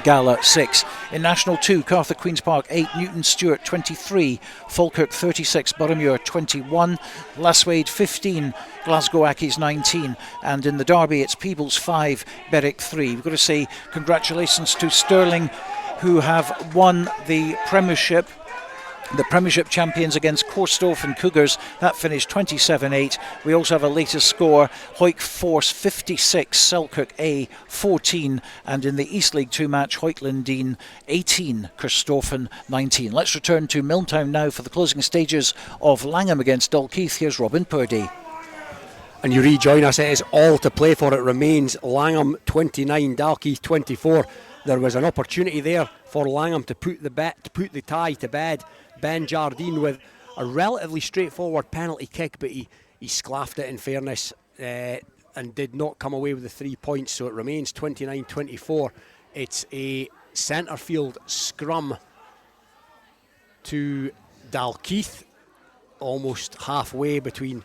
Gala 6. In National 2, Cartha Queen's Park 8, Newton Stewart 23, Falkirk 36, Boroughmuir 21, Lasswade 15, Glasgow Accies 19, and in the Derby it's Peebles 5, Berwick 3. We've got to say congratulations to Stirling, who have won the Premiership. The Premiership champions against Corstoff and Cougars. That finished 27-8. We also have a latest score. Hawick Force 56, Selkirk A 14. And in the East League 2 match, Hawick Lindeen 18, Corstoffen 19. Let's return to Milntown now for the closing stages of Langham against Dalkeith. Here's Robin Purdy. And you rejoin us. It is all to play for. It remains Langham 29, Dalkeith 24. There was an opportunity there for Langham to put the tie to bed. Ben Jardine with a relatively straightforward penalty kick, but he sclaffed it in fairness and did not come away with the 3 points, so it remains 29-24. It's a centre field scrum to Dalkeith, almost halfway between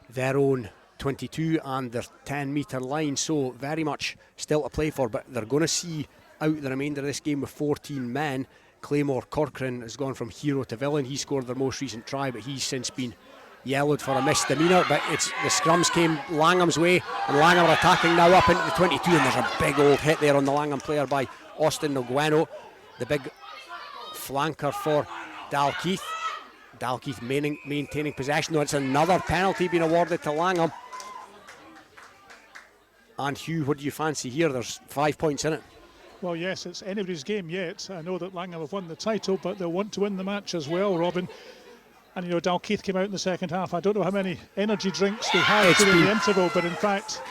their own 22 and their 10-metre line, so very much still to play for, but they're going to see out the remainder of this game with 14 men. Claymore Corcoran has gone from hero to villain. He scored their most recent try, but he's since been yellowed for a misdemeanour. But it's the scrums came Langham's way, and Langham are attacking now up into the 22, and there's a big old hit there on the Langham player by Austin Nogueno, the big flanker for Dalkeith. Dalkeith maintaining possession. No, it's another penalty being awarded to Langham. And Hugh, what do you fancy here? There's 5 points in it. Well, yes, it's anybody's game yet. I know that Langham have won the title, but they'll want to win the match as well, Robin. And, you know, Dalkeith came out in the second half. I don't know how many energy drinks they had during the interval, but in fact...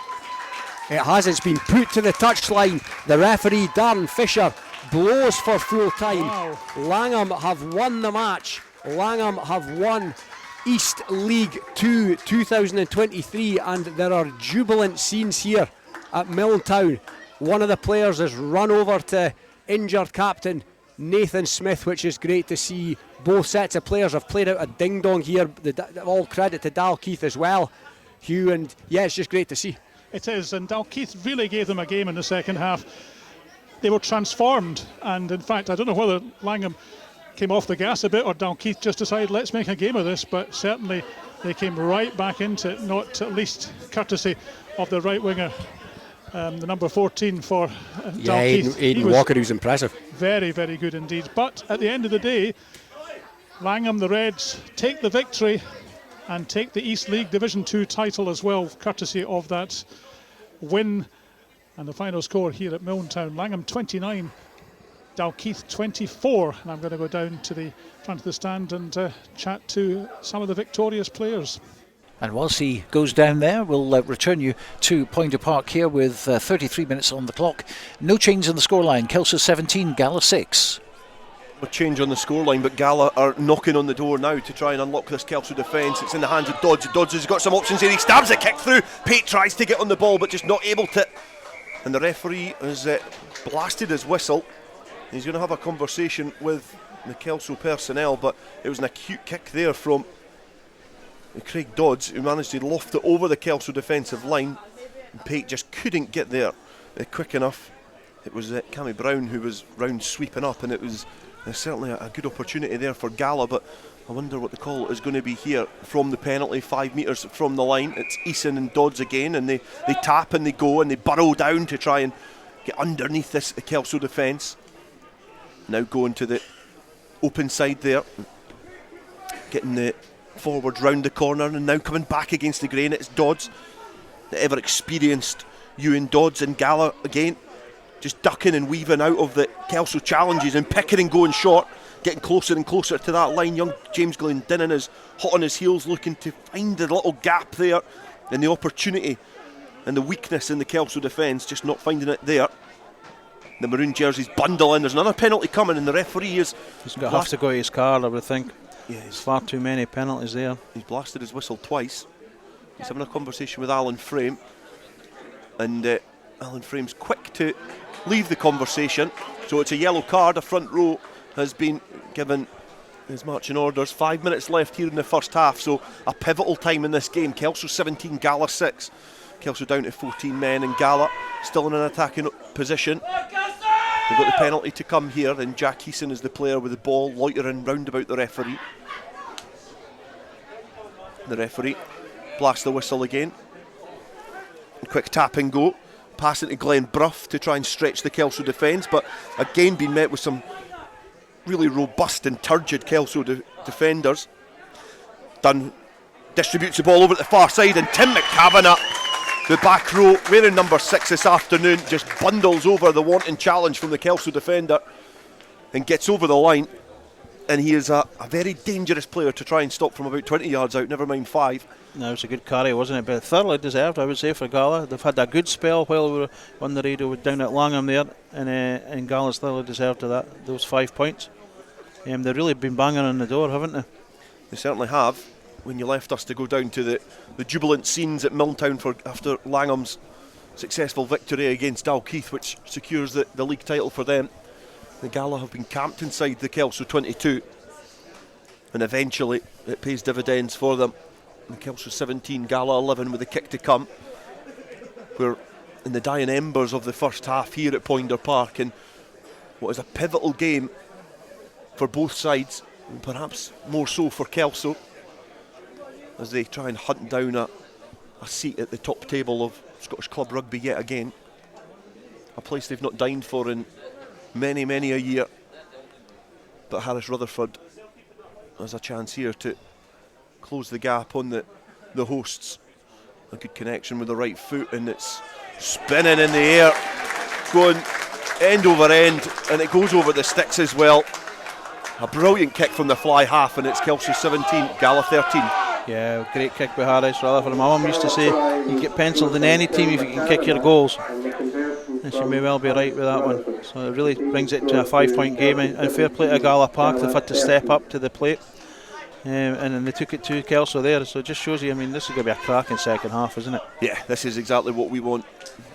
It has. It's been put to the touchline. The referee, Darren Fisher, blows for full time. Wow. Langham have won the match. Langham have won East League 2 2023, and there are jubilant scenes here at Milntown. One of the players has run over to injured captain Nathan Smith, which is great to see. Both sets of players have played out a ding-dong here. All credit to Dalkeith as well, Hugh, and yeah, it's just great to see. It is, and Dalkeith really gave them a game in the second half. They were transformed, and in fact, I don't know whether Langham came off the gas a bit or Dalkeith just decided, let's make a game of this, but certainly they came right back into it, not at least courtesy of the right winger. The number 14 for Dalkeith. Aidan Walker, who's impressive. Very, very good indeed. But at the end of the day, Langham, the Reds, take the victory and take the East League Division 2 title as well, courtesy of that win. And the final score here at Milntown, Langham 29, Dalkeith 24. And I'm going to go down to the front of the stand and chat to some of the victorious players. And whilst he goes down there, we'll return you to Pointer Park here with 33 minutes on the clock. No change in the scoreline. Kelso 17, Gala 6. A change on the scoreline, but Gala are knocking on the door now to try and unlock this Kelso defence. It's in the hands of Dodds. Dodds has got some options here. He stabs a kick through. Pate tries to get on the ball, but just not able to. And the referee has blasted his whistle. He's going to have a conversation with the Kelso personnel, but it was an acute kick there from Craig Dodds, who managed to loft it over the Kelso defensive line, and Pate just couldn't get there quick enough. It was Cammy Brown who was round sweeping up, and it was certainly a good opportunity there for Gala, but I wonder what the call is going to be here from the penalty, 5 metres from the line. It's Eason and Dodds again, and they tap and they go and they burrow down to try and get underneath this Kelso defence. Now going to the open side there, getting the forward round the corner, and now coming back against the grain. It's Dodds, the ever experienced Ewan Dodds, and Gala again, just ducking and weaving out of the Kelso challenges and picking and going short, getting closer and closer to that line. Young James Glendinning is hot on his heels, looking to find the little gap there and the opportunity and the weakness in the Kelso defence, just not finding it there. The maroon jerseys bundle in. There's another penalty coming, and the referee is... He's going to have to go to his card, I would think. Yeah, there's far too many penalties there. He's blasted his whistle twice. He's having a conversation with Alan Frame, and Alan Frame's quick to leave the conversation. So it's a yellow card. A front row has been given his marching orders. 5 minutes left here in the first half, so a pivotal time in this game. Kelso 17, Gala 6. Kelso down to 14 men, and Gala still in an attacking position. They've got the penalty to come here, and Jack Heason is the player with the ball, loitering round about the referee. The referee blasts the whistle again. Quick tap and go. Passing to Glenn Bruff to try and stretch the Kelso defence, but again being met with some really robust and turgid Kelso defenders. Dunn distributes the ball over at the far side, and Tim McCavanagh, the back row, wearing number 6 this afternoon, just bundles over the wanton challenge from the Kelso defender and gets over the line. And he is a very dangerous player to try and stop from about 20 yards out, never mind 5. No, it was a good carry, wasn't it? But thoroughly deserved, I would say, for Gala. They've had a good spell while we were on the radio down at Langholm there, and Gala's thoroughly deserved of those 5 points. They've really been banging on the door, haven't they? They certainly have. When you left us to go down to the jubilant scenes at Milltown after Langham's successful victory against Dalkeith, which secures the league title for them, the Gala have been camped inside the Kelso 22, and eventually it pays dividends for them. The Kelso 17, Gala 11 with a kick to come. We're in the dying embers of the first half here at Poynter Park, and what is a pivotal game for both sides, and perhaps more so for Kelso, as they try and hunt down a seat at the top table of Scottish Club Rugby yet again. A place they've not dined for in many, many a year. But Harris Rutherford has a chance here to close the gap on the hosts. A good connection with the right foot, and it's spinning in the air, going end over end, and it goes over the sticks as well. A brilliant kick from the fly half, and it's Kelso 17, Gala 13. Yeah, great kick by Harris Rutherford. My mum used to say you get penciled in any team if you can kick your goals, and she may well be right with that one. So it really brings it to a 5-point game, and fair play to Gala Park. They've had to step up to the plate, and then they took it to Kelso there. So it just shows you, I mean, this is going to be a cracking second half, isn't it? Yeah, this is exactly what we want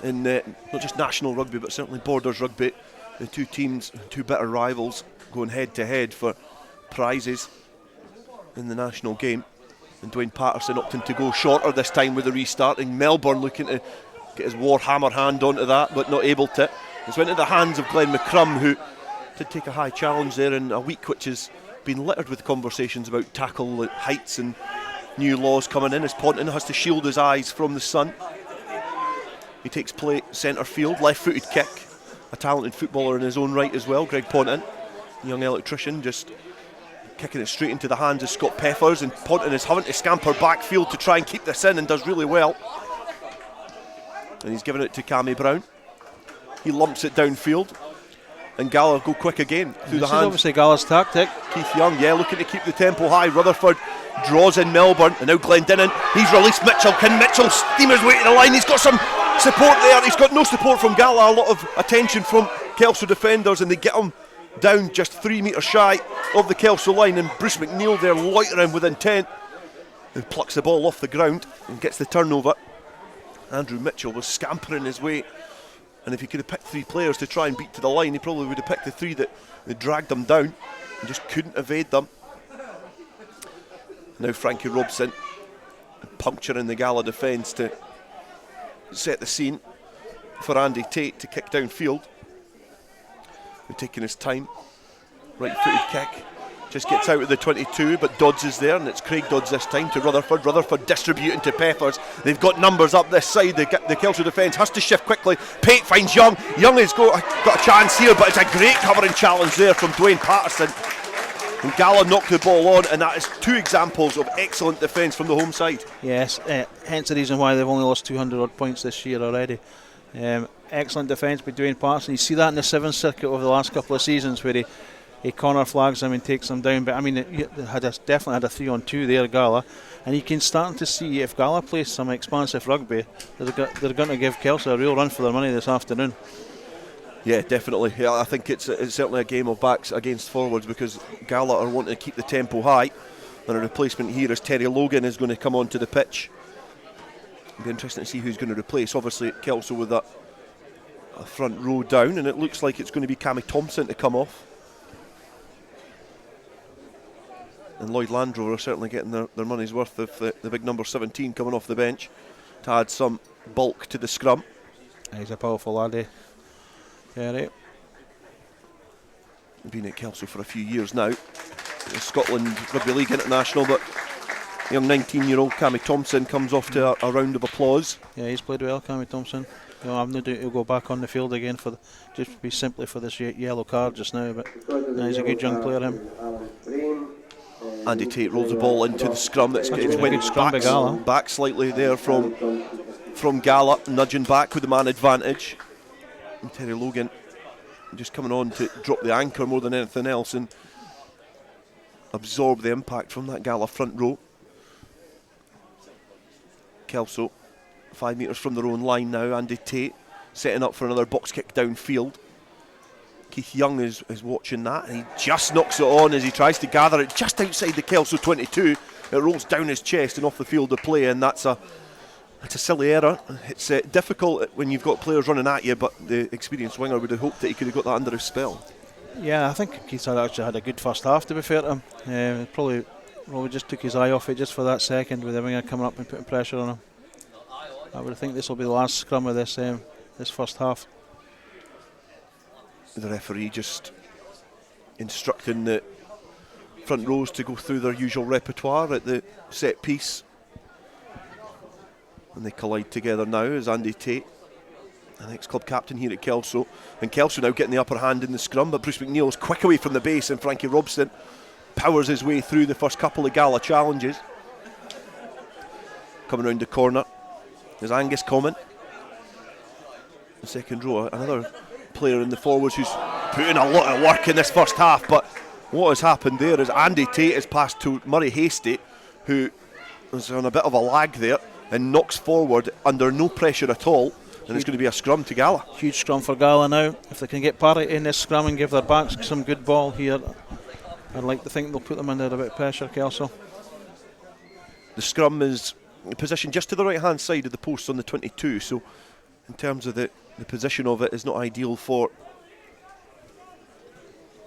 in not just national rugby, but certainly Borders rugby. The two teams, two bitter rivals, going head to head for prizes in the national game. And Dwayne Patterson opting to go shorter this time with the restarting. Melbourne looking to get his Warhammer hand onto that, but not able to. It's went into the hands of Glenn McCrum, who did take a high challenge there in a week which has been littered with conversations about tackle heights and new laws coming in, as Ponton has to shield his eyes from the sun. He takes play centre field, left-footed kick. A talented footballer in his own right as well, Greg Ponton, young electrician, just kicking it straight into the hands of Scott Peffers, and Ponton is having to scamper backfield to try and keep this in, and does really well. And he's giving it to Cammy Brown. He lumps it downfield, and Gala go quick again through the hands. This is obviously Gala's tactic. Keith Young, yeah, looking to keep the tempo high. Rutherford draws in Melbourne, and now Glendinning. He's released Mitchell. Can Mitchell steam his way to the line? He's got some support there. He's got no support from Gala. A lot of attention from Kelso defenders, and they get him down just 3 metres shy of the Kelso line, and Bruce McNeil there loitering with intent, who plucks the ball off the ground and gets the turnover. Andrew Mitchell was scampering his way, and if he could have picked 3 players to try and beat to the line, he probably would have picked the 3 that dragged them down and just couldn't evade them. Now Frankie Robson puncturing the Gala defence to set the scene for Andy Tate to kick downfield. Taking his time, right-footed kick, just gets out of the 22, but Dodds is there, and it's Craig Dodds this time to Rutherford. Rutherford distributing to Peppers. They've got numbers up this side. The Kelso defence has to shift quickly. Pate finds Young. Young has got a chance here, but it's a great covering challenge there from Dwayne Patterson. And Gala knocked the ball on, and that is 2 examples of excellent defence from the home side. Yes, hence the reason why they've only lost 200 odd points this year already. Excellent defence by Dwayne Patterson. You see that in the 7th circuit over the last couple of seasons where he corner flags them and takes them down. But I mean, they definitely had a 3-on-2 there, Gala. And you can start to see if Gala plays some expansive rugby, they're going to give Kelso a real run for their money this afternoon. Yeah, definitely. Yeah, I think it's certainly a game of backs against forwards, because Gala are wanting to keep the tempo high. And a replacement here is Terry Logan is going to come onto the pitch. It'll be interesting to see who's going to replace. Obviously, Kelso with a front row down, and it looks like it's going to be Cammy Thompson to come off. And Lloyd Landrover are certainly getting their money's worth of the big number 17 coming off the bench to add some bulk to the scrum. He's a powerful laddie. Terry. Been at Kelso for a few years now. Scotland Rugby League international, but young 19-year-old Cammy Thompson comes off to a round of applause. Yeah, he's played well, Cammy Thompson. I've no doubt he'll go back on the field again just be simply for this yellow card just now, but he's a good young player, him. Andy Tate rolls the ball into the scrum. It's went back slightly there from Gala, nudging back with the man advantage. And Terry Logan just coming on to drop the anchor more than anything else and absorb the impact from that Gala front row. Kelso 5 metres from their own line now. Andy Tate setting up for another box kick downfield. Keith Young is watching that, and he just knocks it on as he tries to gather it just outside the Kelso 22. It rolls down his chest and off the field of play, and that's a silly error. It's difficult when you've got players running at you, but the experienced winger would have hoped that he could have got that under his spell. Yeah, I think Keith actually had a good first half, to be fair to him. Probably just took his eye off it just for that second with the winger coming up and putting pressure on him. I would think this will be the last scrum of this first half. The referee just instructing the front rows to go through their usual repertoire at the set piece. And they collide together now as Andy Tate, an ex-club captain here at Kelso. And Kelso now getting the upper hand in the scrum, but Bruce McNeil's quick away from the base, and Frankie Robson powers his way through the first couple of Gala challenges. Coming round the corner is Angus Common. The second row, another player in the forwards who's put in a lot of work in this first half, but what has happened there is Andy Tate has passed to Murray Hastie, who is on a bit of a lag there and knocks forward under no pressure at all, and it's going to be a scrum to Gala. Huge scrum for Gala now. If they can get parity in this scrum and give their backs some good ball here, I'd like to think they'll put them under a bit of pressure, Kelso. The scrum is positioned just to the right hand side of the post on the 22, so in terms of the position of it is not ideal for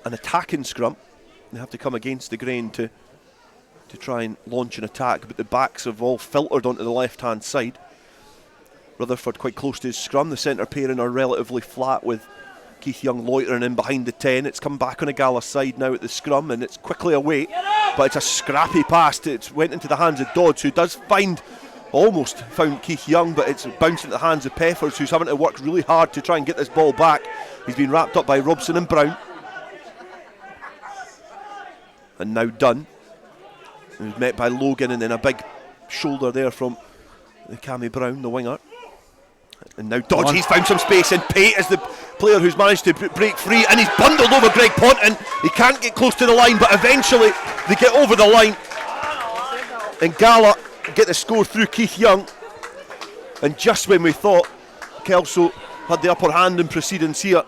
an attacking scrum. They have to come against the grain to try and launch an attack, but the backs have all filtered onto the left hand side. Rutherford quite close to his scrum. The centre pairing are relatively flat with Keith Young loitering in behind the 10. It's come back on a Gala side now at the scrum, and it's quickly away, but it's a scrappy pass. It went into the hands of Dodds, who does almost found Keith Young, but it's bounced into the hands of Peppers, who's having to work really hard to try and get this ball back. He's been wrapped up by Robson and Brown, and now Dunn. He was met by Logan, and then a big shoulder there from the Cammy Brown, the winger. And now Dodds, he's found some space, and Pate is the player who's managed to break free, and he's bundled over Greg Ponton. He can't get close to the line, but eventually they get over the line, and Gala get the score through Keith Young. And just when we thought Kelso had the upper hand in proceedings here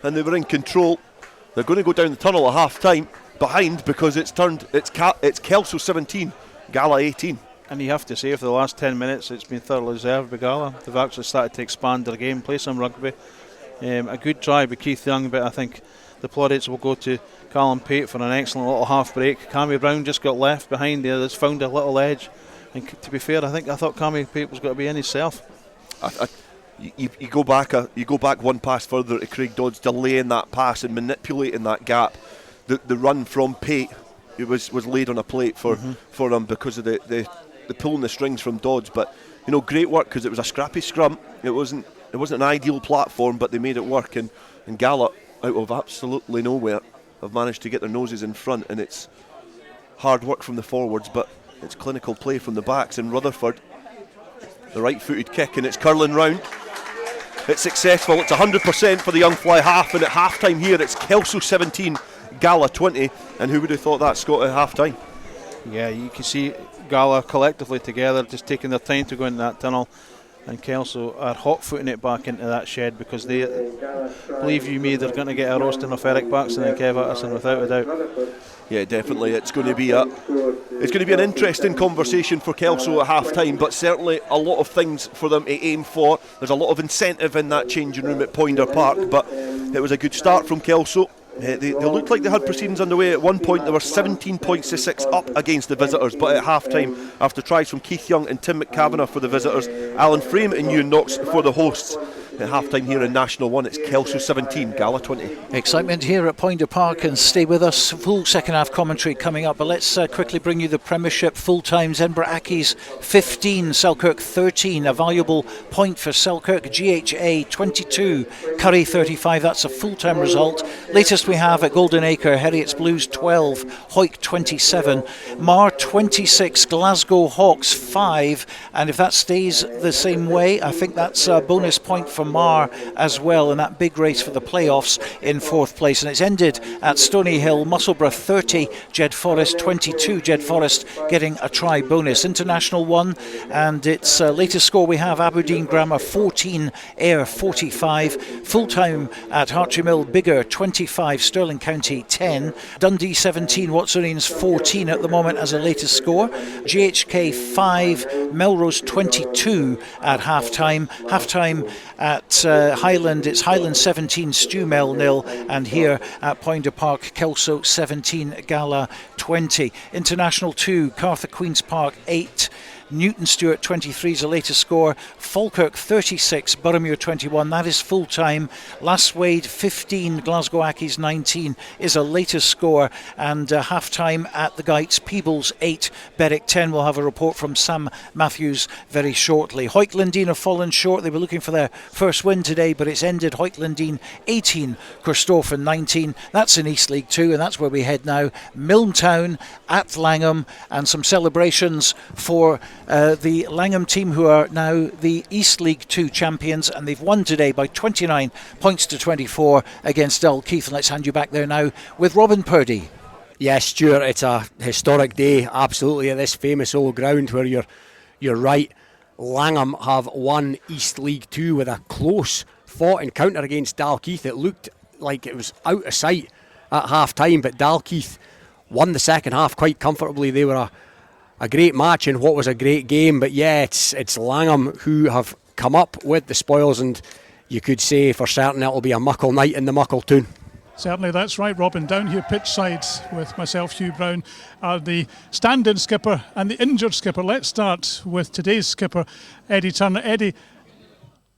and they were in control, they're going to go down the tunnel at half time behind, because it's Kelso 17, Gala 18. And you have to say, for the last 10 minutes it's been thoroughly deserved by Gala. They've actually started to expand their game, play some rugby. A good try by Keith Young, but I think the plaudits will go to Callum Pate for an excellent little half break. Cammy Brown just got left behind there, that's found a little edge, and to be fair, I thought Cammy Pate was going to be in himself. You go back one pass further to Craig Dodds delaying that pass and manipulating that gap the run from Pate, it was laid on a plate for them because of the pulling the strings from Dodds. But great work, because it was a scrappy scrum. It wasn't an ideal platform, but they made it work. And Gala, out of absolutely nowhere, have managed to get their noses in front, and it's hard work from the forwards, but it's clinical play from the backs. And Rutherford, the right-footed kick, and it's curling round. It's successful. It's 100% for the young fly half, and at half-time here it's Kelso 17, Gala 20, and who would have thought that, Scott, at half-time? Yeah, you can see Gala collectively together, just taking their time to go in that tunnel, and Kelso are hot-footing it back into that shed, because they, believe you me, they're going to get a roasting of Eric Baxton and Kev Utterson without a doubt. Yeah, definitely. It's going to be an interesting conversation for Kelso at half-time, but certainly a lot of things for them to aim for. There's a lot of incentive in that changing room at Poynter Park, but it was a good start from Kelso. They looked like they had proceedings underway. At one point they were 17 points to 6 up against the visitors, but at half-time, after tries from Keith Young and Tim McCavanagh for the visitors, Alan Frame and Ewan Knox for the hosts, at half-time here in National 1, it's Kelso 17, Gala 20. Excitement here at Poynter Park, and stay with us. Full second half commentary coming up, but let's quickly bring you the Premiership full times. Edinburgh Accies 15, Selkirk 13, a valuable point for Selkirk. GHA 22, Curry 35, that's a full time result. Latest we have at Golden Acre, Heriots Blues 12, Hawick 27, Mar 26, Glasgow Hawks 5, and if that stays the same way, I think that's a bonus point for Mar as well in that big race for the playoffs in 4th place. And it's ended at Stony Hill, Musselburgh 30, Jed Forest 22, Jed Forest getting a try bonus. International 1, and its latest score we have Aberdeen Grammar 14, Ayr 45, full time at Hartree Mill, Biggar 25, Stirling County 10, Dundee 17, Watsonians 14 at the moment as a latest score, GHK 5, Melrose 22 at half time at Highland, it's Highland 17, Stewmel 0, and here at Poynter Park, Kelso 17, Gala 20. International 2, Cartha Queen's Park 8, Newton Stewart 23 is the latest score, Falkirk 36, Boroughmuir 21, that is full time. Lasswade 15, Glasgow Accies 19 is a latest score, and half time at the Gites, Peebles 8, Berwick 10. We'll have a report from Sam Matthews very shortly. Hawick Lundin have fallen short. They were looking for their first win today, but it's ended Hawick Lundin 18, Corstorphine 19. That's in East League 2, and that's where we head now. Milntown at Langham, and some celebrations for the Langham team, who are now the East League 2 champions, and they've won today by 29 points to 24 against Dalkeith. And let's hand you back there now with Robin Purdy. Yes, Stuart, it's a historic day, absolutely, at this famous old ground where you're right. Langham have won East League 2 with a close fought encounter against Dalkeith. It looked like it was out of sight at half time, but Dalkeith won the second half quite comfortably. They were a great match in what was a great game, but yeah, it's Langham who have come up with the spoils, and you could say for certain it'll be a muckle night in the Muckletown. Certainly, that's right, Robin. Down here pitch side with myself, Hugh Brown, are the stand-in skipper and the injured skipper. Let's start with today's skipper, Eddie Turner. Eddie,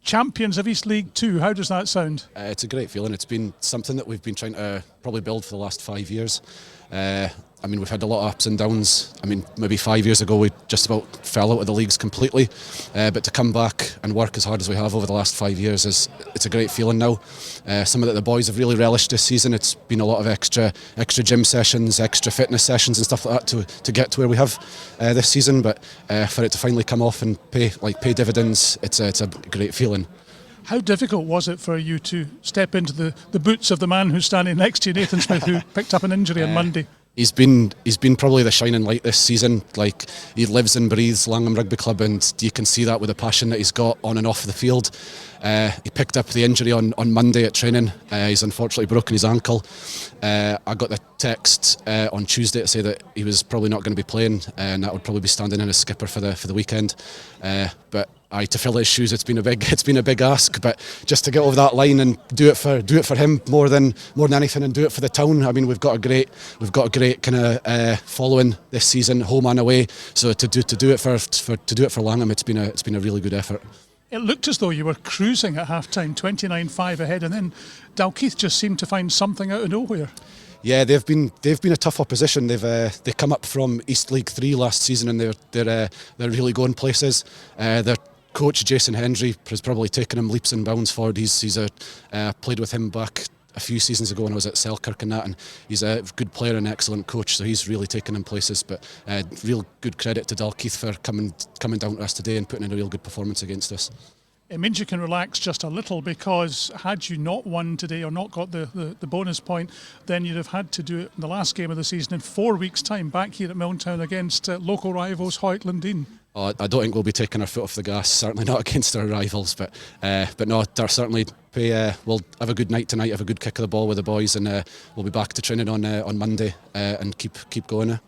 champions of East League 2, how does that sound? It's a great feeling. It's been something that we've been trying to probably build for the last 5 years. I mean, we've had a lot of ups and downs. I mean, maybe 5 years ago we just about fell out of the leagues completely, but to come back and work as hard as we have over the last 5 years it's a great feeling now. Some of the boys have really relished this season. It's been a lot of extra gym sessions, extra fitness sessions and stuff like that to get to where we have this season, but for it to finally come off and pay dividends, it's a great feeling. How difficult was it for you to step into the boots of the man who's standing next to you, Nathan Smith, who picked up an injury on Monday? He's been probably the shining light this season. Like, he lives and breathes Langham Rugby Club, and you can see that with the passion that he's got on and off the field. He picked up the injury on Monday at training. He's unfortunately broken his ankle. I got the text on Tuesday to say that he was probably not going to be playing, and that would probably be standing in as skipper for the weekend. But to fill his shoes, it's been a big ask, but just to get over that line and do it for him more than anything, and do it for the town. I mean, we've got a great kind of following this season, home and away. So to do it for Langham, it's been a really good effort. It looked as though you were cruising at half time, 29-5 ahead, and then Dalkeith just seemed to find something out of nowhere. Yeah, they've been a tough opposition. They come up from East League 3 last season, and they're really going places. Their coach Jason Hendry has probably taken him leaps and bounds forward. He's played with him back a few seasons ago when I was at Selkirk and that, and he's a good player and excellent coach, so he's really taken him places. But real good credit to Dalkeith for coming down to us today and putting in a real good performance against us. It means you can relax just a little, because had you not won today or not got the bonus point, then you'd have had to do it in the last game of the season in 4 weeks' time back here at Milntown against local rivals Hoyt Lundin. I don't think we'll be taking our foot off the gas, certainly not against our rivals, but no, they're certainly we'll have a good night tonight, have a good kick of the ball with the boys, and we'll be back to training on Monday and keep going.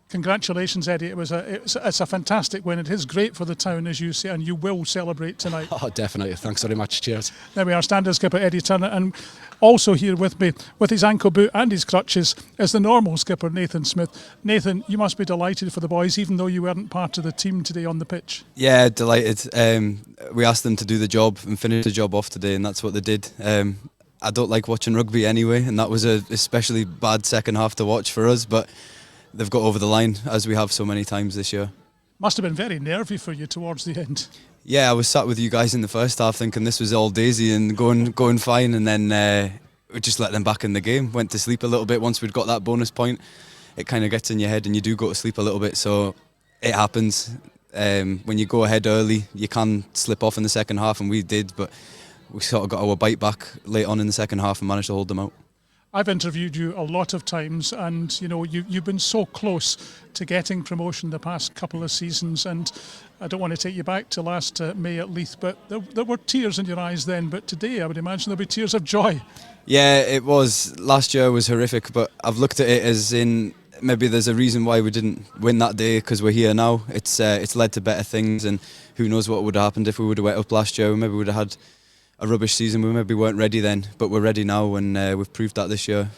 Congratulations, Eddie. It's a fantastic win. It is great for the town, as you say, and you will celebrate tonight. Oh, definitely. Thanks very much. Cheers. There we are, standard skipper Eddie Turner, and also here with me, with his ankle boot and his crutches, is the normal skipper Nathan Smith. Nathan, you must be delighted for the boys, even though you weren't part of the team today on the pitch. Yeah, delighted. We asked them to do the job and finish the job off today, and that's what they did. I don't like watching rugby anyway, and that was a especially bad second half to watch for us, but they've got over the line, as we have so many times this year. Must have been very nervy for you towards the end. Yeah, I was sat with you guys in the first half thinking this was all daisy and going fine, and then we just let them back in the game. Went to sleep a little bit once we'd got that bonus point. It kind of gets in your head and you do go to sleep a little bit, so it happens. When you go ahead early, you can slip off in the second half, and we did, but we sort of got our bite back late on in the second half and managed to hold them out. I've interviewed you a lot of times, and you've been so close to getting promotion the past couple of seasons, and I don't want to take you back to last May at Leith, but there were tears in your eyes then, but today I would imagine there'll be tears of joy. Yeah, it was. Last year was horrific, but I've looked at it as in maybe there's a reason why we didn't win that day, because we're here now. It's led to better things, and who knows what would have happened if we would have went up last year. Maybe we would have had a rubbish season. We maybe weren't ready then, but we're ready now, and we've proved that this year.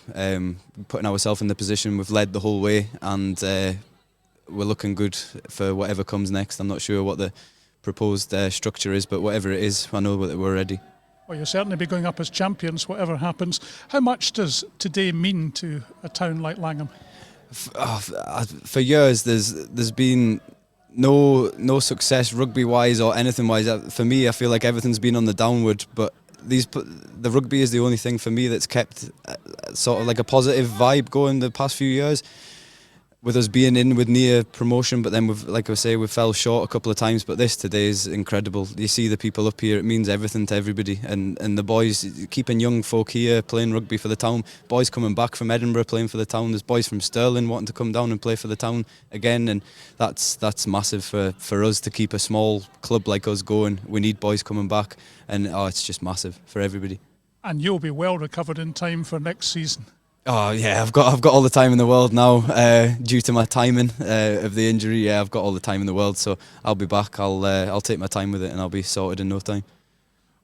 Putting ourselves in the position, we've led the whole way, and we're looking good for whatever comes next. I'm not sure what the proposed structure is, but whatever it is, I know that we're ready. Well, you'll certainly be going up as champions, whatever happens. How much does today mean to a town like Langholm? For years, there's been no success rugby-wise or anything-wise. For me, I feel like everything's been on the downward, but the rugby is the only thing for me that's kept sort of like a positive vibe going the past few years. With us being in with near promotion, but then we fell short a couple of times. But this today is incredible. You see the people up here; it means everything to everybody. And the boys, keeping young folk here playing rugby for the town. Boys coming back from Edinburgh playing for the town. There's boys from Stirling wanting to come down and play for the town again. And that's massive for us to keep a small club like us going. We need boys coming back, and it's just massive for everybody. And you'll be well recovered in time for next season. Oh yeah, I've got all the time in the world now due to my timing of the injury. Yeah, I've got all the time in the world, so I'll be back. I'll take my time with it, and I'll be sorted in no time.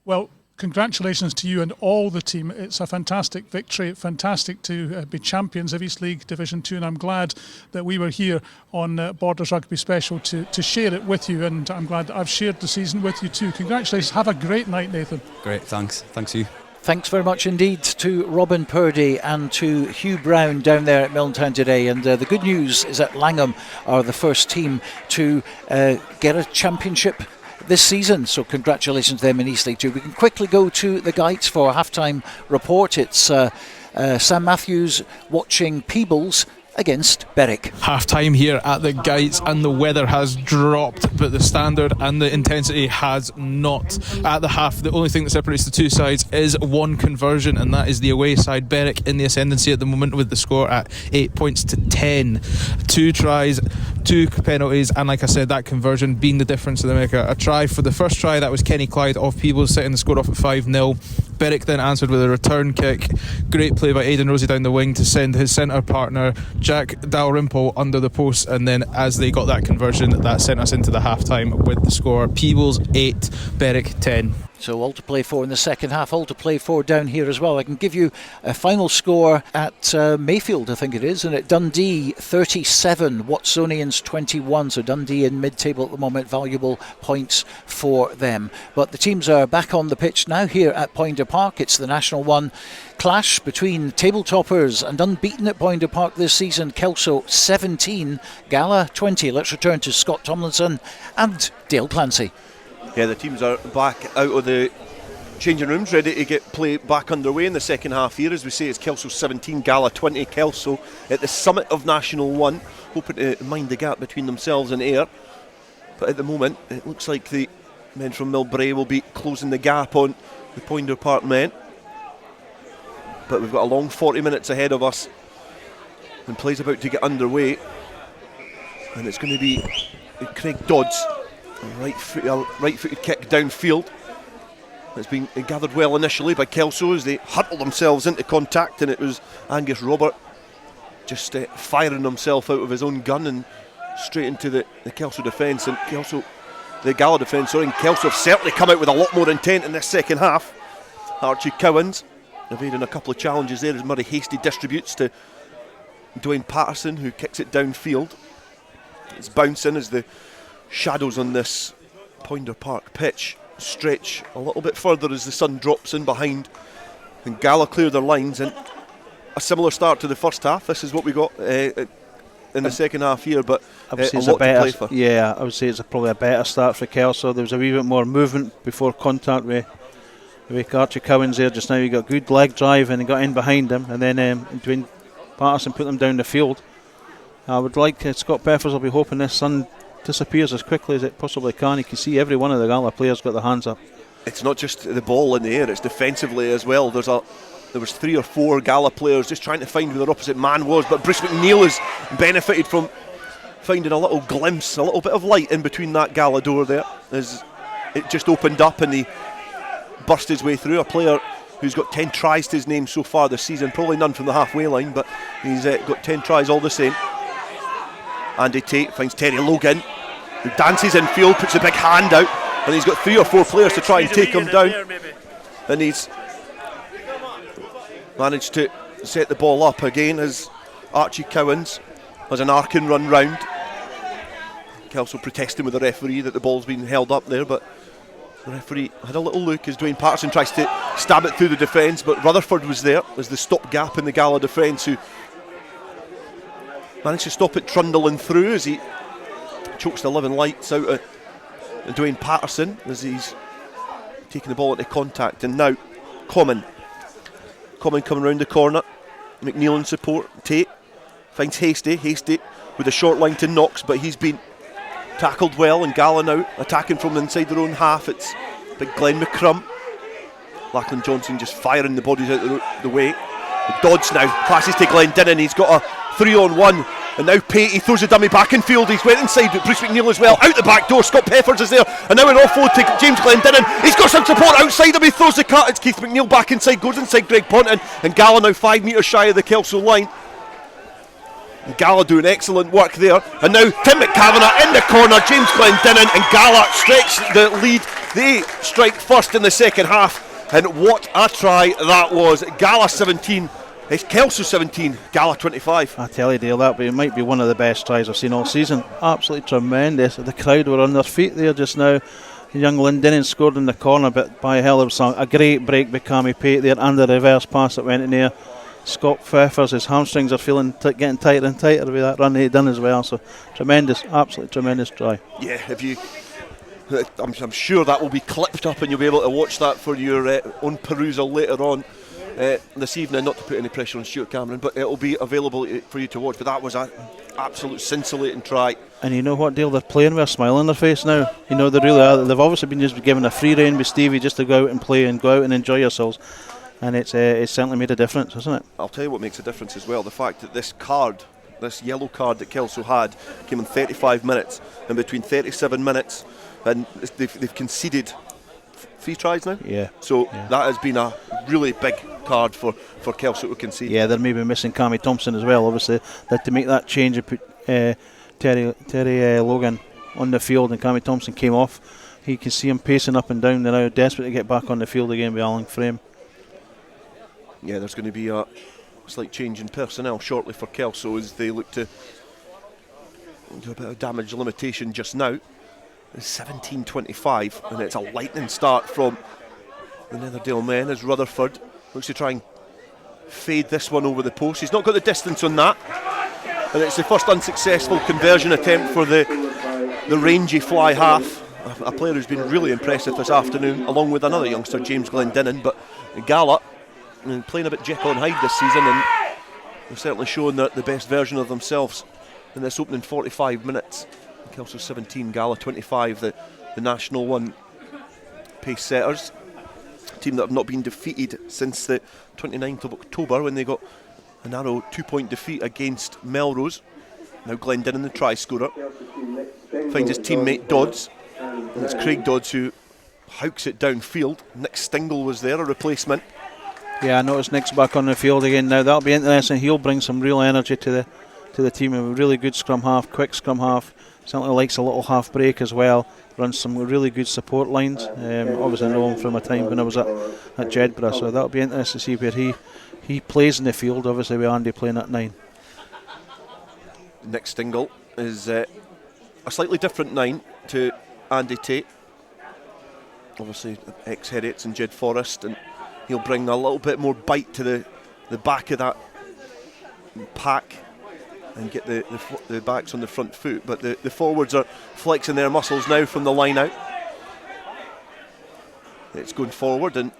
Well, congratulations to you and all the team. It's a fantastic victory. Fantastic to be champions of East League Division 2, and I'm glad that we were here on Borders Rugby Special to share it with you, and I'm glad that I've shared the season with you too. Congratulations. Have a great night, Nathan. Great, thanks you. Thanks very much indeed to Robin Purdy and to Hugh Brown down there at Milntown today. And the good news is that Langholm are the first team to get a championship this season. So congratulations to them in East League 2. We can quickly go to the Guides for a halftime report. It's Sam Matthews watching Peebles against Berwick. Half time here at the Guides, and the weather has dropped, but the standard and the intensity has not. At the half, the only thing that separates the two sides is one conversion, and that is the away side. Berwick in the ascendancy at the moment with the score at 8 points to 10. 2 tries, 2 penalties, and like I said, that conversion being the difference in the maker. A try for the first try, that was Kenny Clyde off Peebles, setting the score off at 5-0. Berwick then answered with a return kick. Great play by Aidan Rosie down the wing to send his centre partner Jack Dalrymple under the post, and then as they got that conversion, that sent us into the half time with the score Peebles 8, Berwick 10. So all to play for in the second half, all to play for down here as well. I can give you a final score at Mayfield, I think it is, and at Dundee 37, Watsonians 21. So Dundee in mid-table at the moment, valuable points for them. But the teams are back on the pitch now here at Poynter Park. It's the National 1 clash between table toppers and unbeaten at Poynter Park this season. Kelso 17, Gala 20. Let's return to Scott Tomlinson and Dale Clancy. Yeah, the teams are back out of the changing rooms, ready to get play back underway in the second half here. As we say, it's Kelso 17, Gala 20. Kelso at the summit of National 1, hoping to mind the gap between themselves and Ayr. But at the moment, it looks like the men from Millbrae will be closing the gap on the Poynter Park men. But we've got a long 40 minutes ahead of us, and play's about to get underway. And it's going to be Craig Dodds. A right-footed kick downfield. It's been gathered well initially by Kelso as they hurtled themselves into contact, and it was Angus Robert just firing himself out of his own gun and straight into the Kelso defence. And the Gala defence, and Kelso have certainly come out with a lot more intent in this second half. Archie Cowans evading a couple of challenges there as Murray Hasty distributes to Dwayne Patterson, who kicks it downfield. It's bouncing as the shadows on this Poynter Park pitch stretch a little bit further as the sun drops in behind, and Gala clear their lines. And a similar start to the first half. This is what we got in the second half here, but a lot to play for. Yeah, I would say it's probably a better start for Kelso. There was a wee bit more movement before contact with Archie Cowans there just now. He got good leg drive and he got in behind him, and then Dwayne Patterson put them down the field. I would like Scott Peffers will be hoping this sun disappears as quickly as it possibly can. You can see every one of the Gala players got their hands up. It's not just the ball in the air, it's defensively as well. There was 3 or 4 Gala players just trying to find where their opposite man was, but Bruce McNeil has benefited from finding a little glimpse, a little bit of light in between that Gala door there as it just opened up and he burst his way through. A player who's got 10 tries to his name so far this season, probably none from the halfway line, but he's got 10 tries all the same. Andy Tate finds Terry Logan, who dances in field, puts a big hand out, and he's got 3 or 4 players to try and take him down. And he's managed to set the ball up again as Archie Cowans has an arc and run round. Kelso protesting with the referee that the ball's been held up there, but the referee had a little look as Dwayne Patterson tries to stab it through the defence, but Rutherford was there as the stop gap in the Gala defence, who managed to stop it trundling through as he chokes the living lights out of Dwayne Patterson as he's taking the ball into contact. And now Common coming around the corner, McNeil in support. Tate finds Hasty with a short line to Knox, but he's been tackled well, and Gala now attacking from inside their own half. It's big Glenn McCrum. Lachlan Johnson just firing the bodies out the way. Dodds now passes to Glendinning. He's got a 3-on-1, and now Patey throws the dummy back in field. He's went inside, but Bruce McNeil as well. Out the back door, Scott Peffers is there, and now an offload to James Glendinning. He's got some support outside him. He throws the cut. It's Keith McNeil back inside, goes inside Greg Ponton, and Gala now 5 metres shy of the Kelso line. Gala doing excellent work there, and now Tim McCavanagh in the corner, James Glendinning, and Gala stretch the lead. They strike first in the second half, and what a try that was. Gala 17, it's Kelso 17, Gala 25. I tell you, Dale, it might be one of the best tries I've seen all season. Absolutely tremendous. The crowd were on their feet there just now. Young Glendinning scored in the corner, but by hell, it was a great break by Cammy Pate there, and the reverse pass that went in there. Scott Pfeffers, his hamstrings are getting tighter and tighter with that run he done as well. So tremendous, absolutely tremendous try. Yeah, I'm sure that will be clipped up and you'll be able to watch that for your own perusal later on this evening. Not to put any pressure on Stuart Cameron, but it will be available for you to watch. But that was an absolute scintillating try. And you know what, Dale? They're playing with a smile on their face now. You know, they really are. They've obviously been just given a free rein with Stevie just to go out and play and go out and enjoy yourselves. And it's certainly made a difference, hasn't it? I'll tell you what makes a difference as well. The fact that this yellow card that Kelso had came in 35 minutes, and between 37 minutes and they've conceded 3 tries now. Yeah. So that has been a really big card for Kelso to concede. Yeah, they're maybe missing Cammy Thompson as well. Obviously, they had to make that change and put Terry Logan on the field, and Cammy Thompson came off. he can see him pacing up and down. They're now desperate to get back on the field again with Alan Frame. Yeah, there's going to be a slight change in personnel shortly for Kelso as they look to do a bit of damage limitation just now. It's 17:25 and it's a lightning start from the Netherdale men as Rutherford looks to try and fade this one over the post. He's not got the distance on that, and it's the first unsuccessful conversion attempt for the rangy fly half, a player who's been really impressive this afternoon, along with another youngster, James Glendinning. But Gala playing a bit Jekyll and Hyde this season, and they've certainly shown the best version of themselves in this opening 45 minutes. Kelso 17, Gala 25, the National 1 pace setters. A team that have not been defeated since the 29th of October when they got a narrow 2-point defeat against Melrose. Now Glendinning, the try scorer, finds his teammate Dodds, and it's Craig Dodds who howks it downfield. Nick Stingle was there, a replacement. Yeah, I noticed Nick's back on the field again now. That'll be interesting. He'll bring some real energy to the team. A really good scrum half, quick scrum half. Certainly likes a little half break as well. Runs some really good support lines. Obviously I know him from a time when I was at Jedburgh, so that'll be interesting to see where he plays in the field, obviously with Andy playing at 9. Nick Stingle is a slightly different 9 to Andy Tate. Obviously ex-Heriots and Jed Forest, and he'll bring a little bit more bite to the back of that pack and get the backs on the front foot. But the forwards are flexing their muscles now from the line out. It's going forward, and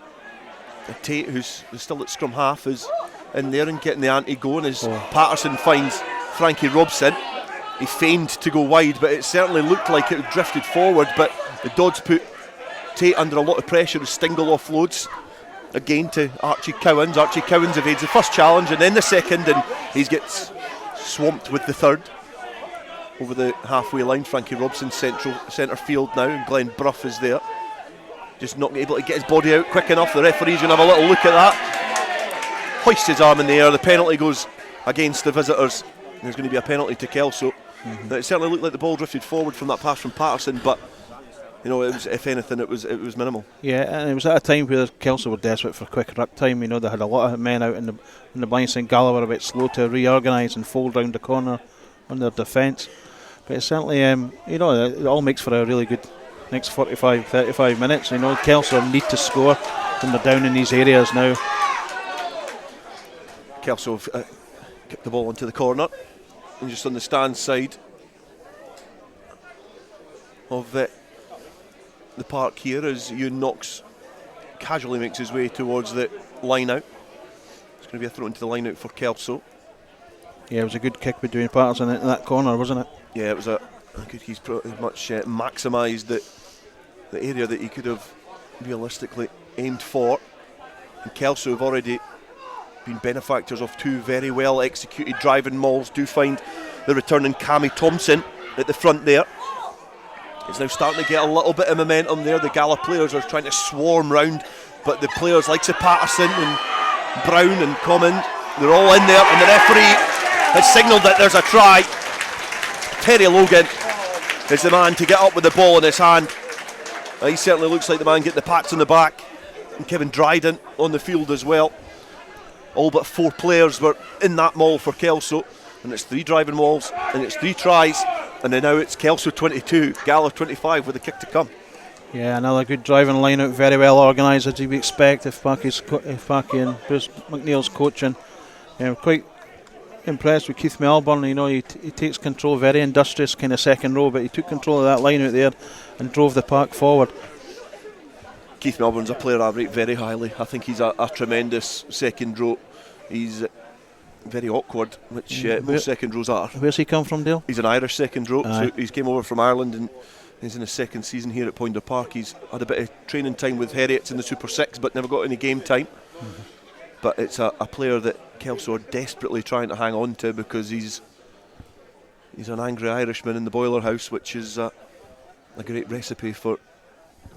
Tate, who's still at scrum half, is in there and getting the ante going as Patterson finds Frankie Robson. He feigned to go wide, but it certainly looked like it drifted forward. But the Dodds put Tate under a lot of pressure as Stingle offloads again to Archie Cowans. Archie Cowans evades the first challenge and then the second, and he gets swamped with the third over the halfway line. Frankie Robson centre field now, and Glenn Brough is there, just not able to get his body out quick enough. The referee's going to have a little look at that, hoists his arm in the air. The penalty goes against the visitors. There's going to be a penalty to Kelso. It certainly looked like the ball drifted forward from that pass from Patterson, but you know, it was, if anything, it was minimal. Yeah, and it was at a time where Kelso were desperate for quick ruck time. You know, they had a lot of men out in the blind side. Gala were a bit slow to reorganise and fold round the corner on their defence. But it's certainly, you know, it all makes for a really good next 45, 35 minutes. You know, Kelso need to score when they're down in these areas now. Kelso kicked the ball into the corner, and just on the stand side of the park here as Ewan Knox casually makes his way towards the line out. It's going to be a throw into the line out for Kelso. Yeah, it was a good kick between Patterson in that corner, wasn't it? Yeah, it was a good. He's pretty much maximised the area that he could have realistically aimed for. And Kelso have already been benefactors of two very well executed driving mauls. Do find the returning Cammy Thompson at the front there. It's now starting to get a little bit of momentum there. The Gala players are trying to swarm round, but the players like Patterson and Brown and Common, they're all in there, and the referee has signalled that there's a try. Terry Logan is the man to get up with the ball in his hand. He certainly looks like the man getting the pats on the back. And Kevin Dryden on the field as well. All but 4 players were in that maul for Kelso, and it's 3 driving mauls and it's 3 tries. And then now it's Kelso 22, Gala 25 with a kick to come. Yeah, another good driving line out, very well organised as you would expect if Packy and Bruce McNeil's coaching. Quite impressed with Keith Melbourne. You know, he takes control, very industrious kind of second row, but he took control of that line out there and drove the pack forward. Keith Melbourne's a player I rate very highly. I think he's a tremendous second row. He's very awkward, which most second rows are. Where's he come from, Dale? He's an Irish second row. So he's came over from Ireland and he's in his second season here at Poynter Park. He's had a bit of training time with Heriots in the Super 6, but never got any game time. But it's a player that Kelso are desperately trying to hang on to because he's an angry Irishman in the boiler house, which is a great recipe for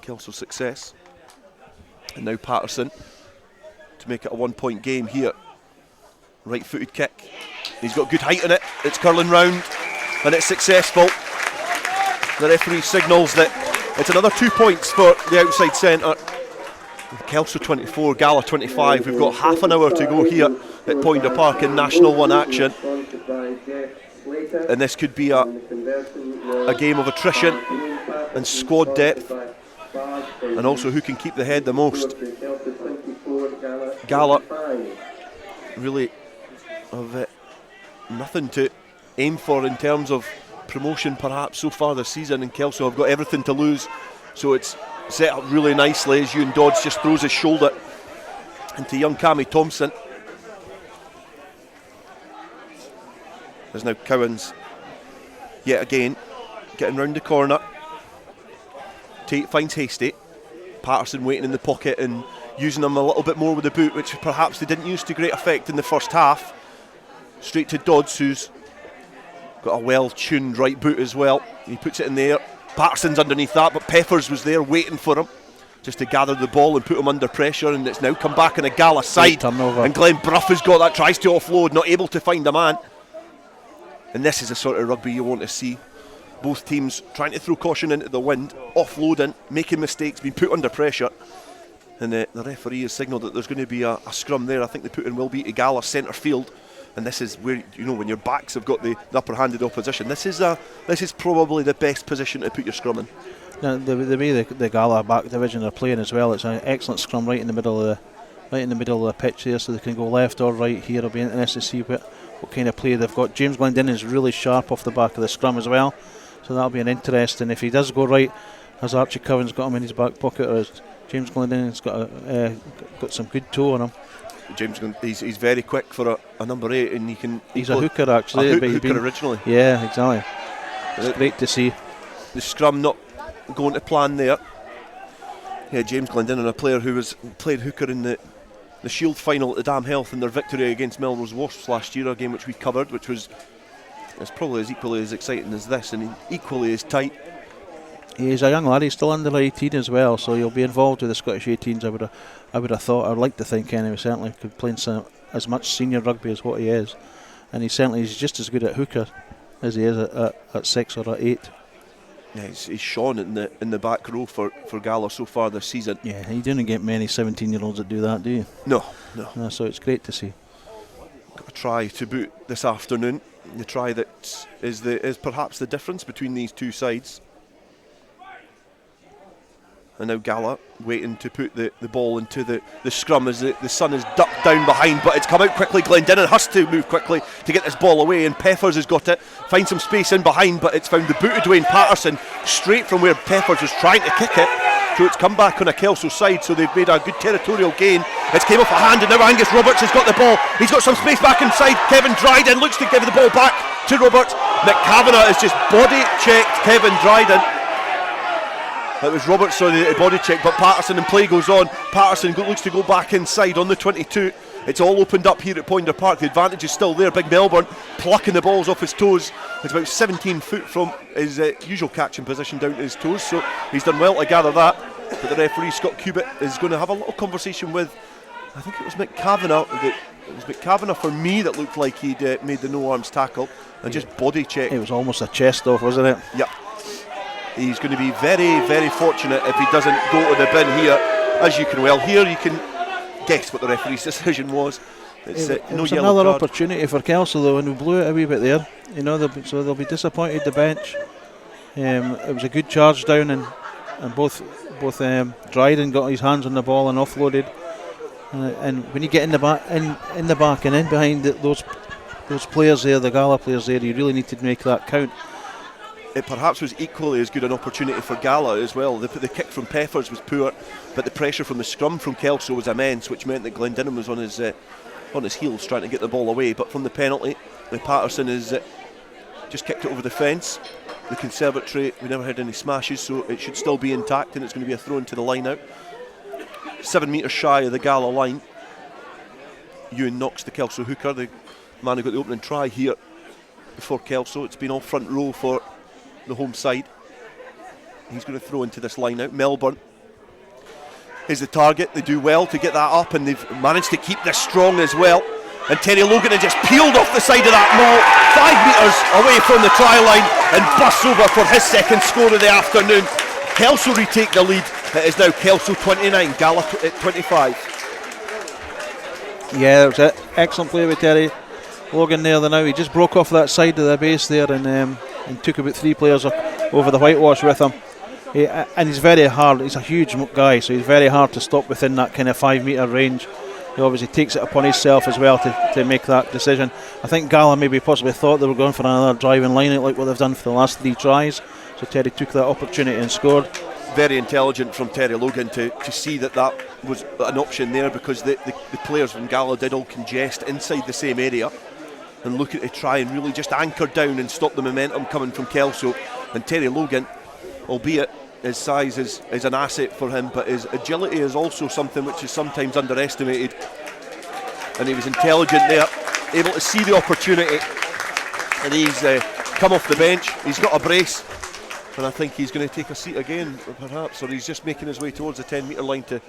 Kelso's success. And now Patterson to make it a 1-point game here. Right footed kick. He's got good height in it. It's curling round and it's successful. The referee signals that It's another 2 points for the outside centre. Kelso 24, Gala 25. We've got half an hour to go here at Poynter Park in National 1 action. And this could be a game of attrition and squad depth, and also who can keep the head the most. Gala really have nothing to aim for in terms of promotion perhaps so far this season, and Kelso have got everything to lose, so it's set up really nicely as Ewan Dodds just throws his shoulder into young Cammy Thompson. There's now Cowans yet again getting round the corner. Tate finds Hasty. Patterson waiting in the pocket and using him a little bit more with the boot, which perhaps they didn't use to great effect in the first half. Straight to Dodds, who's got a well-tuned right boot as well. He puts it in there. Patterson's underneath that, but Peppers was there waiting for him just to gather the ball and put him under pressure, and it's now come back on a Gala side. And Glenn Brough has got that, tries to offload, not able to find a man. And this is the sort of rugby you want to see. Both teams trying to throw caution into the wind, offloading, making mistakes, being put under pressure. And the referee has signalled that there's going to be a scrum there. I think the put-in will be to Gala centre field. And this is where, you know, when your backs have got the upper hand of the opposition, this is probably the best position to put your scrum in. Now, the way the Gala back division are playing as well, it's an excellent scrum right in the middle of the pitch there, so they can go left or right here. It'll be interesting to see what kind of play they've got. James Glendinning is really sharp off the back of the scrum as well, so that'll be an interesting. If he does go right, has Archie Covens got him in his back pocket, or has James Glendinning's got some good toe on him? James, he's very quick for a number 8, and he's a hooker actually. Hooker originally. Yeah, exactly. It's great to see. The scrum not going to plan there. Yeah, James Glendinning, a player who was played hooker in the Shield final at the Dam Health in their victory against Melrose Wasps last year, a game which we covered, which was probably as equally as exciting as this and equally as tight. He's a young lad. He's still under 18 as well, so he'll be involved with the Scottish 18s. I would have thought. I'd like to think anyway. Certainly could play as much senior rugby as what he is, and he's just as good at hooker as he is at 6 or at 8. Yeah, he's shone in the back row for Gala so far this season. Yeah, you don't get many 17-year-olds that do that, do you? No. So it's great to see. Got a try to boot this afternoon. The try that is perhaps the difference between these two sides. And now Gala waiting to put the ball into the scrum as the sun is ducked down behind, but it's come out quickly. Glendinning has to move quickly to get this ball away, and Peppers has got it. Finds some space in behind, but it's found the boot of Dwayne Patterson straight from where Peppers was trying to kick it. So it's come back on a Kelso side, so they've made a good territorial gain. It's came off a hand, and now Angus Roberts has got the ball. He's got some space back inside. Kevin Dryden looks to give the ball back to Roberts. McCavanagh has just body checked Kevin Dryden. It was Roberts on the body check, but Patterson and play goes on. Patterson looks to go back inside on the 22. It's all opened up here at Poynter Park. The advantage is still there. Big Melbourne plucking the balls off his toes. It's about 17 foot from his usual catching position down to his toes, so he's done well to gather that. But the referee, Scott Cubitt, is going to have a little conversation with, I think it was McCavanagh. It was McCavanagh for me that looked like he'd made the no-arms tackle and just body check. It was almost a chest off, wasn't it? Yeah. He's going to be very, very fortunate if he doesn't go to the bin here. As you can well hear, you can guess what the referee's decision was. It's it no was yellow another card. opportunity for Kelso though, and we blew it a wee bit there. You know, so they'll be disappointed. The bench. It was a good charge down, and both Dryden got his hands on the ball and offloaded. And when you get in the back and in behind those players there, the Gala players there, you really need to make that count. It perhaps was equally as good an opportunity for Gala as well. The kick from Peppers was poor, but the pressure from the scrum from Kelso was immense, which meant that Glendinning was on his heels trying to get the ball away. But from the penalty, Patterson has just kicked it over the fence. The conservatory, we never had any smashes, so it should still be intact, and it's going to be a throw into the line out. 7 metres shy of the Gala line. Ewan knocks the Kelso hooker, the man who got the opening try here for Kelso. It's been all front row for the home side. He's going to throw into this line out. Melbourne is the target. They do well to get that up, and they've managed to keep this strong as well. And Terry Logan has just peeled off the side of that maul 5 metres away from the try line and busts over for his second score of the afternoon. Kelso retake the lead. It is now Kelso 29, Gala at 25. Yeah, it was excellent play with Terry Logan there. Now he just broke off that side of the base there and took about 3 players over the whitewash with him. And he's very hard. He's a huge guy, so he's very hard to stop within that kind of 5 metre range. He obviously takes it upon himself as well to make that decision. I think Gala maybe possibly thought they were going for another driving line out like what they've done for the last 3 tries. So Terry took that opportunity and scored. Very intelligent from Terry Logan to see that was an option there, because the players from Gala did all congest inside the same area and look at to try and really just anchor down and stop the momentum coming from Kelso. And Terry Logan, albeit his size is an asset for him, but his agility is also something which is sometimes underestimated. And he was intelligent there, able to see the opportunity, and he's come off the bench. He's got a brace, and I think he's going to take a seat again, perhaps, or he's just making his way towards the 10 metre line to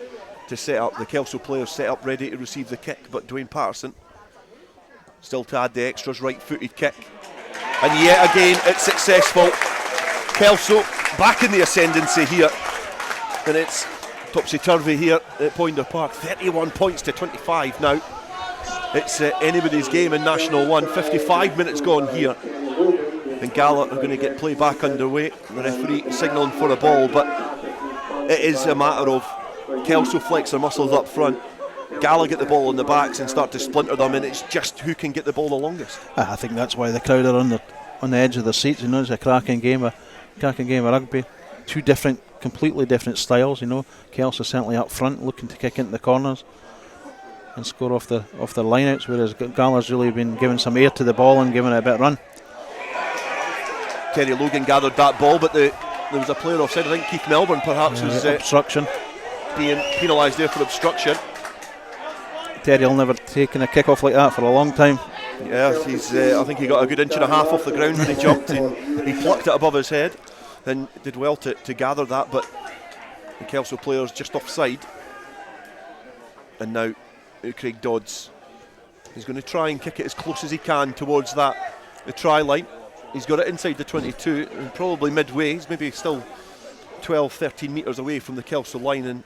set up. The Kelso players set up ready to receive the kick, but Dwayne Patterson still to add the extras, right-footed kick, and yet again it's successful. Kelso back in the ascendancy here, and it's topsy-turvy here at Poynter Park. 31 points to 25 now. It's anybody's game in National 1. 55 minutes gone here, and Gala are going to get play back underway. The referee signalling for a ball, but it is a matter of Kelso flex their muscles up front, Gala get the ball on the backs and start to splinter them, and it's just who can get the ball the longest. I think that's why the crowd are on the edge of their seats. You know, it's a cracking game of rugby. 2 completely different styles. You know, Kelso certainly up front, looking to kick into the corners and score off their lineouts, whereas Gala's really been giving some air to the ball and giving it a bit of run. Terry Logan gathered that ball, but there was a player offside. I think Keith Melbourne perhaps was obstruction, being penalised there for obstruction. Terry will never taken a kick off like that for a long time. Yeah, I think he got a good 1.5 inches off the ground when he jumped, and he plucked it above his head and did well to gather that, but the Kelso players just offside. And now Craig Dodds is going to try and kick it as close as he can towards the try line. He's got it inside the 22 and probably midway. He's maybe still 12-13 metres away from the Kelso line, and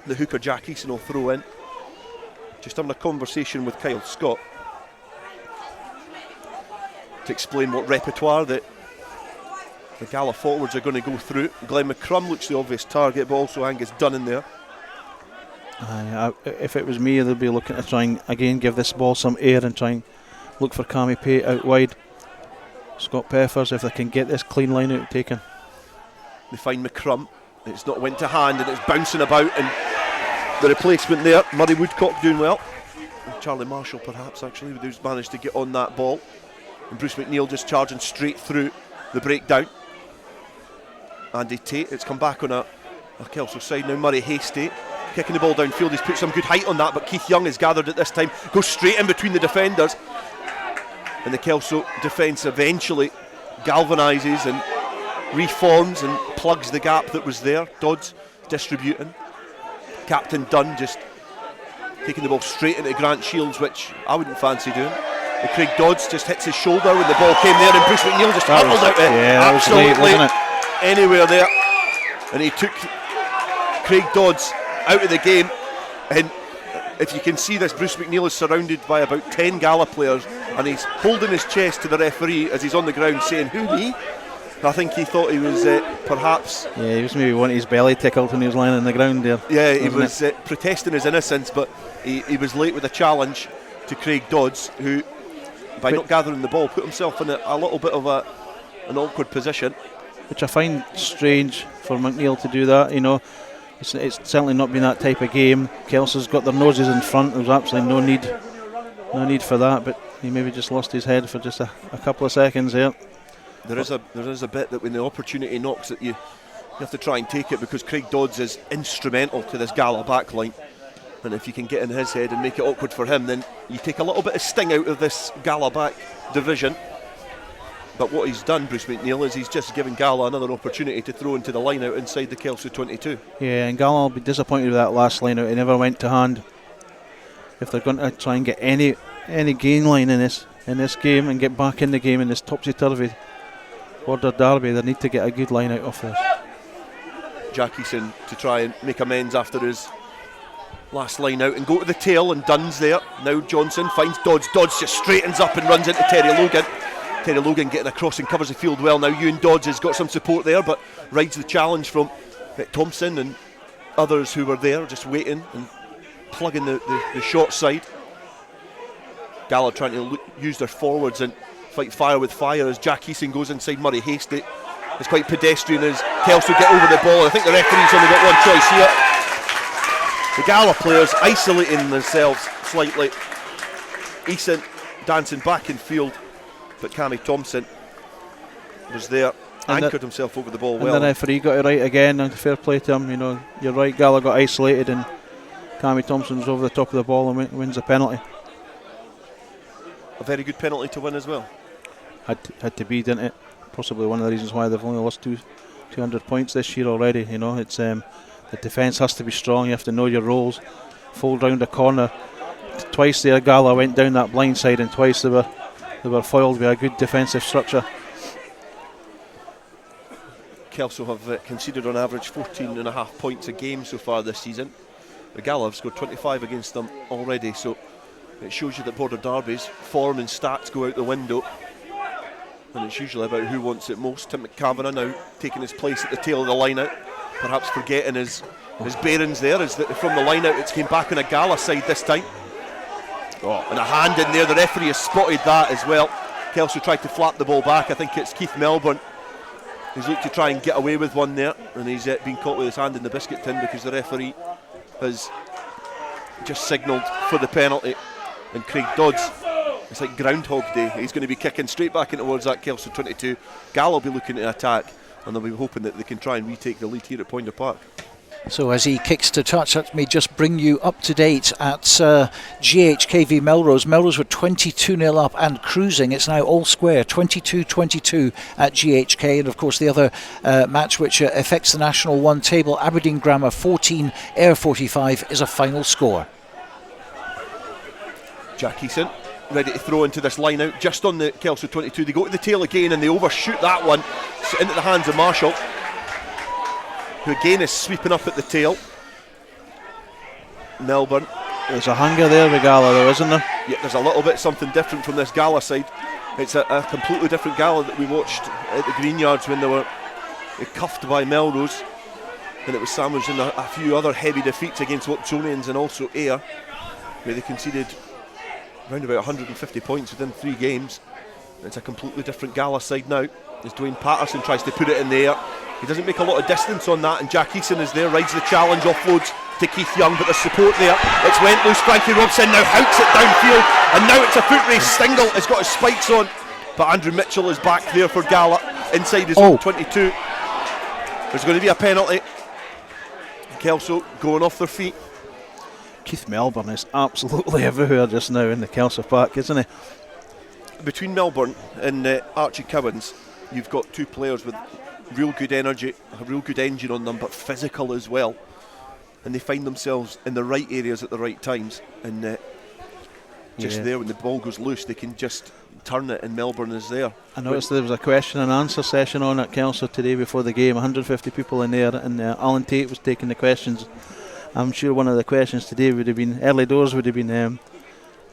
the hooker Jack Eason will throw in. Just having a conversation with Kyle Scott to explain what repertoire that the Gala forwards are going to go through. Glenn McCrum looks the obvious target, but also Angus Dunn in there. If it was me, they'd be looking to try and again give this ball some air and try and look for Cammy Pate out wide. Scott Peffers, if they can get this clean line out taken. They find McCrum. It's not went to hand and it's bouncing about, and the replacement there, Murray Woodcock, doing well. And Charlie Marshall perhaps actually, who's managed to get on that ball. And Bruce McNeil just charging straight through the breakdown. Andy Tate, it's come back on a Kelso side now. Murray Hasty kicking the ball downfield. He's put some good height on that, but Keith Young is gathered at this time. Goes straight in between the defenders. And the Kelso defence eventually galvanises and reforms and plugs the gap that was there. Dodds distributing. Captain Dunn just taking the ball straight into Grant Shields, which I wouldn't fancy doing. And Craig Dodds just hits his shoulder when the ball came there, and Bruce McNeil just hurtled out it. Yeah, that was late, wasn't it? Anywhere there. And he took Craig Dodds out of the game. And if you can see this, Bruce McNeil is surrounded by about 10 Gala players, and he's holding his chest to the referee as he's on the ground saying, "Who, me?" I think he thought he was perhaps... Yeah, he was maybe wanting his belly tickled when he was lying on the ground there. Yeah, he was protesting his innocence, but he was late with a challenge to Craig Dodds, who, by not gathering the ball, put himself in a little bit of an awkward position. Which I find strange for McNeil to do that, you know. It's certainly not been that type of game. Kelso's got their noses in front. There's absolutely no need for that, but he maybe just lost his head for just a couple of seconds there. There is a bit that when the opportunity knocks at you, you have to try and take it, because Craig Dodds is instrumental to this Gala backline, and if you can get in his head and make it awkward for him, then you take a little bit of sting out of this Gala back division. But what he's done, Bruce McNeil, is he's just given Gala another opportunity to throw into the line out inside the Kelso 22. Yeah, and Gala will be disappointed with that last line out. It never went to hand. If they're going to try and get any gain line in this game and get back in the game in this topsy-turvy Border derby, they need to get a good line out of this. Jackieson to try and make amends after his last line out and go to the tail, and Dunn's there. Now Johnson finds Dodds. Dodds just straightens up and runs into Terry Logan. Terry Logan getting across and covers the field well. Now Ewan Dodds has got some support there, but rides the challenge from Thompson and others who were there just waiting and plugging the short side. Gala trying to use their forwards and fight fire with fire as Jack Eason goes inside Murray Hasty. It's quite pedestrian as Kelso get over the ball. I think the referee's only got one choice here. The Gala players isolating themselves slightly. Eason dancing back in field, but Cammy Thompson was there, anchored himself over the ball well. And the referee got it right again, and fair play to him. You know, you're right, Gala got isolated and Cammy Thompson was over the top of the ball and wins the penalty. A very good penalty to win as well. Had to be, didn't it? Possibly one of the reasons why they've only lost 200 points this year already. You know, it's the defence has to be strong. You have to know your roles. Fold round the corner. Twice there, Gala went down that blind side, and twice they were foiled by a good defensive structure. Kelso have conceded on average 14.5 points a game so far this season. The Gala have scored 25 against them already, so it shows you that Border Derby's form and stats go out the window, and it's usually about who wants it most. Tim McCavanagh now taking his place at the tail of the line out, perhaps forgetting his bearings there, as from the line out it's came back on a Gala side this time. And a hand in there, the referee has spotted that as well. Kelso tried to flap the ball back. I think it's Keith Melbourne who's looked to try and get away with one there, and he's been caught with his hand in the biscuit tin because the referee has just signalled for the penalty. And Craig Dodds, it's like Groundhog Day, he's going to be kicking straight back in towards that Kelso 22. Gala will be looking to attack, and they'll be hoping that they can try and retake the lead here at Poynter Park. So as he kicks to touch, let me just bring you up to date at GHKV Melrose. Melrose were 22-0 up and cruising. It's now all square, 22-22 at GHK. And of course the other match which affects the National 1 table, Aberdeen Grammar 14, Ayr 45 is a final score. Jack Eason ready to throw into this line out just on the Kelso 22. They go to the tail again and they overshoot that one into the hands of Marshall, who again is sweeping up at the tail. Melbourne. There's a hunger there with Gala though, isn't there? Yeah, there's a little bit something different from this Gala side. It's a completely different Gala that we watched at the Green Yards when they were cuffed by Melrose, and it was sandwiched in a few other heavy defeats against Watsonians and also Ayr, where they conceded around about 150 points within 3 games. It's a completely different Gala side now as Dwayne Patterson tries to put it in the air. He doesn't make a lot of distance on that, and Jack Eason is there, rides the challenge, offloads to Keith Young, but there's support there. It's went loose. Frankie Robson now houts it downfield, and now it's a foot race. Stingle has got his spikes on, but Andrew Mitchell is back there for Gala inside his own 22. There's going to be a penalty. Kelso going off their feet. Keith Melbourne is absolutely everywhere just now in the Kelso Park, isn't he? Between Melbourne and Archie Cowans, you've got 2 players with real good energy, a real good engine on them, but physical as well, and they find themselves in the right areas at the right times, and there when the ball goes loose they can just turn it, and Melbourne is there. I noticed there was a question and answer session on at Kelso today before the game, 150 people in there, and Alan Tate was taking the questions. I'm sure one of the questions today would have been, early doors would have been,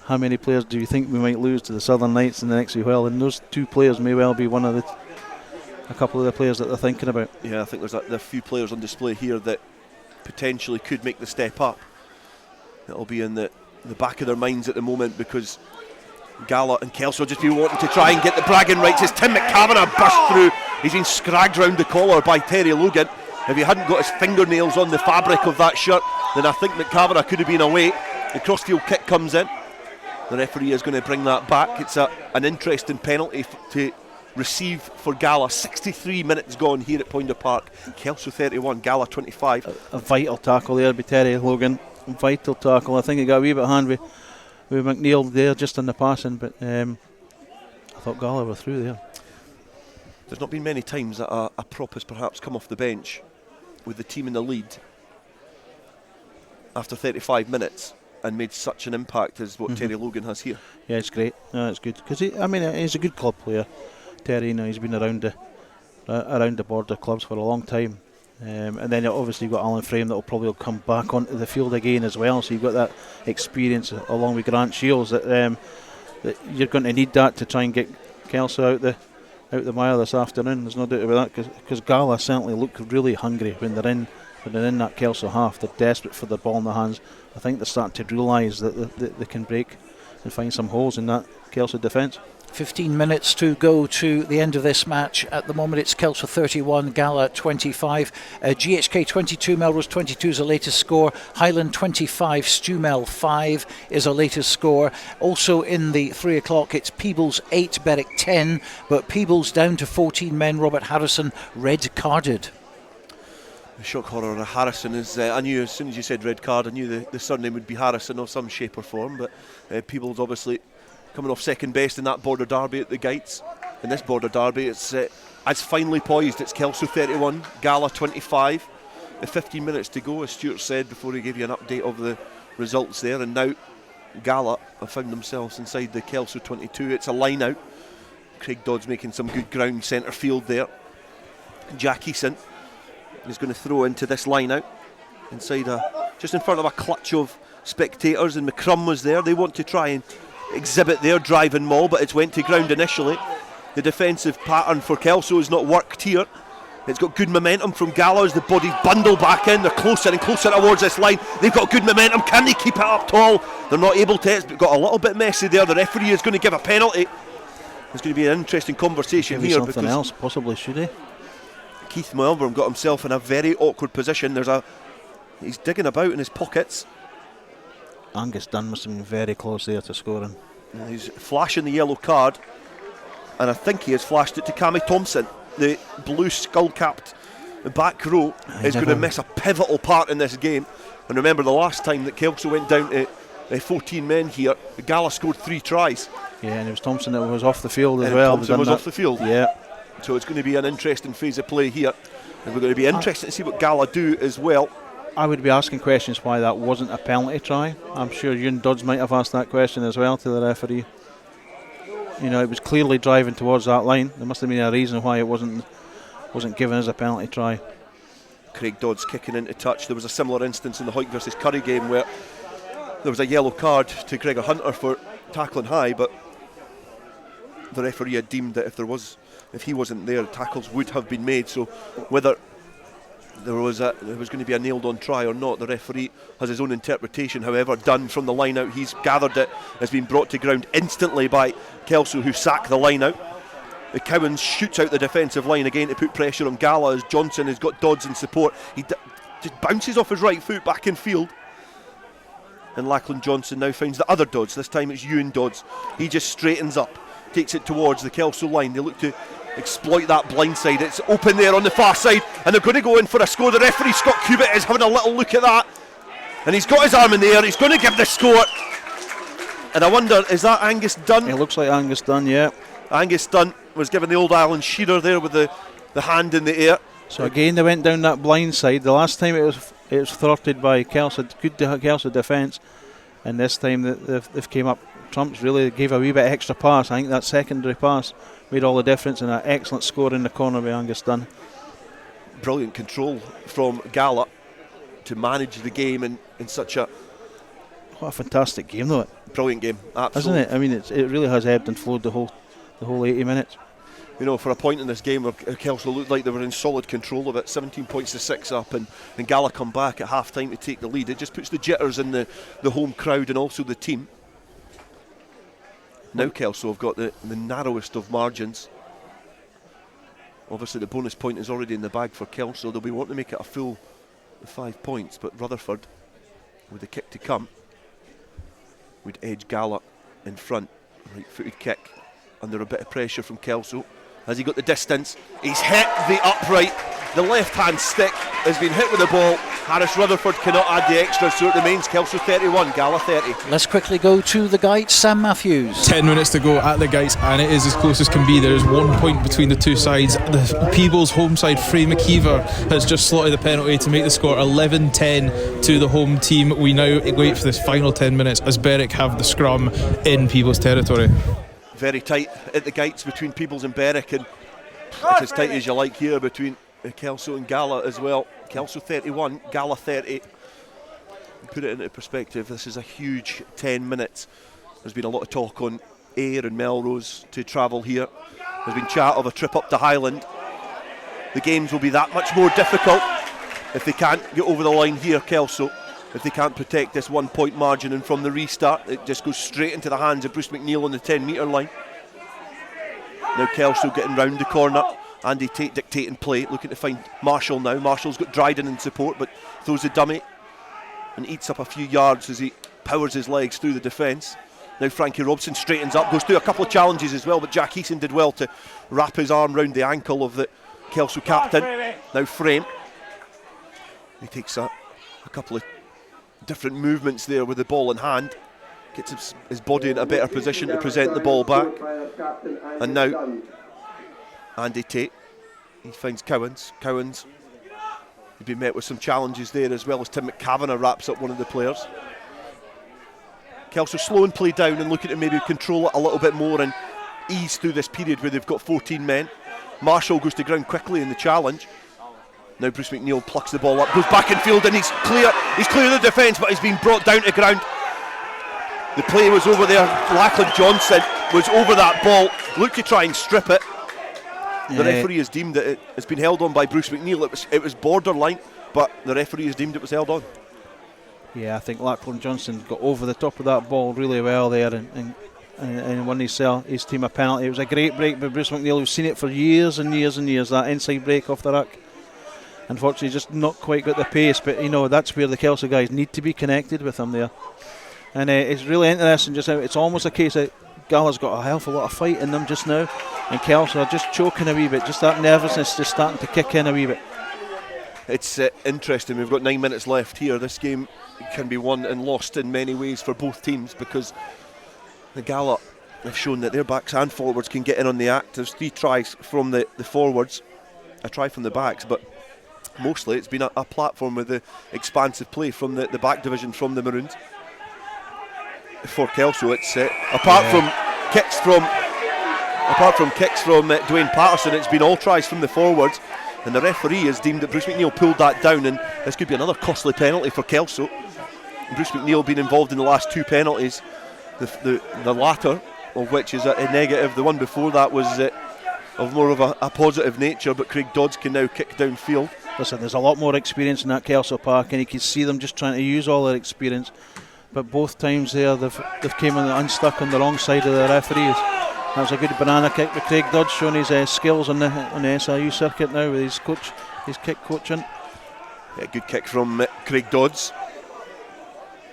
how many players do you think we might lose to the Southern Knights in the next wee while? And those 2 players may well be a couple of the players that they're thinking about. Yeah, I think there are a few players on display here that potentially could make the step up. It'll be in the back of their minds at the moment, because Gala and Kelso just be wanting to try and get the bragging rights as Tim McCavanagh burst through. He's been scragged round the collar by Terry Logan. If he hadn't got his fingernails on the fabric of that shirt, then I think McCavanagh could have been away. The crossfield kick comes in. The referee is going to bring that back. It's an interesting penalty to receive for Gala. 63 minutes gone here at Poynter Park. Kelso 31, Gala 25. A vital tackle there by Terry Logan. Vital tackle. I think he got a wee bit hand with McNeil there just in the passing, but I thought Gala were through there. There's not been many times that a prop has perhaps come off the bench with the team in the lead after 35 minutes and made such an impact as what Terry Logan has here. Yeah, it's great. No, it's good because he's a good club player. Terry, he's been around the border clubs for a long time. And then obviously you've got Alan Frame that will probably come back onto the field again as well. So you've got that experience along with Grant Shields that you're going to need that to try and get Kelso out the mile this afternoon. There's no doubt about that, because Gala certainly look really hungry when they're in that Kelso half. They're desperate for the ball in their hands. I think they're starting to realise that they can break and find some holes in that Kelso defence. 15 minutes to go to the end of this match. At the moment it's Kelso 31, Gala 25, GHK 22, Melrose 22 is the latest score, Highland 25, Stewmel 5 is the latest score. Also in the 3 o'clock it's Peebles 8, Berwick 10, but Peebles down to 14 men. Robert Harrison red carded. The shock horror of Harrison is, I knew as soon as you said red card, I knew the surname would be Harrison of some shape or form, but Peebles obviously coming off second best in that border derby at the Gates. In this border derby, it's as finely poised. It's Kelso 31, Gala 25. 15 minutes to go, as Stuart said before he gave you an update of the results there. And now Gala have found themselves inside the Kelso 22. It's a line out. Craig Dodd's making some good ground centre field there. Jack Eason is going to throw into this line out inside just in front of a clutch of spectators, and McCrum was there. They want to try and exhibit their driving maul, but it's went to ground initially. The defensive pattern for Kelso has not worked here. It's got good momentum from Gala as the bodies bundle back in. They're closer and closer towards this line. They've got good momentum. Can they keep it up tall? They're not able to. It's got a little bit messy there. The referee is going to give a penalty. There's going to be an interesting conversation here. Something else, possibly, should he? Keith Melbourne got himself in a very awkward position. He's digging about in his pockets. Angus Dunn must have been very close there to scoring. He's flashing the yellow card, and I think he has flashed it to Cammy Thompson. The blue skull-capped back row is going to miss a pivotal part in this game. And remember, the last time that Kelso went down to 14 men here, the Gala scored 3 tries. Yeah, and it was Thompson that was off the field as and well. Thompson was off the field. Yeah. So it's going to be an interesting phase of play here. And we're going to be interested to see what Gala do as well. I would be asking questions why that wasn't a penalty try. I'm sure Ewan Dodds might have asked that question as well to the referee. You know, it was clearly driving towards that line. There must have been a reason why it wasn't given as a penalty try. Craig Dodds kicking into touch. There was a similar instance in the Hoyt versus Curry game where there was a yellow card to Gregor Hunter for tackling high, but the referee had deemed that if he wasn't there, tackles would have been made. So whether there was going to be a nailed on try or not, the referee has his own interpretation. However, Dunn from the line out, he's gathered it, has been brought to ground instantly by Kelso, who sack the line out. The Cowans shoots out the defensive line again to put pressure on Gala as Johnson has got Dodds in support. He just bounces off his right foot back in field, and Lachlan Johnson now finds the other Dodds. This time it's Ewan Dodds. He just straightens up, takes it towards the Kelso line. They look to exploit that blind side. It's open there on the far side, and they're going to go in for a score. The referee Scott Cubitt is having a little look at that, and he's got his arm in the air. He's going to give the score, and I wonder, is that Angus Dunn? It looks like Angus Dunn, yeah. Angus Dunn was given the old Ireland shearer there with the hand in the air. So again they went down that blind side. The last time it was thwarted by Kelso, good Kelso defence, and this time they've came up trumps. Really gave a wee bit extra pass. I think that secondary pass made all the difference, and an excellent score in the corner by Angus Dunn. Brilliant control from Gala to manage the game in such a... What a fantastic game though. Brilliant game, absolutely. Hasn't it? I mean, it really has ebbed and flowed the whole 80 minutes. You know, for a point in this game where Kelso looked like they were in solid control of it, 17 points to 6 up, and Gala come back at half time to take the lead. It just puts the jitters in the home crowd and also the team. Now Kelso have got the narrowest of margins. Obviously the bonus point is already in the bag for Kelso. They'll be wanting to make it a full 5 points, but Rutherford, with the kick to come, would edge Gala in front. Right-footed kick under a bit of pressure from Kelso. Has he got the distance? He's hit the upright. The left-hand stick has been hit with the ball. Harris Rutherford cannot add the extra, so it remains Kelso 31, Gala 30. Let's quickly go to the Gates. Sam Matthews. 10 minutes to go at the Gates, and it is as close as can be. There is 1 point between the two sides. The Peebles home side, Frey McKeever, has just slotted the penalty to make the score 11-10 to the home team. We now wait for this final 10 minutes as Berwick have the scrum in Peebles territory. Very tight at the Gates between Peebles and Berwick, and it's as tight as you like here between Kelso and Gala as well. Kelso 31, Gala 30. Put it into perspective, this is a huge 10 minutes. There's been a lot of talk on Ayr and Melrose to travel here. There's been chat of a trip up to Highland. The games will be that much more difficult if they can't get over the line here, Kelso. If they can't protect this 1 point margin, and from the restart it just goes straight into the hands of Bruce McNeil on the 10 metre line. Now Kelso getting round the corner. Andy Tate dictating play, looking to find Marshall now. Marshall's got Dryden in support, but throws a dummy and eats up a few yards as he powers his legs through the defence. Now Frankie Robson straightens up, goes through a couple of challenges as well, but Jack Eason did well to wrap his arm round the ankle of the Kelso captain. Now Frame. He takes a couple of different movements there with the ball in hand. Gets his body in a better position to present the ball back. And now Andy Tate, he finds Cowans. Cowans, he's been met with some challenges there, as well as Tim McCavanagh wraps up one of the players. Kelso slowing play down and looking to maybe control it a little bit more and ease through this period where they've got 14 men. Marshall goes to ground quickly in the challenge. Now Bruce McNeil plucks the ball up, goes back in field, and he's clear of the defence, but he's been brought down to ground. The play was over there. Lachlan Johnson was over that ball, looked to try and strip it. The referee has deemed that it has been held on by Bruce McNeil. It was borderline, but the referee has deemed it was held on. Yeah, I think Lachlan Johnson got over the top of that ball really well there and won his team a penalty. It was a great break by Bruce McNeil. We've seen it for years and years and years, that inside break off the ruck. Unfortunately, just not quite got the pace, but that's where the Kelso guys need to be connected with him there. And it's really interesting just how it's almost a case that Gala's got a hell of a lot of fight in them just now, and Kelso are just choking a wee bit, just that nervousness just starting to kick in a wee bit. It's interesting, we've got 9 minutes left here. This game can be won and lost in many ways for both teams, because the Gala have shown that their backs and forwards can get in on the act. There's 3 tries from the forwards, a try from the backs, but mostly it's been a platform with the expansive play from the back division from the Maroons. For Kelso, it's apart from kicks from Dwayne Patterson, it's been all tries from the forwards, and the referee has deemed that Bruce McNeil pulled that down, and this could be another costly penalty for Kelso. And Bruce McNeil been involved in the last 2 penalties, the latter of which is a negative. The one before that was of more of a positive nature, but Craig Dodds can now kick downfield. Listen, there's a lot more experience in that Kelso Park, and you can see them just trying to use all their experience. But both times there, they've came unstuck on the wrong side of the referees. That was a good banana kick with Craig Dodds showing his skills on the SIU circuit now with his kick coaching. Yeah, good kick from Craig Dodds.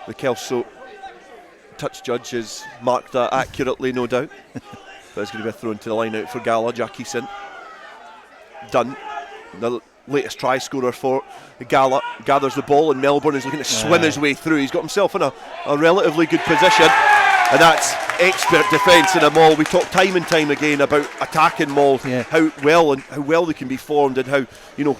The Kelso touch judge has marked that accurately, no doubt. But it's going to be a throw into the line out for Gala. Jack Eason done. The latest try scorer for Gala gathers the ball, and Melbourne is looking to swim his way through. He's got himself in a relatively good position, and that's expert defence in a maul. We talk time and time again about attacking mauls, how well they can be formed and how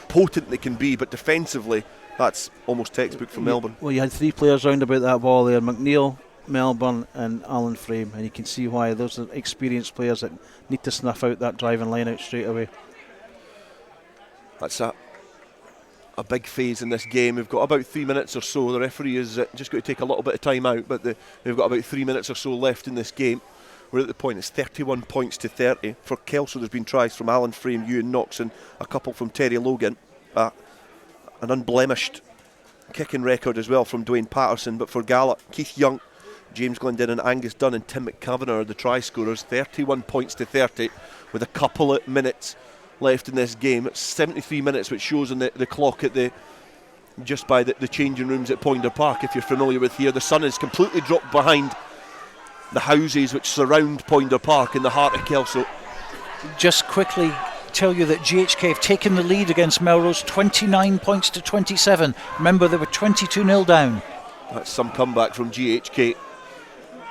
potent they can be, but defensively that's almost textbook for Melbourne. Well, you had 3 players round about that ball there: McNeil, Melbourne and Alan Frame, and you can see why those are experienced players that need to snuff out that driving line out straight away. That's a big phase in this game. We've got about 3 minutes or so. The referee is just going to take a little bit of time out, but we've got about 3 minutes or so left in this game. We're at the point, it's 31 points to 30. For Kelso, there's been tries from Alan Frame, Ewan Knox, and a couple from Terry Logan. An unblemished kicking record as well from Dwayne Patterson. But for Gala, Keith Young, James Glendinning, Angus Dunn and Tim McCavanagh are the try scorers. 31 points to 30 with a couple of minutes left in this game. It's 73 minutes, which shows on the clock at just by the changing rooms at Poynter Park, if you're familiar with here. The sun is completely dropped behind the houses which surround Poynter Park in the heart of Kelso. Just quickly tell you that GHK have taken the lead against Melrose, 29 points to 27. Remember, they were 22-0 down. That's some comeback from GHK,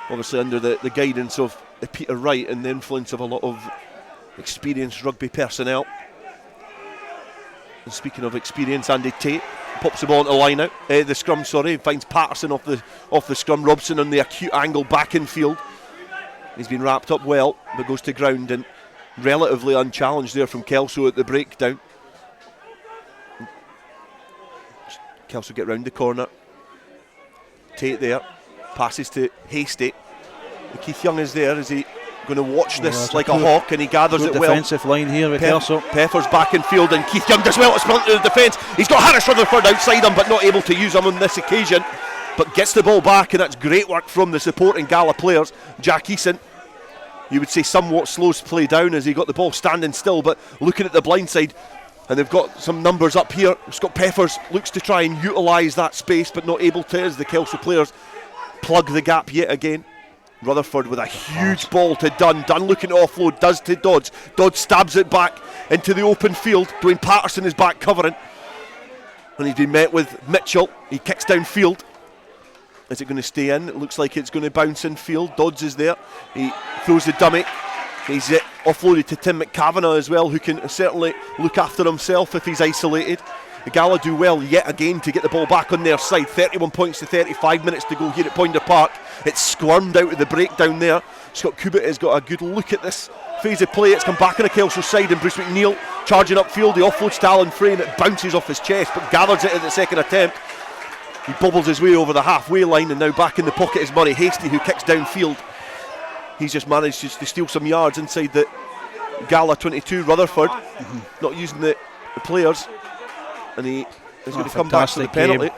obviously under the guidance of Peter Wright and the influence of a lot of experienced rugby personnel. And speaking of experience, Andy Tate pops the ball into the line out, the scrum, finds Patterson off the scrum. Robson on the acute angle back in field. He's been wrapped up well, but goes to ground, and relatively unchallenged there from Kelso at the breakdown. Kelso get round the corner. Tate there, passes to Hasty. Keith Young is there. Is he going to watch this like a hawk? And he gathers it well. Defensive line here with Kelso. Peffer's back in field, and Keith Young does well to sprint to the defence. He's got Harris Rutherford outside him, but not able to use him on this occasion. But gets the ball back, and that's great work from the supporting Gala players. Jack Eason, you would say somewhat slows play down as he got the ball standing still, but looking at the blind side, and they've got some numbers up here. Scott Peffers looks to try and utilise that space, but not able to, as the Kelso players plug the gap yet again. Rutherford with a huge ball to Dunn. Dunn looking to offload, does to Dodds. Dodds stabs it back into the open field. Dwayne Patterson is back covering, and he's been met with Mitchell. He kicks downfield. Is it going to stay in? It looks like it's going to bounce in field. Dodds is there. He throws the dummy. He's offloaded to Tim McCavanagh as well, who can certainly look after himself if he's isolated. The Gala do well yet again to get the ball back on their side. 31 points to 35 minutes to go here at Poynter Park. It's squirmed out of the breakdown there. Scott Cubitt has got a good look at this phase of play. It's come back on the Kelso side, and Bruce McNeil charging upfield. He offloads to Alan Frey, and it bounces off his chest, but gathers it at the second attempt. He bobbles his way over the halfway line, and now back in the pocket is Murray Hasty, who kicks downfield. He's just managed to steal some yards inside the Gala 22. Rutherford not using the players, and he is going to come back to the penalty,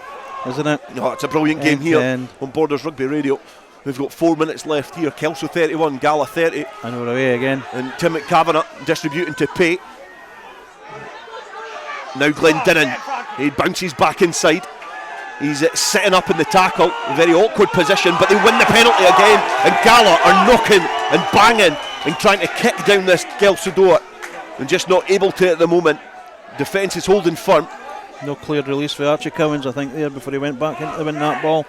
isn't it? No, it's a brilliant game here on Borders Rugby Radio. We've got 4 minutes left here. Kelso 31, Gala 30. And we're away again. And Tim McCavanagh distributing to Pate. Now Glendenning. He bounces back inside. He's sitting up in the tackle, a very awkward position, but they win the penalty again, and Gala are knocking and banging and trying to kick down this Kelso door, and just not able to at the moment. Defence is holding firm. No clear release for Archie Cowens, I think, there before he went back in to win that ball.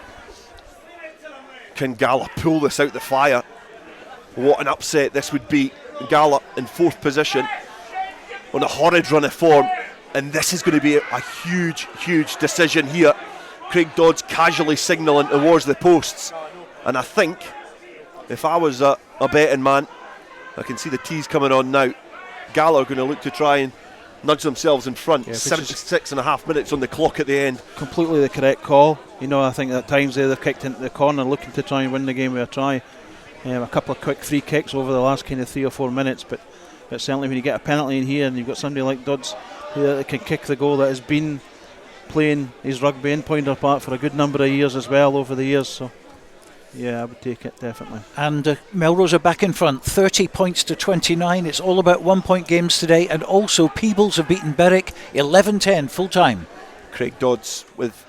Can Gala pull this out the fire? What an upset this would be. Gala in 4th position on a horrid run of form, and this is going to be a huge, huge decision here. Craig Dodds casually signalling towards the posts, and I think if I was a betting man, I can see the tees coming on now. Gala are going to look to try and nudge themselves in front. 76.5 minutes on the clock at the end. Completely the correct call. You know, I think at times they've kicked into the corner looking to try and win the game with a try. A couple of quick free kicks over the last kind of 3 or 4 minutes, but certainly when you get a penalty in here and you've got somebody like Dodds who can kick the goal that has been playing his rugby in Poynter Park for a good number of years as well over the years, so yeah, I would take it definitely. And Melrose are back in front, 30 points to 29. It's all about 1 point games today, and also Peebles have beaten Berwick 11-10 full time. Craig Dodds with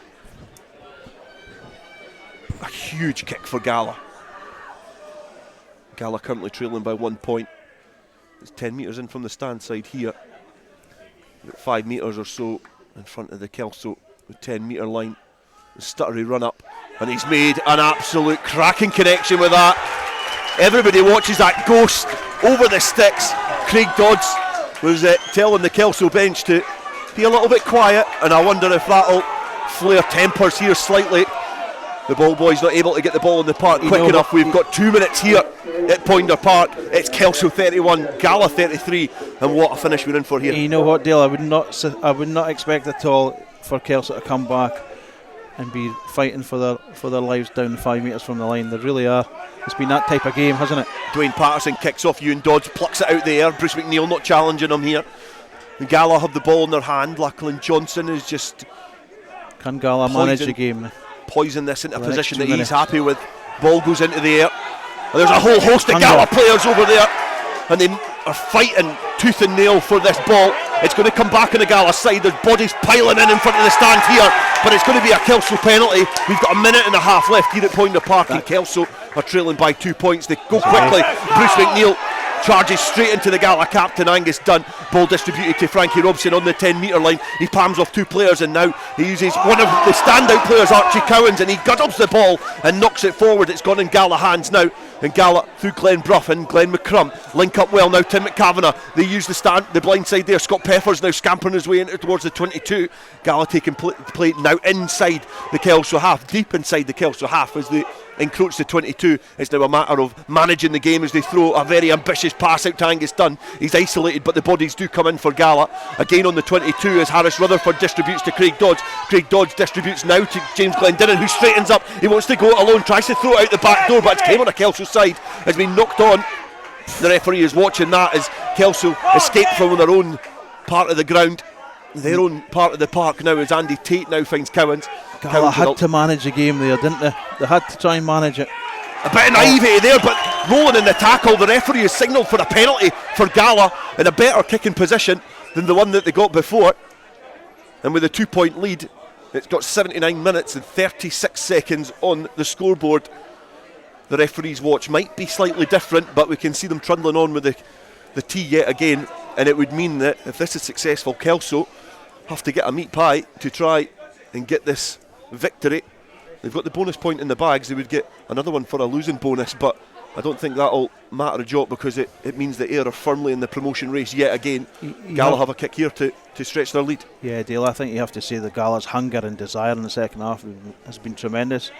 a huge kick for Gala. Gala currently trailing by 1 point. It's 10 metres in from the stand side here, about 5 metres or so in front of the Kelso 10 metre line. The stuttery run up, and he's made an absolute cracking connection with that. Everybody watches that ghost over the sticks. Craig Dodds was telling the Kelso bench to be a little bit quiet, and I wonder if that'll flare tempers here slightly. The ball boy's not able to get the ball in the park quick enough. We've got 2 minutes here at Poynter Park. It's Kelso 31, Gala 33, and what a finish we're in for here. You know what, Dale? I would not expect at all for Kelso to come back and be fighting for their lives down 5 metres from the line. They really are. It's been that type of game, hasn't it? Dwayne Patterson kicks off. Ewan Dodds plucks it out the air. Bruce McNeil not challenging him here. The Gala have the ball in their hand. Lachlan Johnson is just... Can Gala manage the game? Poison this into a position that he's happy with. Ball goes into the air. And there's a whole host of Gala players over there, and they are fighting tooth and nail for this ball. It's going to come back on the Gala side. There's bodies piling in front of the stand here, but it's going to be a Kelso penalty. We've got a minute and a half left here at Poynter Park, and Kelso are trailing by 2 points. They go quickly. Bruce McNeil charges straight into the Gala captain, Angus Dunn. Ball distributed to Frankie Robson on the 10 metre line. He palms off 2 players, and now he uses one of the standout players, Archie Cowens, and he guddles the ball and knocks it forward. It's gone in Gala hands now, and Gala through Glenn Bruff and Glenn McCrum link up well now. Tim McCavanagh, they use the blind side there. Scott Peffers now scampering his way into towards the 22. Gala taking play now inside the Kelso half, deep inside the Kelso half, as the encroach the 22. It's now a matter of managing the game as they throw a very ambitious pass out to Angus Dunn. He's isolated, but the bodies do come in for Gala. Again on the 22 as Harris Rutherford distributes to Craig Dodds. Craig Dodds distributes now to James Glendinning, who straightens up. He wants to go it alone, tries to throw it out the back door, but it's came on a Kelso side. Has been knocked on. The referee is watching that as Kelso escape from their own part of the ground, their own part of the park now, as Andy Tate now finds Cowans. Gala had to manage the game there, didn't they? They had to try and manage it. A bit of naivety there, but rolling in the tackle. The referee has signalled for a penalty for Gala in a better kicking position than the one that they got before. And with a 2-point lead, it's got 79 minutes and 36 seconds on the scoreboard. The referee's watch might be slightly different, but we can see them trundling on with the tee yet again. And it would mean that if this is successful, Kelso have to get a meat pie to try and get this victory. They've got the bonus point in the bags. They would get another one for a losing bonus, but I don't think that'll matter a jot, because it means that Ayr are firmly in the promotion race yet again. Gala have a kick here to stretch their lead. Yeah, Dale, I think you have to say the Gala's hunger and desire in the second half has been tremendous.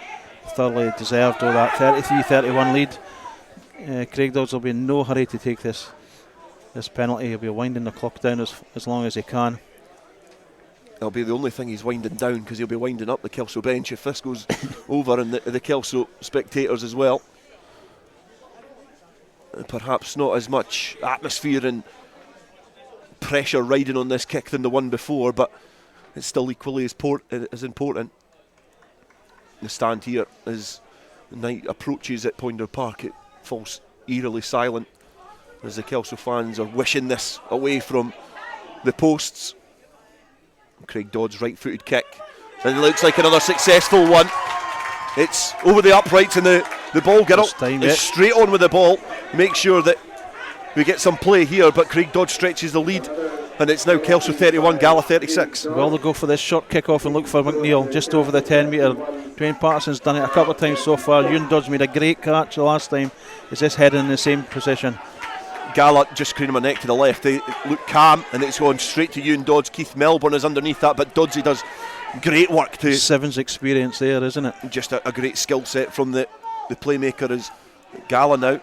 Thoroughly deserved all that 33-31 lead. Craig Dodds will be in no hurry to take this penalty. He'll be winding the clock down as long as he can. It'll be the only thing he's winding down, because he'll be winding up the Kelso bench if this goes over, and the Kelso spectators as well. And perhaps not as much atmosphere and pressure riding on this kick than the one before, but it's still equally as important. The stand here as the night approaches at Poynter Park, it falls eerily silent as the Kelso fans are wishing this away from the posts. Craig Dodd's right-footed kick, and it looks like another successful one. It's over the uprights, and the ball Girl is straight on with the ball. Make sure that we get some play here, but Craig Dodd stretches the lead, and it's now Kelso 31, Gala 36. Well, they'll go for this short kick-off and look for McNeil just over the 10 metre. Dwayne Patterson's done it a couple of times so far. Ewan Dodds made a great catch the last time. Is this heading in the same position? Gala just craning my neck to the left. They look calm, and it's gone straight to Ewan Dodds. Keith Melbourne is underneath that, but Doddsy does great work to... Seven's experience there, isn't it? Just a great skill set from the playmaker. As Gala now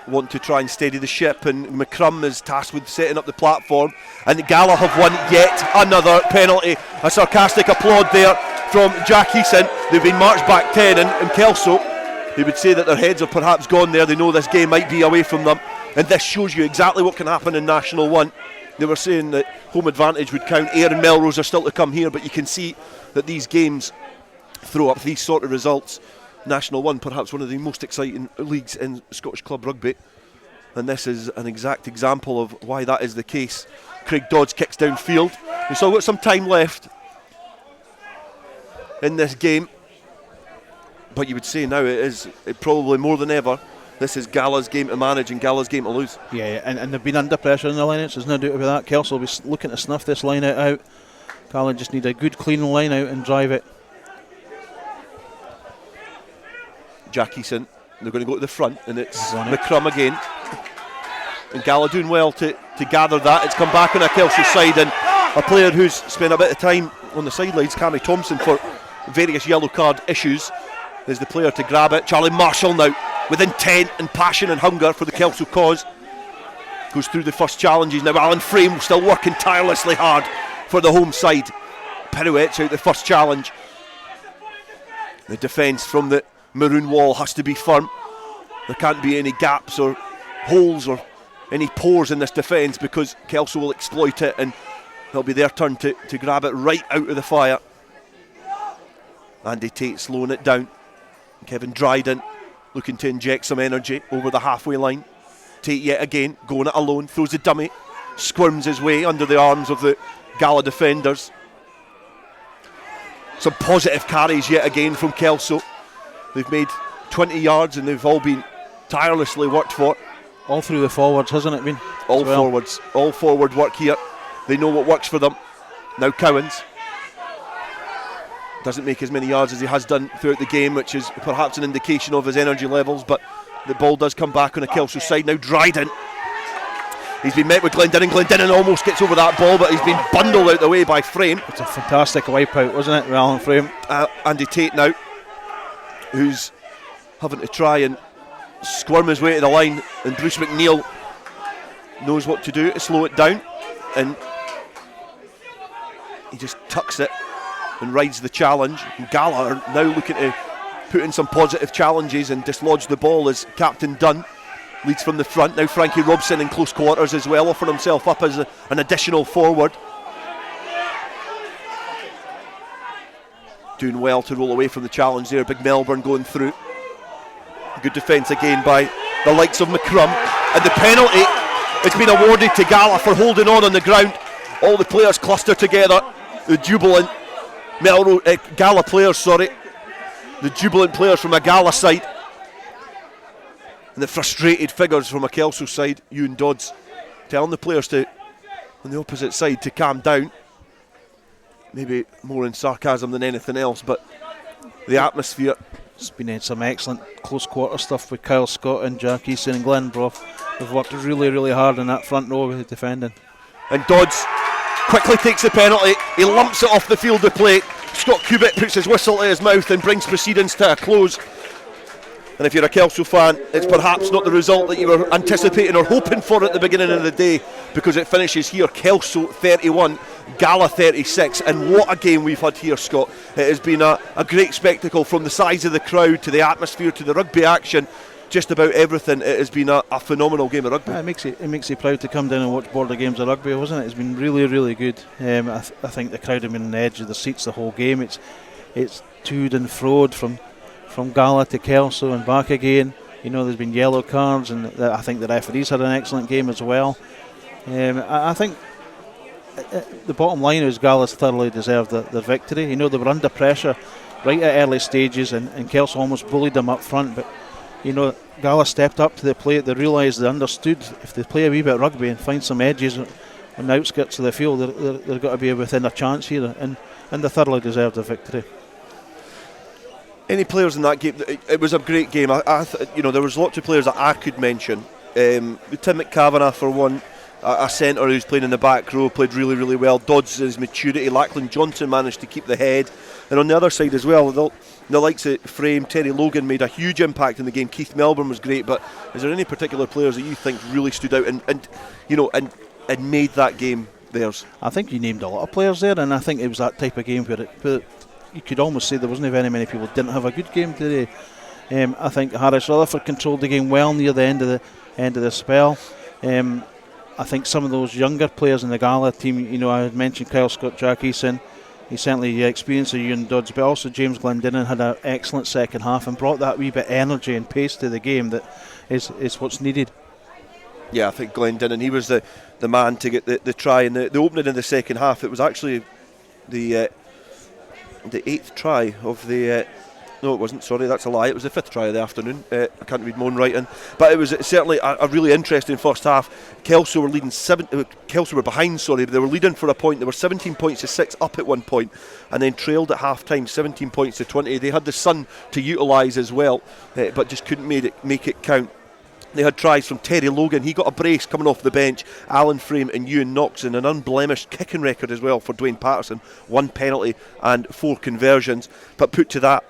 want to try and steady the ship, and McCrum is tasked with setting up the platform, and Gala have won yet another penalty. A sarcastic applaud there from Jack Eason. They've been marched back 10, and Kelso, they would say that their heads are perhaps gone there. They know this game might be away from them, and this shows you exactly what can happen in National 1. They were saying that home advantage would count. Ayr and Melrose are still to come here, but you can see that these games throw up these sort of results. National 1, perhaps one of the most exciting leagues in Scottish club rugby, and this is an exact example of why that is the case. Craig Dodds kicks downfield. We've still got some time left in this game, but you would say now it probably more than ever, this is Gala's game to manage and Gala's game to lose. Yeah, and they've been under pressure in the line-outs, there's no doubt about that. Kelso will be looking to snuff this line-out out. Gala just need a good clean line-out and drive it. Jack Eason, they're going to go to the front, and it's McCrum again. And Gala doing well to gather that. It's come back on a Kelso side, and a player who's spent a bit of time on the sidelines, Cammy Thompson, for various yellow card issues, is the player to grab it. Charlie Marshall now, with intent and passion and hunger for the Kelso cause, goes through the first challenges. Now Alan Frame still working tirelessly hard for the home side. Pirouettes out the first challenge. The defence from the maroon wall has to be firm. There can't be any gaps or holes or any pores in this defence, because Kelso will exploit it, and it'll be their turn to grab it right out of the fire. Andy Tate slowing it down. Kevin Dryden looking to inject some energy over the halfway line. Tate yet again going it alone, throws the dummy, squirms his way under the arms of the Gala defenders. Some positive carries yet again from Kelso. They've made 20 yards and they've all been tirelessly worked for. All through the forwards, hasn't it been? All forwards, all forward work here. They know what works for them. Now Cowans doesn't make as many yards as he has done throughout the game, which is perhaps an indication of his energy levels, but the ball does come back on a Kelso side. Now Dryden, he's been met with Glendinning. Glendinning almost gets over that ball, but he's been bundled out the way by Frame. It's a fantastic wipeout, wasn't it, Alan Frame? Andy Tate now, who's having to try and squirm his way to the line, and Bruce McNeil knows what to do to slow it down, and he just tucks it and rides the challenge. And Gala are now looking to put in some positive challenges and dislodge the ball as Captain Dunn leads from the front. Now Frankie Robson in close quarters as well, offering himself up as an additional forward. Doing well to roll away from the challenge there. Big Melbourne going through. Good defence again by the likes of McCrum. And the penalty has been awarded to Gala for holding on the ground. All the players cluster together. The jubilant Gala players, the jubilant players from a Gala side, and the frustrated figures from a Kelso side. Ewan Dodds telling the players on the opposite side to calm down. Maybe more in sarcasm than anything else, but the atmosphere. It's been some excellent close quarter stuff with Kyle Scott and Jack Easton and Glenn Brough. They've worked really, really hard in that front row with the defending. And Dodds quickly takes the penalty. He lumps it off the field of play. Scott Cubitt puts his whistle to his mouth and brings proceedings to a close. And if you're a Kelso fan, it's perhaps not the result that you were anticipating or hoping for at the beginning of the day, because it finishes here, Kelso 31, Gala 36. And what a game we've had here, Scott. It has been a great spectacle, from the size of the crowd to the atmosphere to the rugby action. Just about everything. It has been a phenomenal game of rugby. It makes you proud to come down and watch border games of rugby, wasn't it? It's been really, really good. I think the crowd have been on the edge of the seats the whole game. It's toed and froed from Gala to Kelso and back again. You know, there's been yellow cards, and I think the referees had an excellent game as well. I think the bottom line is Gala's thoroughly deserved the victory. You know, they were under pressure right at early stages, and Kelso almost bullied them up front, but you know, Gala stepped up to the plate. They realised, they understood, if they play a wee bit of rugby and find some edges on the outskirts of the field, they're got to be within a chance here, and they thoroughly deserved the victory. Any players in that game? It was a great game. There was lots of players that I could mention. Tim McCavanagh, for one, a centre who's playing in the back row, played really, really well. Dodds' his maturity. Lachlan Johnson managed to keep the head. And on the other side as well, the likes of Frame, Terry Logan made a huge impact in the game. Keith Melbourne was great, but is there any particular players that you think really stood out and made that game theirs? I think you named a lot of players there, and I think it was that type of game where you could almost say there wasn't very many people who didn't have a good game today. I think Harris Rutherford controlled the game well near the end of the spell. I think some of those younger players in the Gala team, you know, I had mentioned Kyle Scott, Jack Eason. He certainly experienced Ewan Dodds, but also James Glendinning had an excellent second half and brought that wee bit of energy and pace to the game that is what's needed. Yeah, I think Glendinning, he was the man to get the try in the opening in the second half. It was actually the 8th try of the... No, it wasn't, sorry, that's a lie. It was the 5th try of the afternoon. I can't read my own writing. But it was certainly a really interesting first half. Kelso were leading Kelso were behind, but they were leading for a point. They were 17 points to 6 up at one point, and then trailed at half time, 17 points to 20. They had the sun to utilise as well, but just couldn't make it count. They had tries from Terry Logan. He got a brace coming off the bench. Alan Frame and Ewan Knox, and an unblemished kicking record as well for Dwayne Patterson. 1 penalty and 4 conversions. But put to that,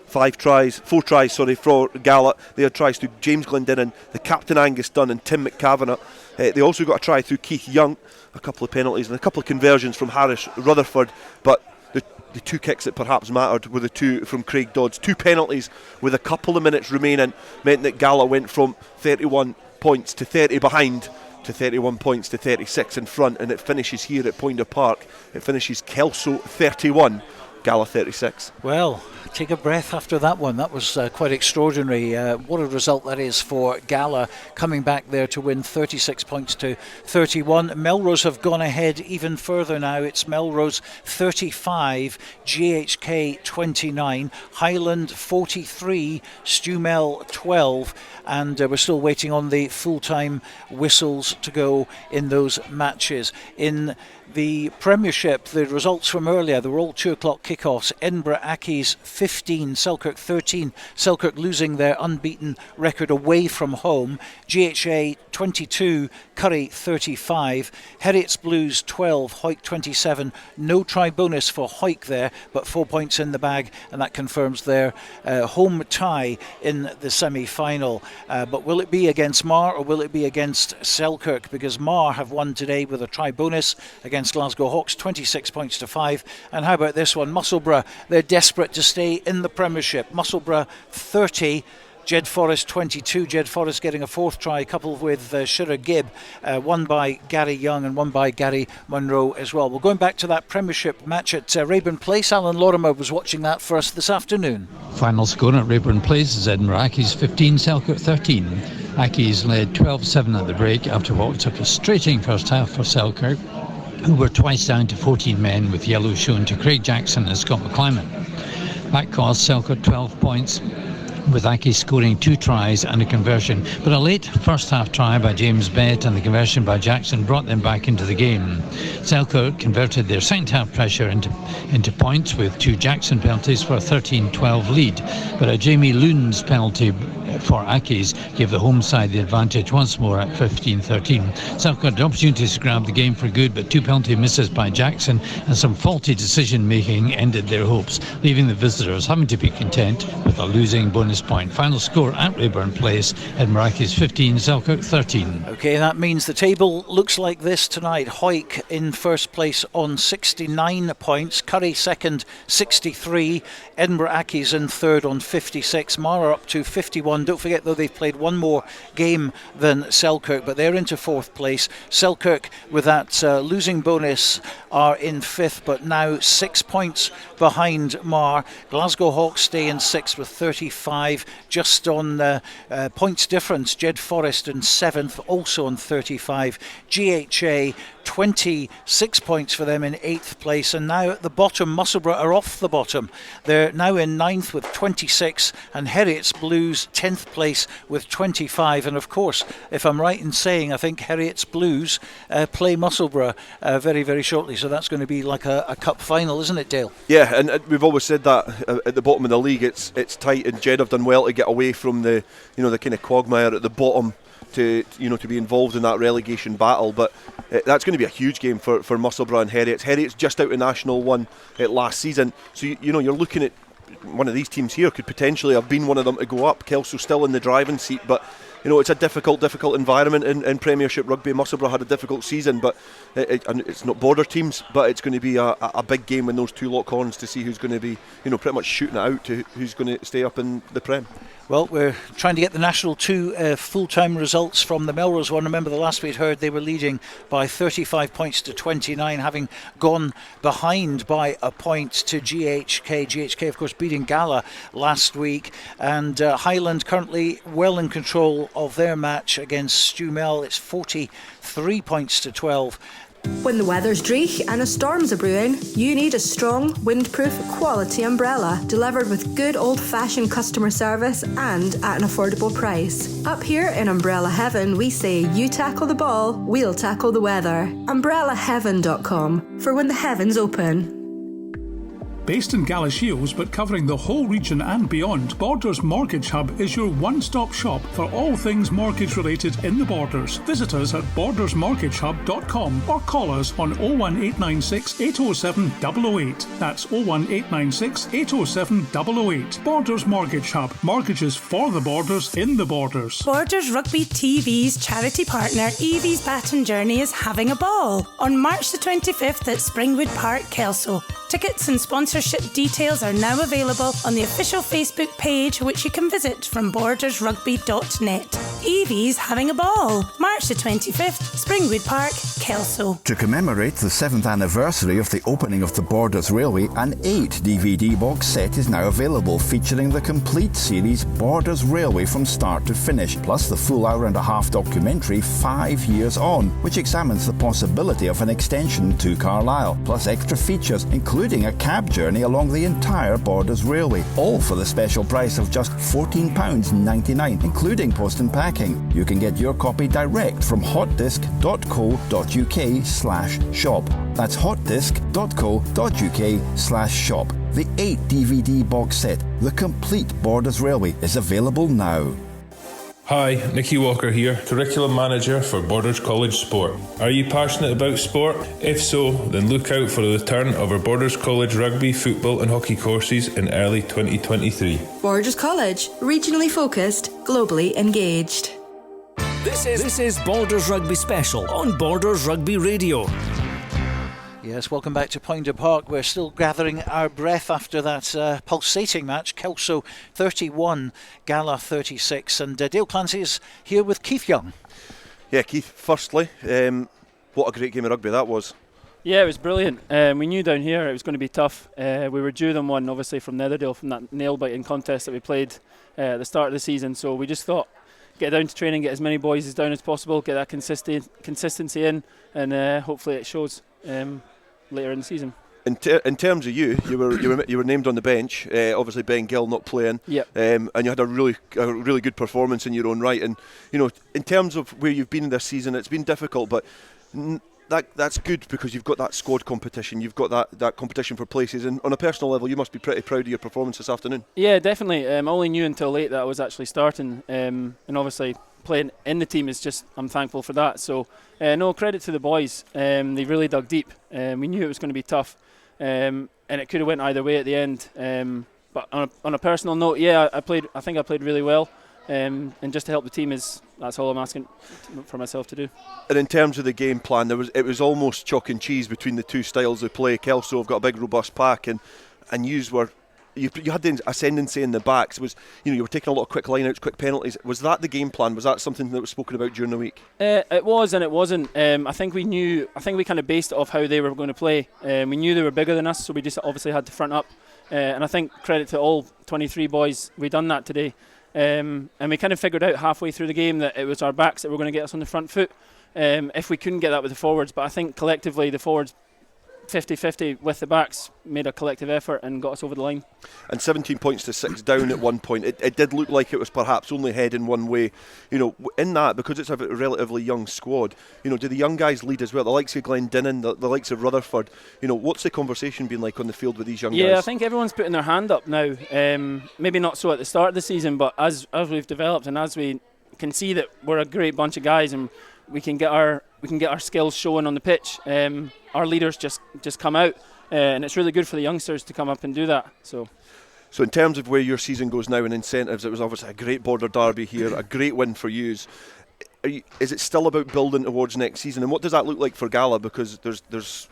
4 tries for Gala. They had tries through James Glendinning, the captain Angus Dunn, and Tim McCavanagh. They also got a try through Keith Young, a couple of penalties and a couple of conversions from Harris Rutherford. But the 2 kicks that perhaps mattered were the 2 from Craig Dodds. 2 penalties with a couple of minutes remaining meant that Gala went from 31 points to 30 behind to 31 points to 36 in front, and it finishes here at Poynter Park. It finishes Kelso 31, Gala 36. Well, take a breath after that one. That was quite extraordinary. What a result that is for Gala, coming back there to win 36 points to 31. Melrose have gone ahead even further now. It's Melrose 35, GHK 29, Highland 43, Stumel 12, and we're still waiting on the full-time whistles to go in those matches. In The Premiership, the results from earlier, they were all 2 o'clock kickoffs. Edinburgh Accies 15, Selkirk 13. Selkirk losing their unbeaten record away from home. GHA 22, Curry 35. Heriots Blues 12, Hawick 27. No try bonus for Hawick there, but 4 points in the bag, and that confirms their home tie in the semi-final. But will it be against Mar or will it be against Selkirk? Because Mar have won today with a try bonus against Glasgow Hawks, 26 points to 5. And how about this one? Musselburgh, they're desperate to stay in the Premiership. Musselburgh 30, Jed Forrest 22. Jed Forrest getting a 4th try, coupled with Shira Gibb, one by Gary Young and one by Gary Munro as well. We're going back to that Premiership match at Rayburn Place. Alan Lorimer was watching that for us this afternoon. Final score at Rayburn Place is Edinburgh Accies 15, Selkirk 13. Accies led 12-7 at the break after what was a frustrating first half for Selkirk, who were twice down to 14 men, with yellow shown to Craig Jackson and Scott McClyman. That cost Selkirk 12 points, with Accies scoring 2 tries and a conversion, but a late first half try by James Bett and the conversion by Jackson brought them back into the game. Selkirk converted their second half pressure into points with 2 Jackson penalties for a 13-12 lead, but a Jamie Loon's penalty for Accies gave the home side the advantage once more at 15-13. Selkirk had opportunities to grab the game for good, but 2 penalty misses by Jackson and some faulty decision making ended their hopes, leaving the visitors having to be content with a losing bonus point. Final score at Rayburn Place, Edinburgh Accies 15, Selkirk 13. Okay, that means the table looks like this tonight. Hawick in first place on 69 points, Curry second 63, Edinburgh Accies in third on 56, Mar up to 51. Don't forget though, they've played one more game than Selkirk, but they're into 4th place. Selkirk with that losing bonus are in 5th, but now 6 points behind Mar. Glasgow Hawks stay in 6th with 35, just on points difference. Jed Forrest in 7th, also on 35. GHA 26 points for them in 8th place, and now at the bottom, Musselburgh are off the bottom. They're now in 9th with 26, and Heriots Blues 10th place with 25. And of course, if I'm right in saying, I think Heriots Blues play Musselburgh very, very shortly, so that's going to be like a cup final, isn't it, Dale? Yeah, and we've always said that at the bottom of the league it's tight, and Jed have done well to get away from the the kind of quagmire at the bottom to be involved in that relegation battle. But that's going to be a huge game for Musselburgh and Heriots. Heriots just out of National 1 last season, so you're looking at one of these teams here could potentially have been one of them to go up. Kelso still in the driving seat, but it's a difficult environment in Premiership rugby. Musselburgh had a difficult season, but it's not border teams, but it's going to be a big game in those 2 lock-ons to see who's going to be pretty much shooting it out to who's going to stay up in the Prem. Well, we're trying to get the National 2 full-time results from the Melrose one. Remember, the last we'd heard they were leading by 35 points to 29, having gone behind by a point to GHK. GHK, of course, beating Gala last week. And Highland currently well in control of their match against Stumel. It's 43 points to 12. When the weather's dreich and a storm's a brewing, you need a strong, windproof, quality umbrella delivered with good old-fashioned customer service and at an affordable price. Up here in Umbrella Heaven, we say you tackle the ball, we'll tackle the weather. UmbrellaHeaven.com for when the heavens open. Based in Gala Shields but covering the whole region and beyond, Borders Mortgage Hub is your one-stop shop for all things mortgage related in the Borders. Visit us at bordersmortgagehub.com or call us on 01896 807 008. That's 01896 807 008. Borders Mortgage Hub. Mortgages for the Borders in the Borders. Borders Rugby TV's charity partner Evie's Baton Journey is having a ball on March the 25th at Springwood Park, Kelso. Tickets and sponsorship details are now available on the official Facebook page, which you can visit from bordersrugby.net. Evie's having a ball. March the 25th, Springwood Park, Kelso. To commemorate the 7th anniversary of the opening of the Borders Railway, an 8 DVD box set is now available featuring the complete series Borders Railway from start to finish, plus the full hour-and-a-half documentary 5 years on, which examines the possibility of an extension to Carlisle, plus extra features including a cab journey along the entire Borders Railway, all for the special price of just £14.99, including post and package. backing. You can get your copy direct from hotdisc.co.uk/shop. That's hotdisc.co.uk/shop. The 8 DVD box set, The Complete Borders Railway, is available now. Hi, Nicky Walker here, Curriculum Manager for Borders College Sport. Are you passionate about sport? If so, then look out for the return of our Borders College rugby, football and hockey courses in early 2023. Borders College, regionally focused, globally engaged. This is Borders Rugby Special on Borders Rugby Radio. Yes, welcome back to Poynter Park. We're still gathering our breath after that pulsating match. Kelso 31, Gala 36. And Dale Clancy is here with Keith Young. Yeah, Keith, firstly, what a great game of rugby that was. Yeah, it was brilliant. We knew down here it was going to be tough. We were due them one, obviously, from Netherdale, from that nail-biting contest that we played at the start of the season. So we just thought, get down to training, get as many boys as down as possible, get that consistency in, and hopefully it shows later in the season. In terms of you were named on the bench. Obviously, Ben Gill not playing. Yep. And you had a really good performance in your own right. And in terms of where you've been this season, it's been difficult, but that's good because you've got that squad competition. You've got that competition for places. And on a personal level, you must be pretty proud of your performance this afternoon. Yeah, definitely. I only knew until late that I was actually starting, and obviously playing in the team is just, I'm thankful for that. So no, credit to the boys. They really dug deep. We knew it was going to be tough, and it could have went either way at the end. But on a personal note, yeah, I think I played really well, and just to help the team that's all I'm asking for myself to do. And in terms of the game plan, it was almost chalk and cheese between the two styles of play. Kelso have got a big robust pack, and you had the ascendancy in the backs. You were taking a lot of quick line-outs, quick penalties. Was that the game plan? Was that something that was spoken about during the week? It was and it wasn't. I think we kind of based it off how they were going to play. We knew they were bigger than us, so we just obviously had to front up. And I think credit to all 23 boys, we done that today. And we kind of figured out halfway through the game that it was our backs that were going to get us on the front foot if we couldn't get that with the forwards. But I think collectively the forwards 50-50 with the backs made a collective effort and got us over the line. And 17 points to 6 down at one point. It did look like it was perhaps only heading one way. In that, because it's a relatively young squad, do the young guys lead as well? The likes of Glendinning, the likes of Rutherford. What's the conversation been like on the field with these young guys? Yeah, I think everyone's putting their hand up now. Maybe not so at the start of the season, but as we've developed and as we can see that we're a great bunch of guys and we can get our skills shown on the pitch. Our leaders just come out, and it's really good for the youngsters to come up and do that. So in terms of where your season goes now and incentives, it was obviously a great border derby here, a great win for yous. Is it still about building towards next season, and what does that look like for Gala? Because there's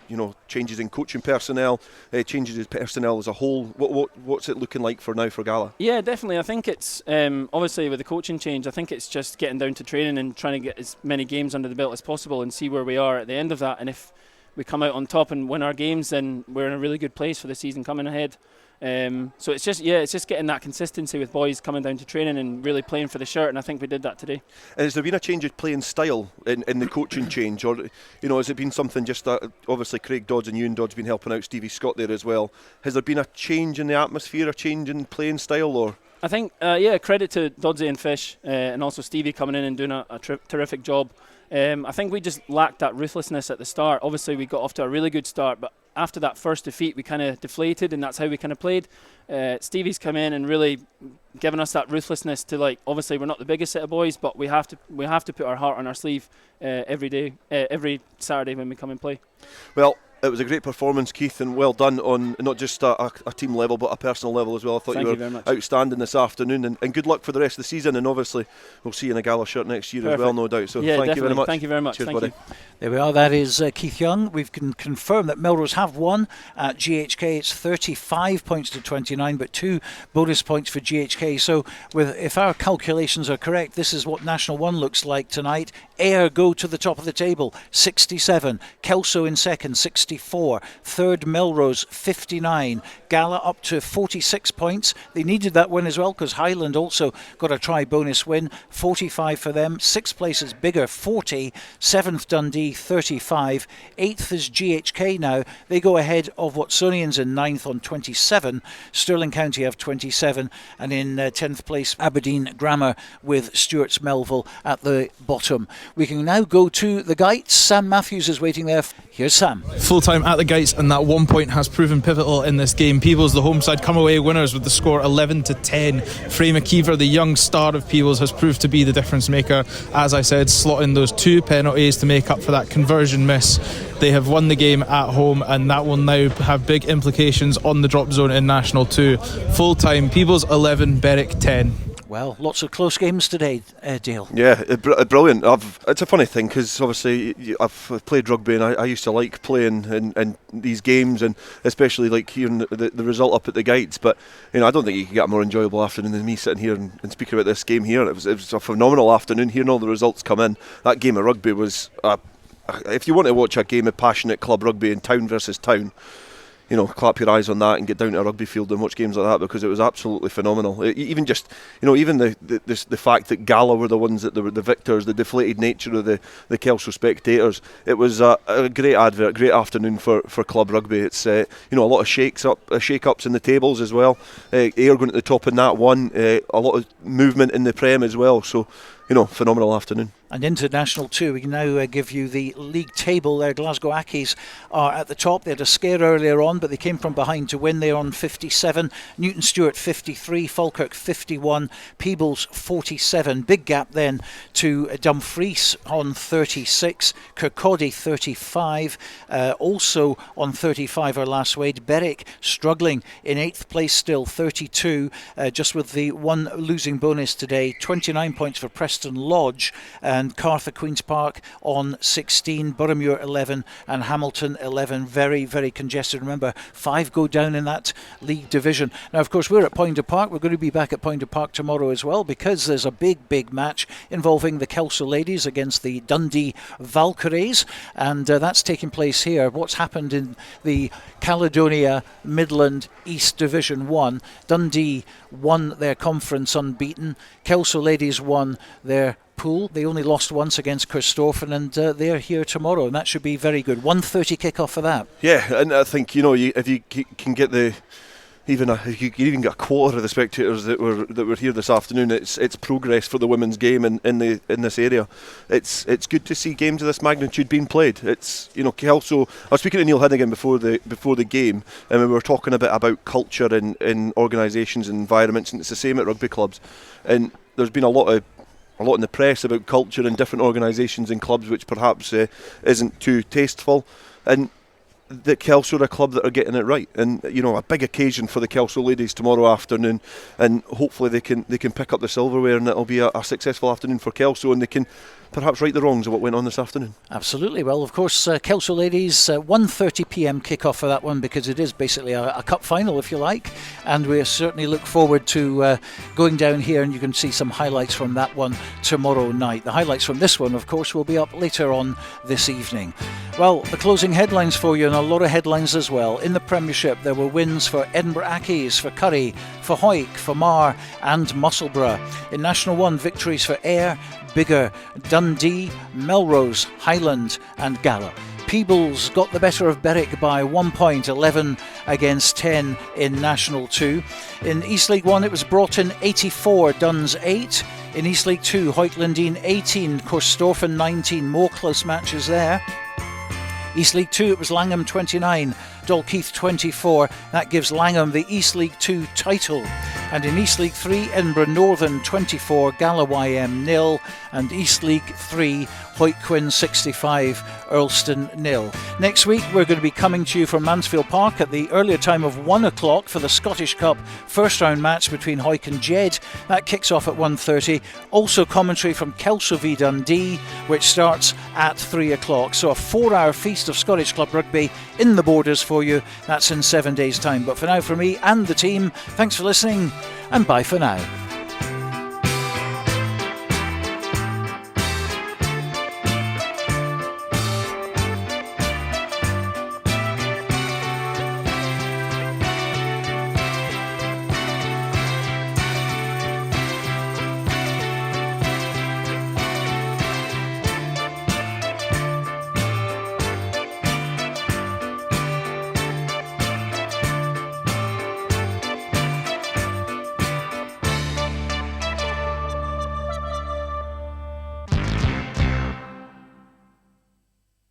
changes in coaching personnel, changes in personnel as a whole. What's it looking like for Gala? Yeah, definitely. I think it's obviously with the coaching change, I think it's just getting down to training and trying to get as many games under the belt as possible and see where we are at the end of that. And if we come out on top and win our games, then we're in a really good place for the season coming ahead. So it's just getting that consistency with boys coming down to training and really playing for the shirt, and I think we did that today. And has there been a change of playing style in the coaching change, or has it been something just that obviously Craig Dodds and Ewan Dodds been helping out Stevie Scott there as well? Has there been a change in the atmosphere, a change in playing style, or? I think credit to Doddsy and Fish and also Stevie coming in and doing a terrific job. I think we just lacked that ruthlessness at the start. Obviously we got off to a really good start, but after that first defeat we kind of deflated, and that's how we kind of played. Stevie's come in and really given us that ruthlessness to, obviously we're not the biggest set of boys, but we have to put our heart on our sleeve every day, every Saturday when we come and play. Well, it was a great performance, Keith, and well done on not just a team level but a personal level as well. I thought you were outstanding this afternoon, and good luck for the rest of the season, and obviously we'll see you in a Gala shirt next year as well, no doubt. So yeah, thank you very much. Thank you very much. Cheers, thank buddy. You. There we are, that is Keith Young. We can confirm that Melrose have won at GHK. It's 35 points to 29, but 2 bonus points for GHK. So if our calculations are correct, this is what National 1 looks like tonight. Ayr go to the top of the table, 67. Kelso in second, 66. 64. Third, Melrose, 59. Gala up to 46 points. They needed that win as well because Highland also got a try bonus win. 45 for them. Sixth place is Biggar, 40. Seventh, Dundee, 35. Eighth is GHK now. They go ahead of Watsonians in ninth on 27. Stirling County have 27. And in 10th place, Aberdeen Grammar with Stewart's Melville at the bottom. We can now go to the Gites. Sam Matthews is waiting there. Here's Sam. Full time at the Gites, and that 1 point has proven pivotal in this game. Peebles, the home side, come away winners with the score 11-10. Frey McKeever, the young star of Peebles, has proved to be the difference maker. As I said, slotting those 2 penalties to make up for that conversion miss. They have won the game at home, and that will now have big implications on the drop zone in National 2. Full time, Peebles 11, Berwick 10. Well, lots of close games today, Dale. Yeah, brilliant. It's a funny thing because obviously I've played rugby and I used to like playing in these games, and especially like hearing the result up at the Gites. But I don't think you can get a more enjoyable afternoon than me sitting here and speaking about this game here. It was a phenomenal afternoon, hearing all the results come in. That game of rugby was, if you want to watch a game of passionate club rugby in town versus town, clap your eyes on that and get down to a rugby field and watch games like that, because it was absolutely phenomenal. Even just, even the fact that Gala were the ones that were the victors, the deflated nature of the Kelso spectators. It was a great advert, great afternoon for club rugby. It's a lot of shake-ups in the tables as well. Ayr going at the top in that one. A lot of movement in the Prem as well. So, phenomenal afternoon. And into National 2, we can now give you the league table there. Glasgow Accies are at the top. They had a scare earlier on, but they came from behind to win. They're on 57. Newton Stewart 53. Falkirk 51. Peebles 47. Big gap then to Dumfries on 36. Kirkcaldy 35. Also on 35 are Lasswade. Berwick struggling in 8th place still, 32. Just with the one losing bonus today. 29 points for Preston Lodge. And Cartha Queen's Park on 16, Boroughmuir 11 and Hamilton 11. Very, very congested. Remember, 5 go down in that league division. Now, of course, we're at Poynter Park. We're going to be back at Poynter Park tomorrow as well, because there's a big match involving the Kelso ladies against the Dundee Valkyries, and that's taking place here. What's happened in the Caledonia Midland East Division 1? Dundee won their conference unbeaten. Kelso ladies won their pool. They only lost once against Christopher, and they're here tomorrow, and that should be very good. 1:30 kick-off for that. Yeah, and I think if you can get if you can even get a quarter of the spectators that were here this afternoon, it's progress for the women's game in this area. It's good to see games of this magnitude being played. It's Kelso. I was speaking to Neil Hinnigan before the game, and we were talking a bit about culture in organisations and environments, and it's the same at rugby clubs. And there's been a lot in the press about culture in different organisations and clubs, which perhaps isn't too tasteful. And the Kelso are a club that are getting it right, and a big occasion for the Kelso ladies tomorrow afternoon, and hopefully they can pick up the silverware, and it'll be a successful afternoon for Kelso, and they can perhaps right the wrongs of what went on this afternoon. Absolutely. Well, of course, Kelso ladies, 1:30 p.m. kick-off for that one, because it is basically a cup final, if you like, and we certainly look forward to going down here, and you can see some highlights from that one tomorrow night. The highlights from this one, of course, will be up later on this evening. Well, the closing headlines for you, and a lot of headlines as well. In the Premiership, there were wins for Edinburgh Accies, for Curry, for Hawick, for Mar and Musselburgh. In National 1, victories for Ayr, Biggar, Dundee, Melrose, Highland and Gala. Peebles got the better of Berwick by 1 point, 11 against 10 in National 2. In East League 1, it was Broughton 84, Duns 8. In East League 2, Hoyt-Lundeen 18, Corstorphine 19. More close matches there. East League 2, it was Langholm 29, Dalkeith 24. That gives Langholm the East League 2 title. And in East League 3, Edinburgh Northern 24, Gala YM 0. And East League 3, Hoyt Quinn 65, Earlston 0. Next week we're going to be coming to you from Mansfield Park at the earlier time of 1 o'clock for the Scottish Cup first round match between Hawick and Jed. That kicks off at 1:30. Also commentary from Kelso v Dundee, which starts at 3 o'clock. So a 4-hour feast of Scottish Club rugby in the Borders for you. That's in 7 days' time. But for now, from me and the team, thanks for listening, and bye for now.